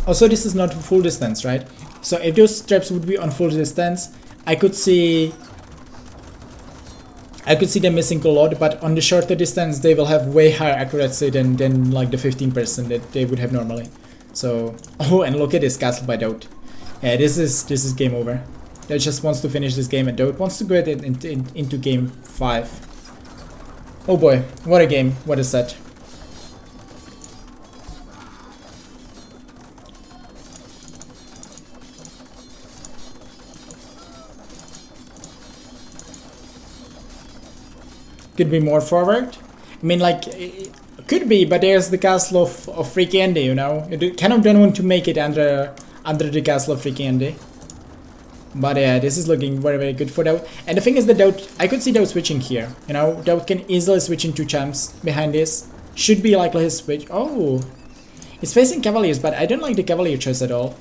Also, this is not full distance, right? So if those traps would be on full distance, I could see I could see them missing a lot, but on the shorter distance they will have way higher accuracy than like the 15% that they would have normally. So, oh, and look at this castle by DauT. Yeah, this is game over. DauT just wants to finish this game, and DauT wants to get it into game 5. Oh boy, what a game, what a set. Could be more forward. I mean, like, it could be, but there's the castle of FreakinAndy, you know. You kind of don't want to make it under the castle of FreakinAndy. But yeah, this is looking very, very good for DauT. And the thing is that DauT, I could see DauT switching here. You know, DauT can easily switch into champs behind this. Should be likely his switch. Oh, he's facing Cavaliers, but I don't like the Cavalier choice at all.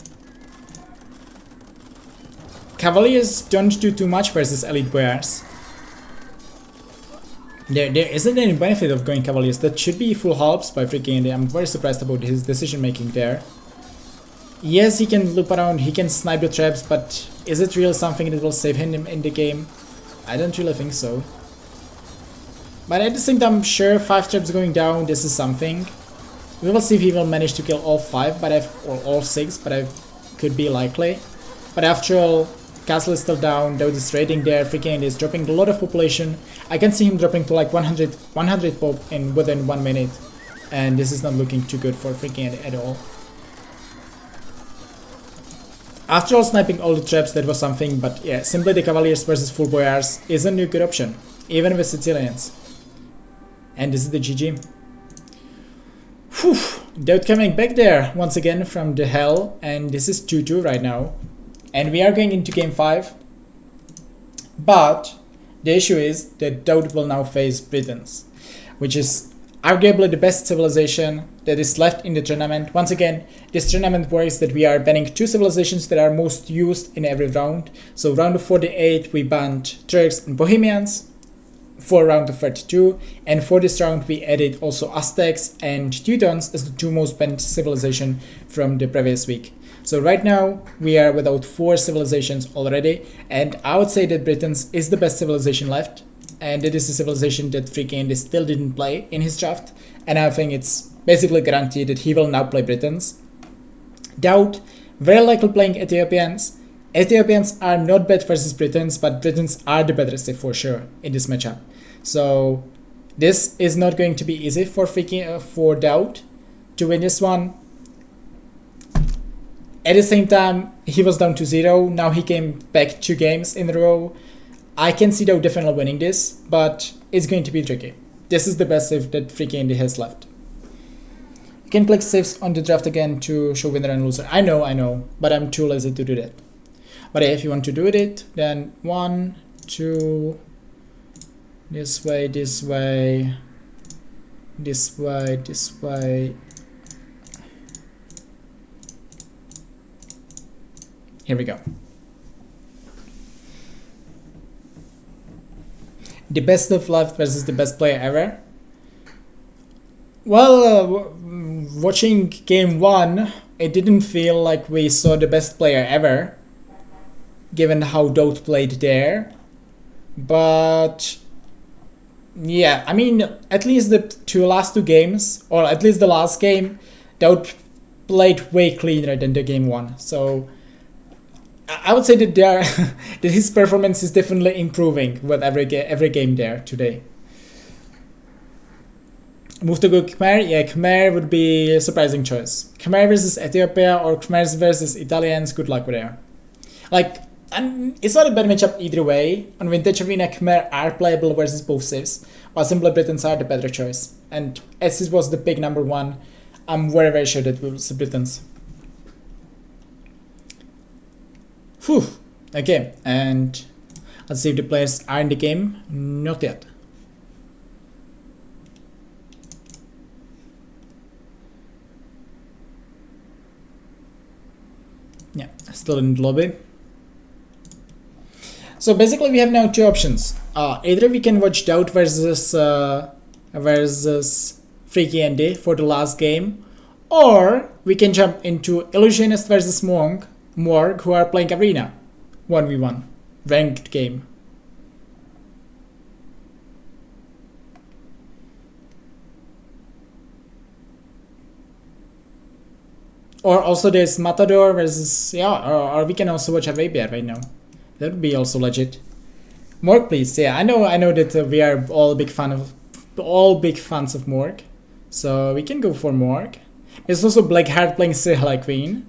Cavaliers don't do too much versus Elite Boyars. There isn't any benefit of going Cavaliers. That should be full halves by FreakinAndy. I'm very surprised about his decision making there. Yes, he can loop around, he can snipe the traps, but is it really something that will save him in the game? I don't really think so. But at the same time, sure, 5 traps going down, this is something. We will see if he will manage to kill all 5, or all 6, but I could be likely. But after all, castle is still down, DauT is raiding there, FreakinAndy is dropping a lot of population. I can see him dropping to like 100 pop within 1 minute. And this is not looking too good for FreakinAndy at all. After all, sniping all the traps, that was something, but yeah, simply the Cavaliers versus full Boyars isn't a good option, even with Sicilians. And this is the GG. Whew, DauT coming back there once again from the hell, and this is 2-2 right now. And we are going into game 5. But the issue is that DauT will now face Britons, which is arguably the best civilization that is left in the tournament. Once again, this tournament works that we are banning 2 civilizations that are most used in every round. So round of 48 we banned Turks and Bohemians for round of 32, and for this round we added also Aztecs and Teutons as the 2 most banned civilization from the previous week. So right now we are without 4 civilizations already, and I would say that Britons is the best civilization left. And it is a civilization that FreakinAndy still didn't play in his draft, and I think it's basically guaranteed that he will now play Britons. DauT, very likely playing Ethiopians. Ethiopians are not bad versus Britons, but Britons are the better side for sure in this matchup. So this is not going to be easy for DauT to win this one. At the same time, he was down to 0, now he came back 2 games in a row. I can see DauT definitely winning this, but it's going to be tricky. This is the best save that FreakinAndy has left. You can click saves on the draft again to show winner and loser. I know, but I'm too lazy to do that. But if you want to do it, then 1, 2, this way, this way, this way, this way. Here we go. The best of left versus the best player ever. Well, watching game 1, it didn't feel like we saw the best player ever, given how DauT played there. But yeah, I mean, at least the last 2 games, or at least the last game, DauT played way cleaner than the game 1. So I would say that that his performance is definitely improving with every game there today. Move to go Khmer. Yeah, Khmer would be a surprising choice. Khmer versus Ethiopia or Khmer versus Italians. Good luck with there. Like, and it's not a bad matchup either way. On Vintage Arena, Khmer are playable versus both civs, while simply Britons are the better choice. And as this was the big number 1, I'm very, very sure that we will see Britons. Whew. Okay, and let's see if the players are in the game. Not yet. Yeah, still in the lobby. So basically we have now 2 options. Either we can watch DauT versus FreakinAndy for the last game, or we can jump into Illusionist versus Morg, who are playing Arena 1v1 ranked game. Or also there's Matador versus, yeah, or we can also watch Arabia right now. That would be also legit. Morg, please. Yeah, I know that we are all big fans of Morg, so we can go for Morg. There's also Blackheart playing Serhala Queen.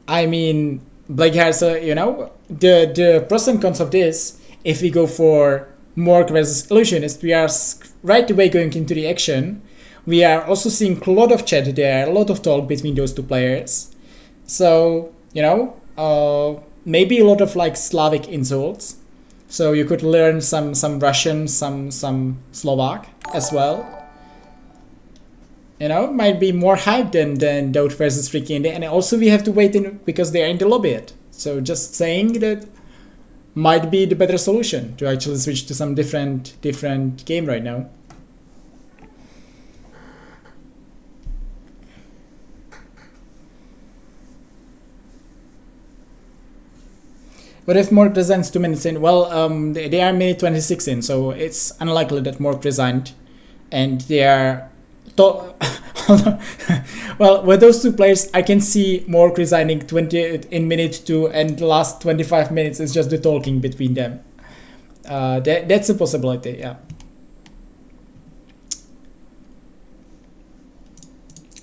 I mean, Blackheart's you know, the pros and cons of this. If we go for Morg versus Illusionist, we are right away going into the action. We are also seeing a lot of chat there, a lot of talk between those two players. So, you know, maybe a lot of like Slavic insults. So you could learn some Russian, some Slovak as well. You know, might be more hype than DauT versus FreakinAndy. And also we have to wait in because they are in the lobby yet. So just saying that might be the better solution to actually switch to some different game right now. But if Morg resigns 2 minutes in, well, they are minute 26 in, so it's unlikely that Morg resigned. And they are... well, with those two players, I can see Morg resigning 20 in minute 2, and the last 25 minutes is just the talking between them. That's a possibility, yeah.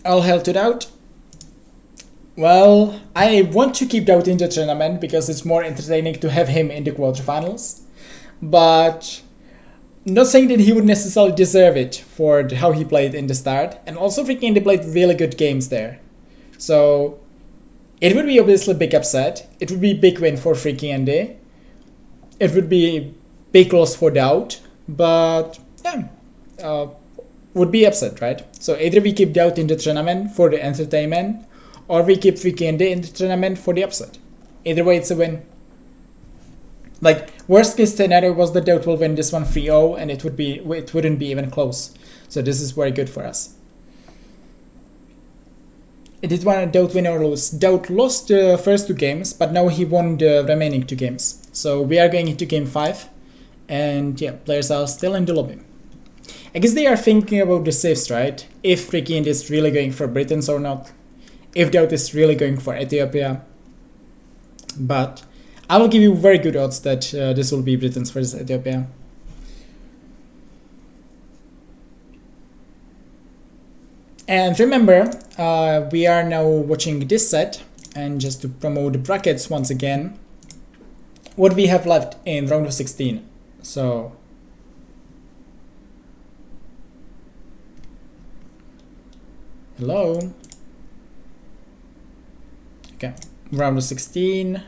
All hail to DauT. Well, I want to keep DauT in the tournament because it's more entertaining to have him in the quarterfinals. But not saying that he would necessarily deserve it for how he played in the start. And also FreakinAndy played really good games there. So it would be obviously a big upset. It would be a big win for FreakinAndy. It would be a big loss for DauT. But yeah, would be upset, right? So either we keep DauT in the tournament for the entertainment, or we keep FreakinAndy in the tournament for the upset. Either way, it's a win. Like, worst case scenario was that DauT will win this one 3-0, and it wouldn't be even close. So this is very good for us. Did one DauT win or lose? DauT lost the first 2 games, but now he won the remaining 2 games. So we are going into game 5, and yeah, players are still in the lobby. I guess they are thinking about the saves, right? If FreakinAndy is really going for Britons or not. If DauT is really going for Ethiopia. But I will give you very good odds that this will be Britons versus Ethiopia. And remember, we are now watching this set, and just to promote the brackets once again, what we have left in round of 16. So hello. Okay, round of 16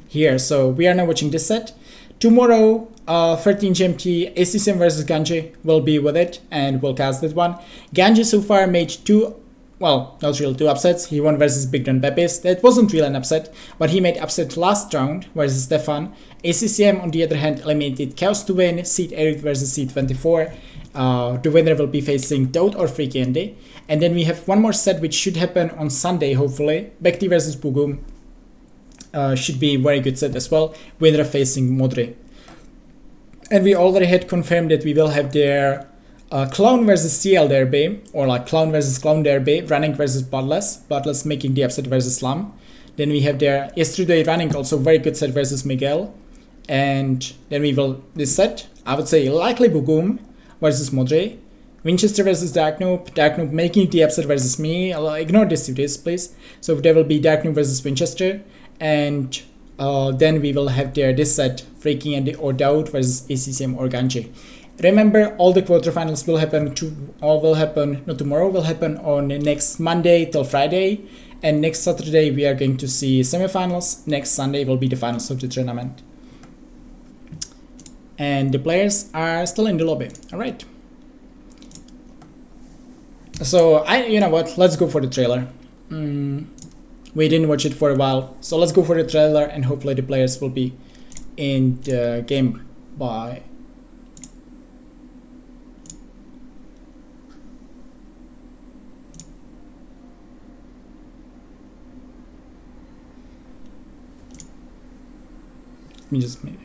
here. So we are now watching this set. Tomorrow, 13 GMT, ACCM versus Ganji will be with it, and we'll cast that one. Ganji so far made 2, well, not really 2 upsets. He won versus Big Don Pepes. That wasn't really an upset, but he made upset last round versus Stefan. ACCM, on the other hand, eliminated Chaos to win, Seed 8 versus Seed 24. The winner will be facing DauT or FreakinAndy. And then we have one more set which should happen on Sunday, hopefully. Bekti versus Bugum. Should be a very good set as well. Winner facing Modri. And we already had confirmed that we will have their Clown versus CL derby, or like Clown versus Clown derby, Running versus Bloodless. Bloodless making the upset versus Slam. Then we have their yesterday Running, also very good set versus Miguel. And then we will, this set, I would say likely Bugum versus Modri. Winchester versus Dark Noob making the upset versus me. I'll ignore this please. So there will be Dark Noob versus Winchester. And then we will have there this set, FreakinAndy or DauT versus ACCM or Ganji. Remember, all the quarterfinals will happen, not tomorrow, will happen on next Monday till Friday. And next Saturday we are going to see semifinals. Next Sunday will be the finals of the tournament. And the players are still in the lobby. Alright. So, you know what, let's go for the trailer. We didn't watch it for a while, so let's go for the trailer, and hopefully the players will be in the game by... Let me just maybe...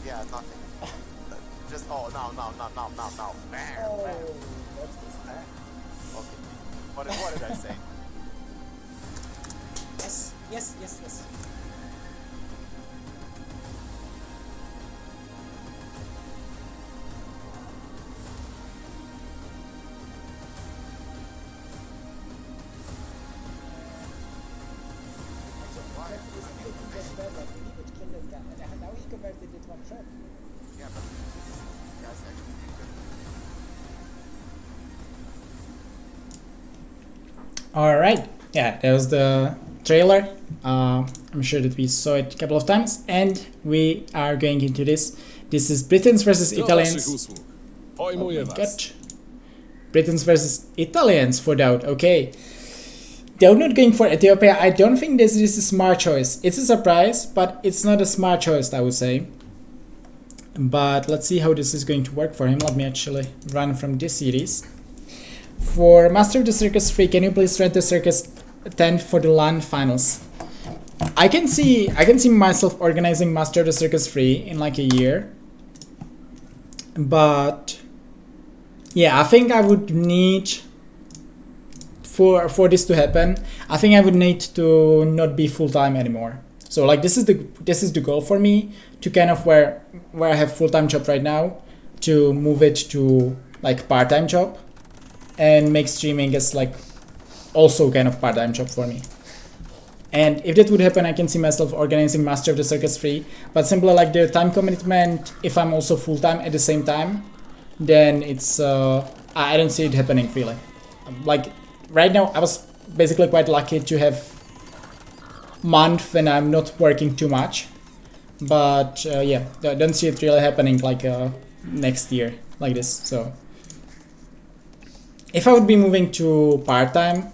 Yeah, nothing. Just now. Bam, Oh, bam. what's this? Okay. What did I say? Yes. Yeah, but this guy's actually pretty good. Alright, yeah, that was the trailer. I'm sure that we saw it a couple of times, and we are going into this. This is Britons versus Italians. Oh my god. Britons versus Italians for DauT, okay. They're not going for Ethiopia. I don't think this is a smart choice. It's a surprise, but it's not a smart choice, I would say. But let's see how this is going to work for him. Let me actually run from this series. For Master of the Circus 3, can you please rent the Circus 10 for the LAN finals? I can see myself organizing Master of the Circus 3 in like a year. But yeah, I think I would need for this to happen, I think I would need to not be full-time anymore. So like this is the goal for me, to kind of where I have full-time job right now, to move it to like part-time job and make streaming as like also kind of part-time job for me. And if that would happen, I can see myself organizing Master of the Circus 3, but simply like the time commitment, if I'm also full-time at the same time, then it's I don't see it happening really. Like right now I was basically quite lucky to have month when I'm not working too much, but yeah, I don't see it really happening like next year like this. So if I would be moving to part-time,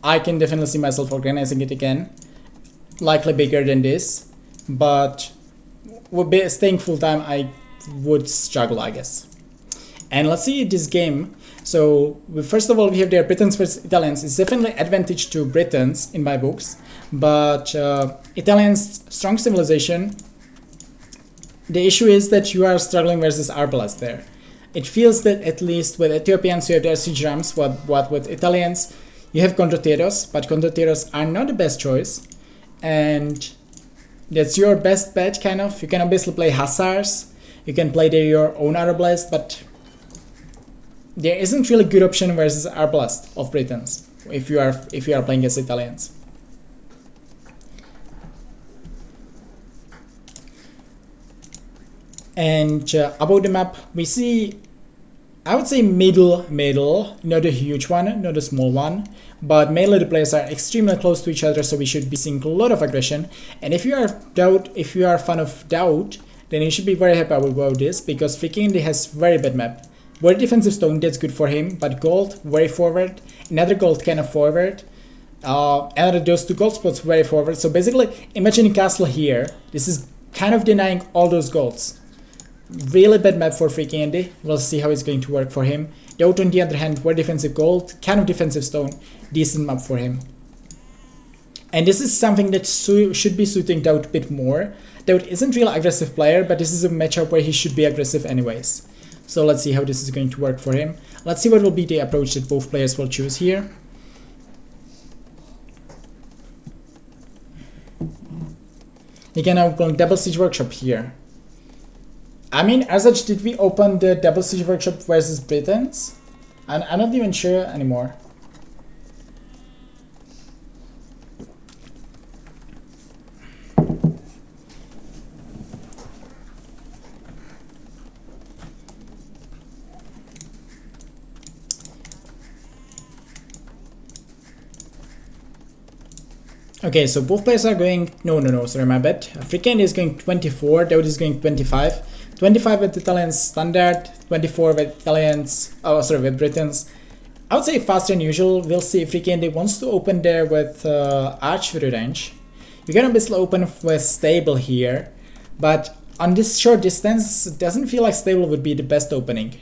I can definitely see myself organizing it again, likely bigger than this, but would be staying full-time I would struggle, I guess. And let's see this game. So first of all, we have there Britons versus Italians. It's definitely advantage to Britons in my books, but Italians strong civilization. The issue is that you are struggling versus Arbalest there. It feels that at least with Ethiopians you have their siege rams, what with Italians you have condotieros, but condotieros are not the best choice, and that's your best bet kind of. You can obviously play hussars, you can play your own Arbalest, but there isn't really good option versus Arbalest of Britons if you are playing as Italians. And about the map, we see, I would say middle, not a huge one, not a small one, but mainly the players are extremely close to each other, so we should be seeing a lot of aggression. And if you are a fan of DauT, then you should be very happy about this, because FreakinAndy has very bad map. Very defensive stone, that's good for him, but gold, very forward, another gold kind of forward, another those two gold spots very forward. So basically, imagine a castle here, this is kind of denying all those golds. Really bad map for FreakinAndy. We'll see how it's going to work for him. DauT on the other hand, very defensive gold, kind of defensive stone, decent map for him. And this is something that should be suiting DauT a bit more. DauT isn't really aggressive player, but this is a matchup where he should be aggressive anyways. So let's see how this is going to work for him. Let's see what will be the approach that both players will choose here. You can open Double Siege Workshop here. I mean, as such, did we open the Double Siege Workshop versus Britons? I'm not even sure anymore. Okay, so both players are going, no, sorry, my bad. FreakinAndy is going 24, DauT is going 25. 25 with Italians standard, 24 with Italians, with Britons. I would say faster than usual. We'll see if FreakinAndy wants to open there with archery range. You're gonna basically open with stable here, but on this short distance, it doesn't feel like stable would be the best opening.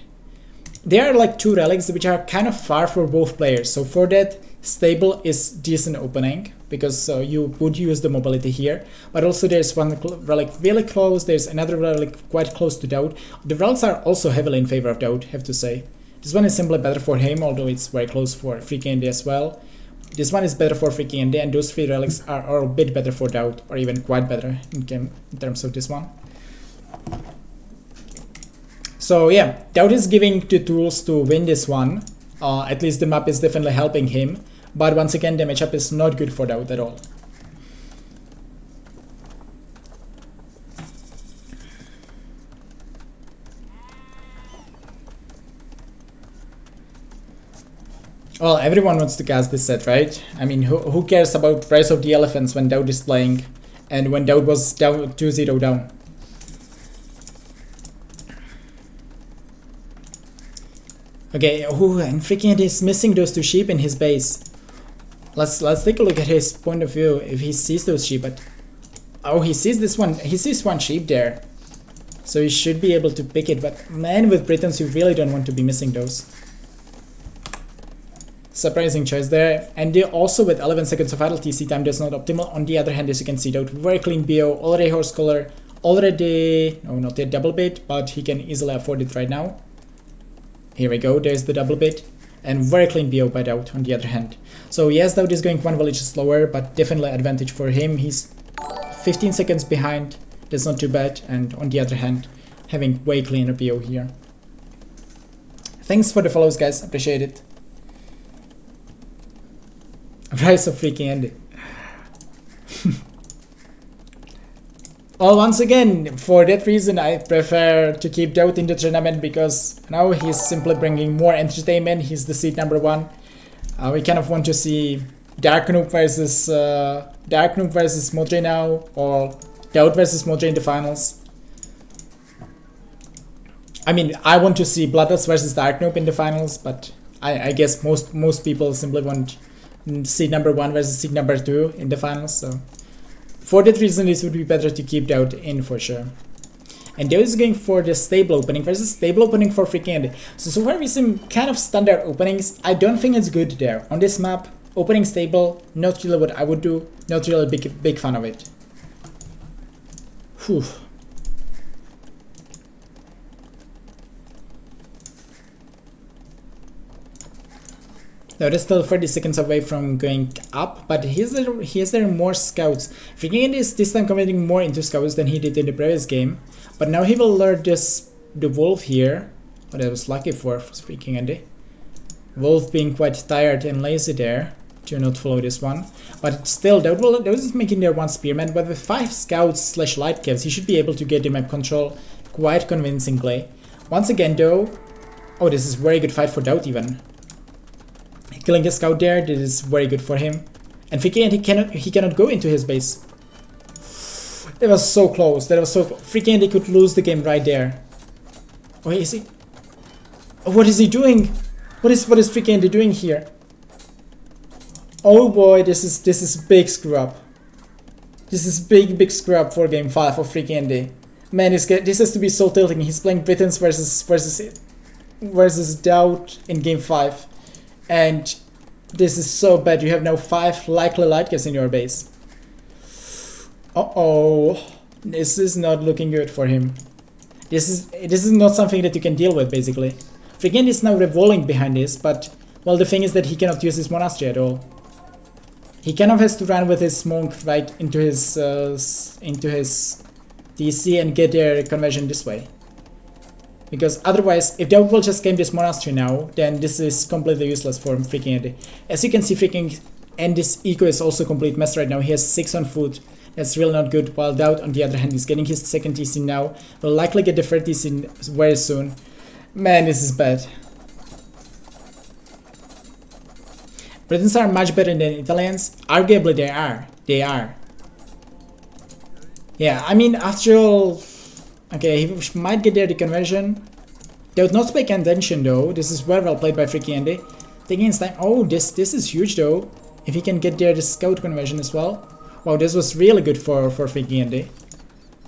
There are like two relics which are kind of far for both players, so for that, stable is decent opening, because you would use the mobility here. But also there's one relic really close, there's another relic quite close to DauT. The relics are also heavily in favor of DauT, have to say. This one is simply better for him, although it's very close for FreakinAndy as well. This one is better for FreakinAndy, and those 3 relics are a bit better for DauT, or even quite better in terms of this one. So yeah, DauT is giving the tools to win this one. At least the map is definitely helping him. But once again, the matchup is not good for DauT at all. Well, everyone wants to cast this set, right? I mean, who cares about Rise of the Elephants when DauT is playing, and when DauT was down 2-0 down? Okay, and FreakinAndy is missing those 2 sheep in his base. Let's take a look at his point of view if he sees those sheep. But oh, he sees this one. He sees 1 sheep there, so he should be able to pick it. But man, with Britons, you really don't want to be missing those. Surprising choice there. And also with 11 seconds of idle TC time, that's not optimal. On the other hand, as you can see, DauT very clean BO, already horse collar, already, no, not yet double bait, but he can easily afford it right now. Here we go, there's the double bait, and very clean BO by DauT on the other hand. So yes, DauT is going 1 village slower, but definitely advantage for him. He's 15 seconds behind, that's not too bad, and on the other hand, having way cleaner BO here. Thanks for the follows, guys, appreciate it. Rise of FreakinAndy. Well, once again, for that reason, I prefer to keep DauT in the tournament, because now he's simply bringing more entertainment. He's the seed number 1. We kind of want to see Dark Noob versus Modre now, or DauT versus Modre in the finals. I mean, I want to see Bloodlust versus Dark Noob in the finals, but I guess most people simply want seed number 1 versus seed number 2 in the finals. So for that reason, it would be better to keep DauT in for sure. And DauT is going for the stable opening versus stable opening for FreakinAndy. So far we see kind of standard openings. I don't think it's good there. On this map, opening stable, not really what I would do. Not really big fan of it. Whew. Now that's still 30 seconds away from going up, but he has there more scouts. FreakinAndy is this time committing more into scouts than he did in the previous game, but now he will learn the wolf here. Oh, that was lucky for FreakinAndy. Wolf being quite tired and lazy there to not follow this one, but still DauT is making there 1 spearman, but with 5 scouts / light cavs he should be able to get the map control quite convincingly. Once again though, oh, this is very good fight for DauT even. Killing a scout there, this is very good for him. And FreakinAndy cannot go into his base. That was so close, FreakinAndy could lose the game right there. Oh, is he? Oh, what is he doing? What is FreakinAndy doing here? Oh boy, this is big screw up. This is big screw up for game 5 of FreakinAndy. Man, this has to be so tilting. He's playing Britons versus DauT in game 5. And this is so bad. You have now 5 likely light cavs in your base. Uh-oh. This is not looking good for him. This is not something that you can deal with, basically. FreakinAndy is now revolving behind this, but well, the thing is that he cannot use his monastery at all. He kind of has to run with his monk right into his DC and get their conversion this way. Because otherwise, if DauT will just game this monastery now, then this is completely useless for FreakinAndy. As you can see, FreakinAndy's eco is also complete mess right now. He has 6 on foot. That's really not good. While DauT, on the other hand, is getting his 2nd TC now. Will likely get the 3rd TC very soon. Man, this is bad. Britons are much better than Italians. Arguably, they are. Yeah, I mean, after all. Okay, he might get there the conversion. DauT not pay attention though. This is very well played by FreakinAndy. Taking his time. Oh, this is huge though. If he can get there the scout conversion as well. Wow, this was really good for FreakinAndy.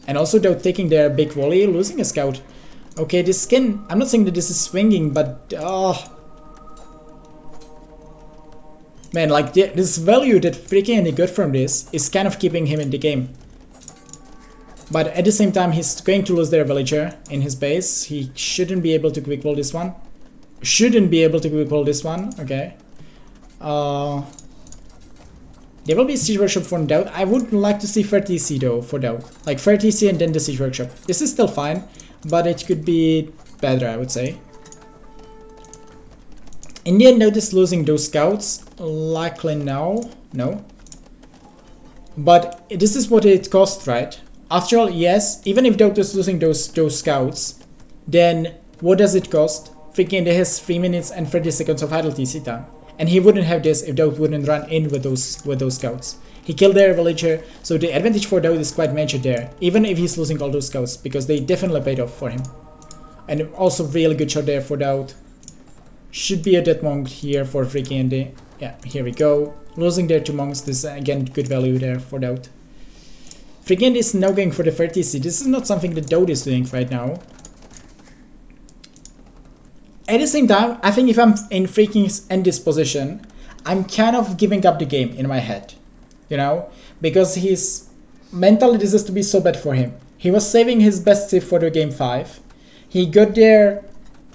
And also DauT taking their big volley, losing a scout. Okay, this can. I'm not saying that this is swinging, but Man, like this value that FreakinAndy got from this is kind of keeping him in the game. But at the same time, he's going to lose their villager in his base. He shouldn't be able to quick pull this one. Okay. There will be Siege Workshop from DauT. I would like to see 30C though for DauT. Like 30C and then the Siege Workshop. This is still fine, but it could be better, I would say. In the end, DauT is losing those scouts. Likely no. But this is what it cost, right? After all, yes, even if DauT is losing those scouts, then what does it cost? FreakinAndy has 3 minutes and 30 seconds of idle TC time. And he wouldn't have this if DauT wouldn't run in with those scouts. He killed their villager, so the advantage for DauT is quite major there, even if he's losing all those scouts, because they definitely paid off for him. And also really good shot there for DauT. Should be a dead monk here for FreakinAndy. Yeah, here we go. Losing their 2 monks, this is again good value there for DauT. FreakinAndy is now going for the 30C. This is not something that DauT is doing right now. At the same time, I think if I'm in FreakinAndy's position, I'm kind of giving up the game in my head. You know? Because his mentally this is to be so bad for him. He was saving his best civ for the game 5. He got there,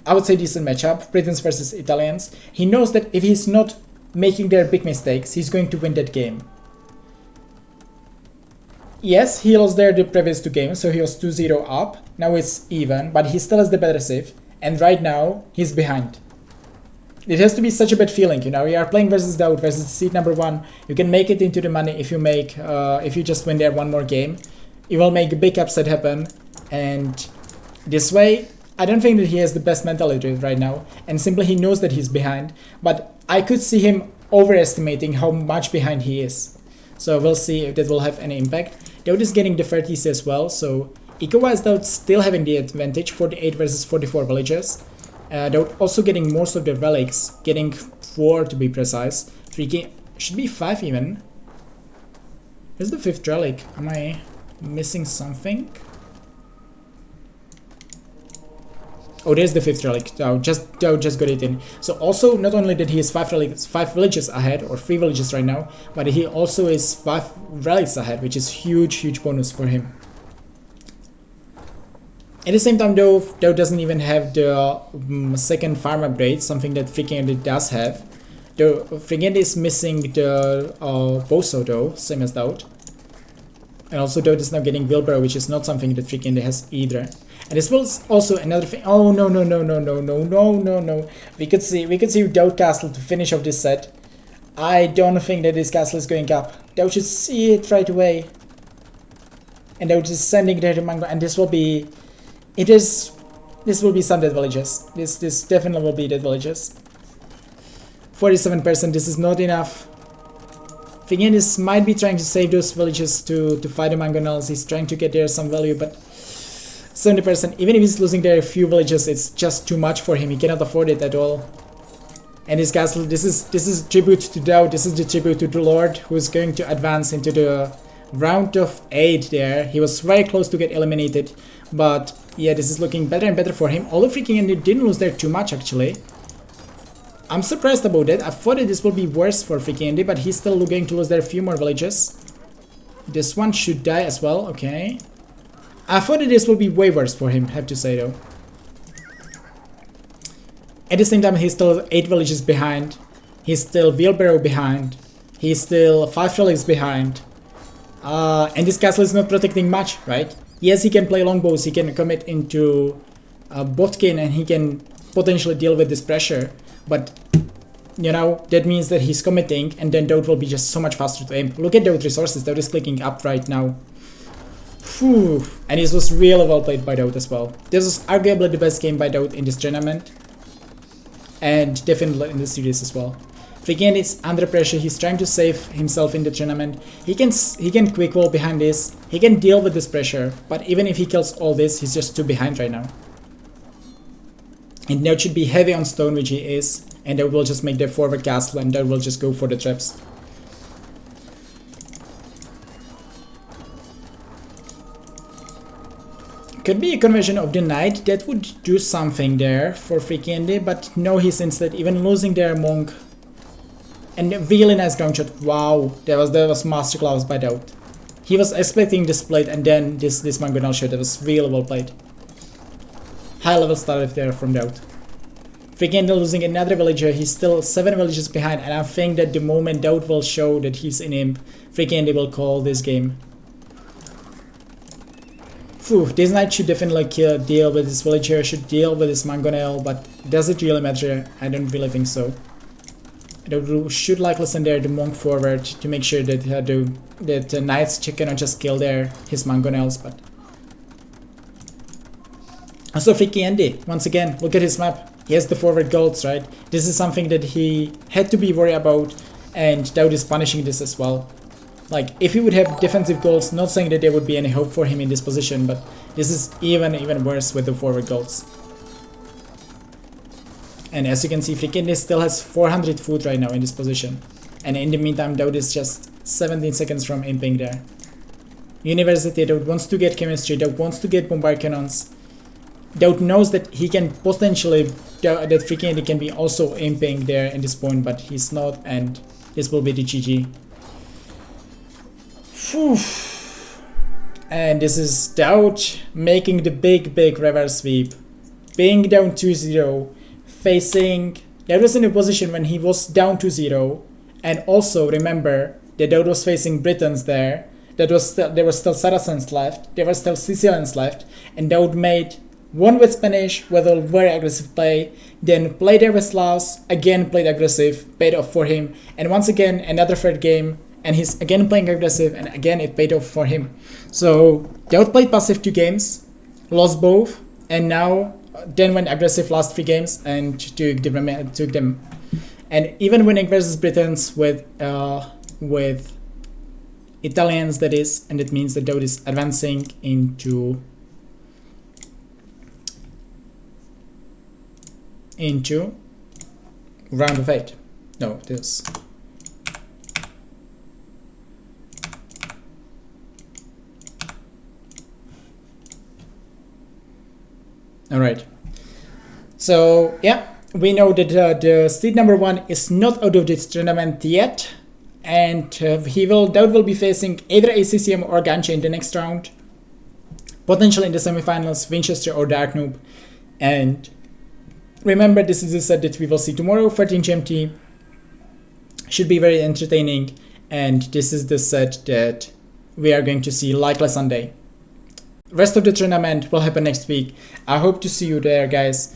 I would say, decent matchup, Britons versus Italians. He knows that if he's not making their big mistakes, he's going to win that game. Yes, he lost there the previous 2 games, so he was 2-0 up. Now it's even, but he still has the better civ. And right now, he's behind. It has to be such a bad feeling, you know. You are playing versus DauT versus seed number 1. You can make it into the money if you just win there 1 more game. You will make a big upset happen. And this way, I don't think that he has the best mentality right now. And simply he knows that he's behind. But I could see him overestimating how much behind he is. So we'll see if that will have any impact. DauT is getting the 30s as well, so eco-wise DauT still having the advantage, 48 versus 44 villagers. DauT also getting most of the relics, getting 4 to be precise. Should be 5 even. Where's the 5th relic? Am I missing something? Oh, there's the 5th relic. DauT just got it in. So also, not only that he is 5 villages ahead, or 3 villages right now, but he also is 5 relics ahead, which is huge bonus for him. At the same time though, DauT doesn't even have the second farm upgrade, something that FreakinAndy does have. Though FreakinAndy is missing the Boso though, same as DauT. And also DauT is now getting wheelbarrow, which is not something that FreakinAndy has either. And this was also another thing. Oh no. We could see DauT castle to finish off this set. I don't think that this castle is going up. DauT should see it right away. And DauT is sending there to Mango, and this will be some dead villages. This definitely will be dead villages. 47%, this is not enough. FreakinAndy might be trying to save those villages to fight the Mangonels. He's trying to get there some value, but 70%, even if he's losing there a few villages, it's just too much for him. He cannot afford it at all. And his castle, this is tribute to DauT. This is the tribute to the Lord, who is going to advance into the round of 8 there. He was very close to get eliminated, but yeah, this is looking better and better for him. Although FreakinAndy didn't lose there too much actually. I'm surprised about that. I thought that this will be worse for FreakinAndy, but he's still going to lose there a few more villages. This one should die as well, okay. I thought that this will be way worse for him, have to say though. At the same time, he's still 8 villages behind. He's still wheelbarrow behind. He's still 5 relics behind. And this castle is not protecting much, right? Yes, he can play longbows, he can commit into Botkin, and he can potentially deal with this pressure. But, you know, that means that he's committing, and then DauT will be just so much faster to aim. Look at DauT resources, DauT is clicking up right now. Whew. And this was really well played by DauT as well. This was arguably the best game by DauT in this tournament. And definitely in the series as well. FreakinAndy is under pressure, he's trying to save himself in the tournament. He can quick wall behind this, he can deal with this pressure, but even if he kills all this, he's just too behind right now. And DauT should be heavy on stone, which he is, and DauT will just make their forward castle, and DauT will just go for the traps. Could be a conversion of the knight, that would do something there for FreakinAndy, but no, he's instead even losing their monk. And a really nice ground shot. Wow, that was masterclass by DauT. He was expecting this plate and then this mangonel shot. That was really well played. High level start there from DauT. FreakinAndy losing another villager. He's still 7 villages behind, and I think that the moment DauT will show that he's in imp, FreakinAndy will call this game. Phew, this knight should definitely deal with this villager, should deal with this mangonel, but does it really matter? I don't really think so. DauT should likely send there the monk forward to make sure that the knights cannot just kill his mangonels, but also FreakinAndy, once again, look at his map. He has the forward golds, right? This is something that he had to be worried about, and DauT is punishing this as well. Like, if he would have defensive goals, not saying that there would be any hope for him in this position, but this is even worse with the forward goals. And as you can see, FreakinAndy still has 400 food right now in this position. And in the meantime, DauT is just 17 seconds from imping there. University, DauT wants to get chemistry, DauT wants to get bombard cannons. DauT knows that he can potentially, that FreakinAndy can be also imping there in this point, but he's not, and this will be the GG. Whew. And this is DauT making the big reverse sweep. Being down 2-0, facing, DauT was in a position when he was down 2-0, and also remember that DauT was facing Britons there. There were still Saracens left, there were still Sicilians left, and DauT made one with Spanish with a very aggressive play, then played there with Slavs, again played aggressive, paid off for him, and once again another third game, and he's again playing aggressive, and again it paid off for him. So DauT played passive 2 games, lost both, and now then went aggressive last 3 games and took them. And even winning versus Britons with Italians, that is, and it means that DauT is advancing into round of 8. No, this. Alright. So, yeah, we know that the seed number 1 is not out of this tournament yet, and DauT will be facing either ACCM or Ganche in the next round, potentially in the semifinals, Winchester or Dark Noob. And remember, this is the set that we will see tomorrow, 13 GMT. Should be very entertaining, and this is the set that we are going to see likely Sunday. Rest of the tournament will happen next week. I hope to see you there, guys.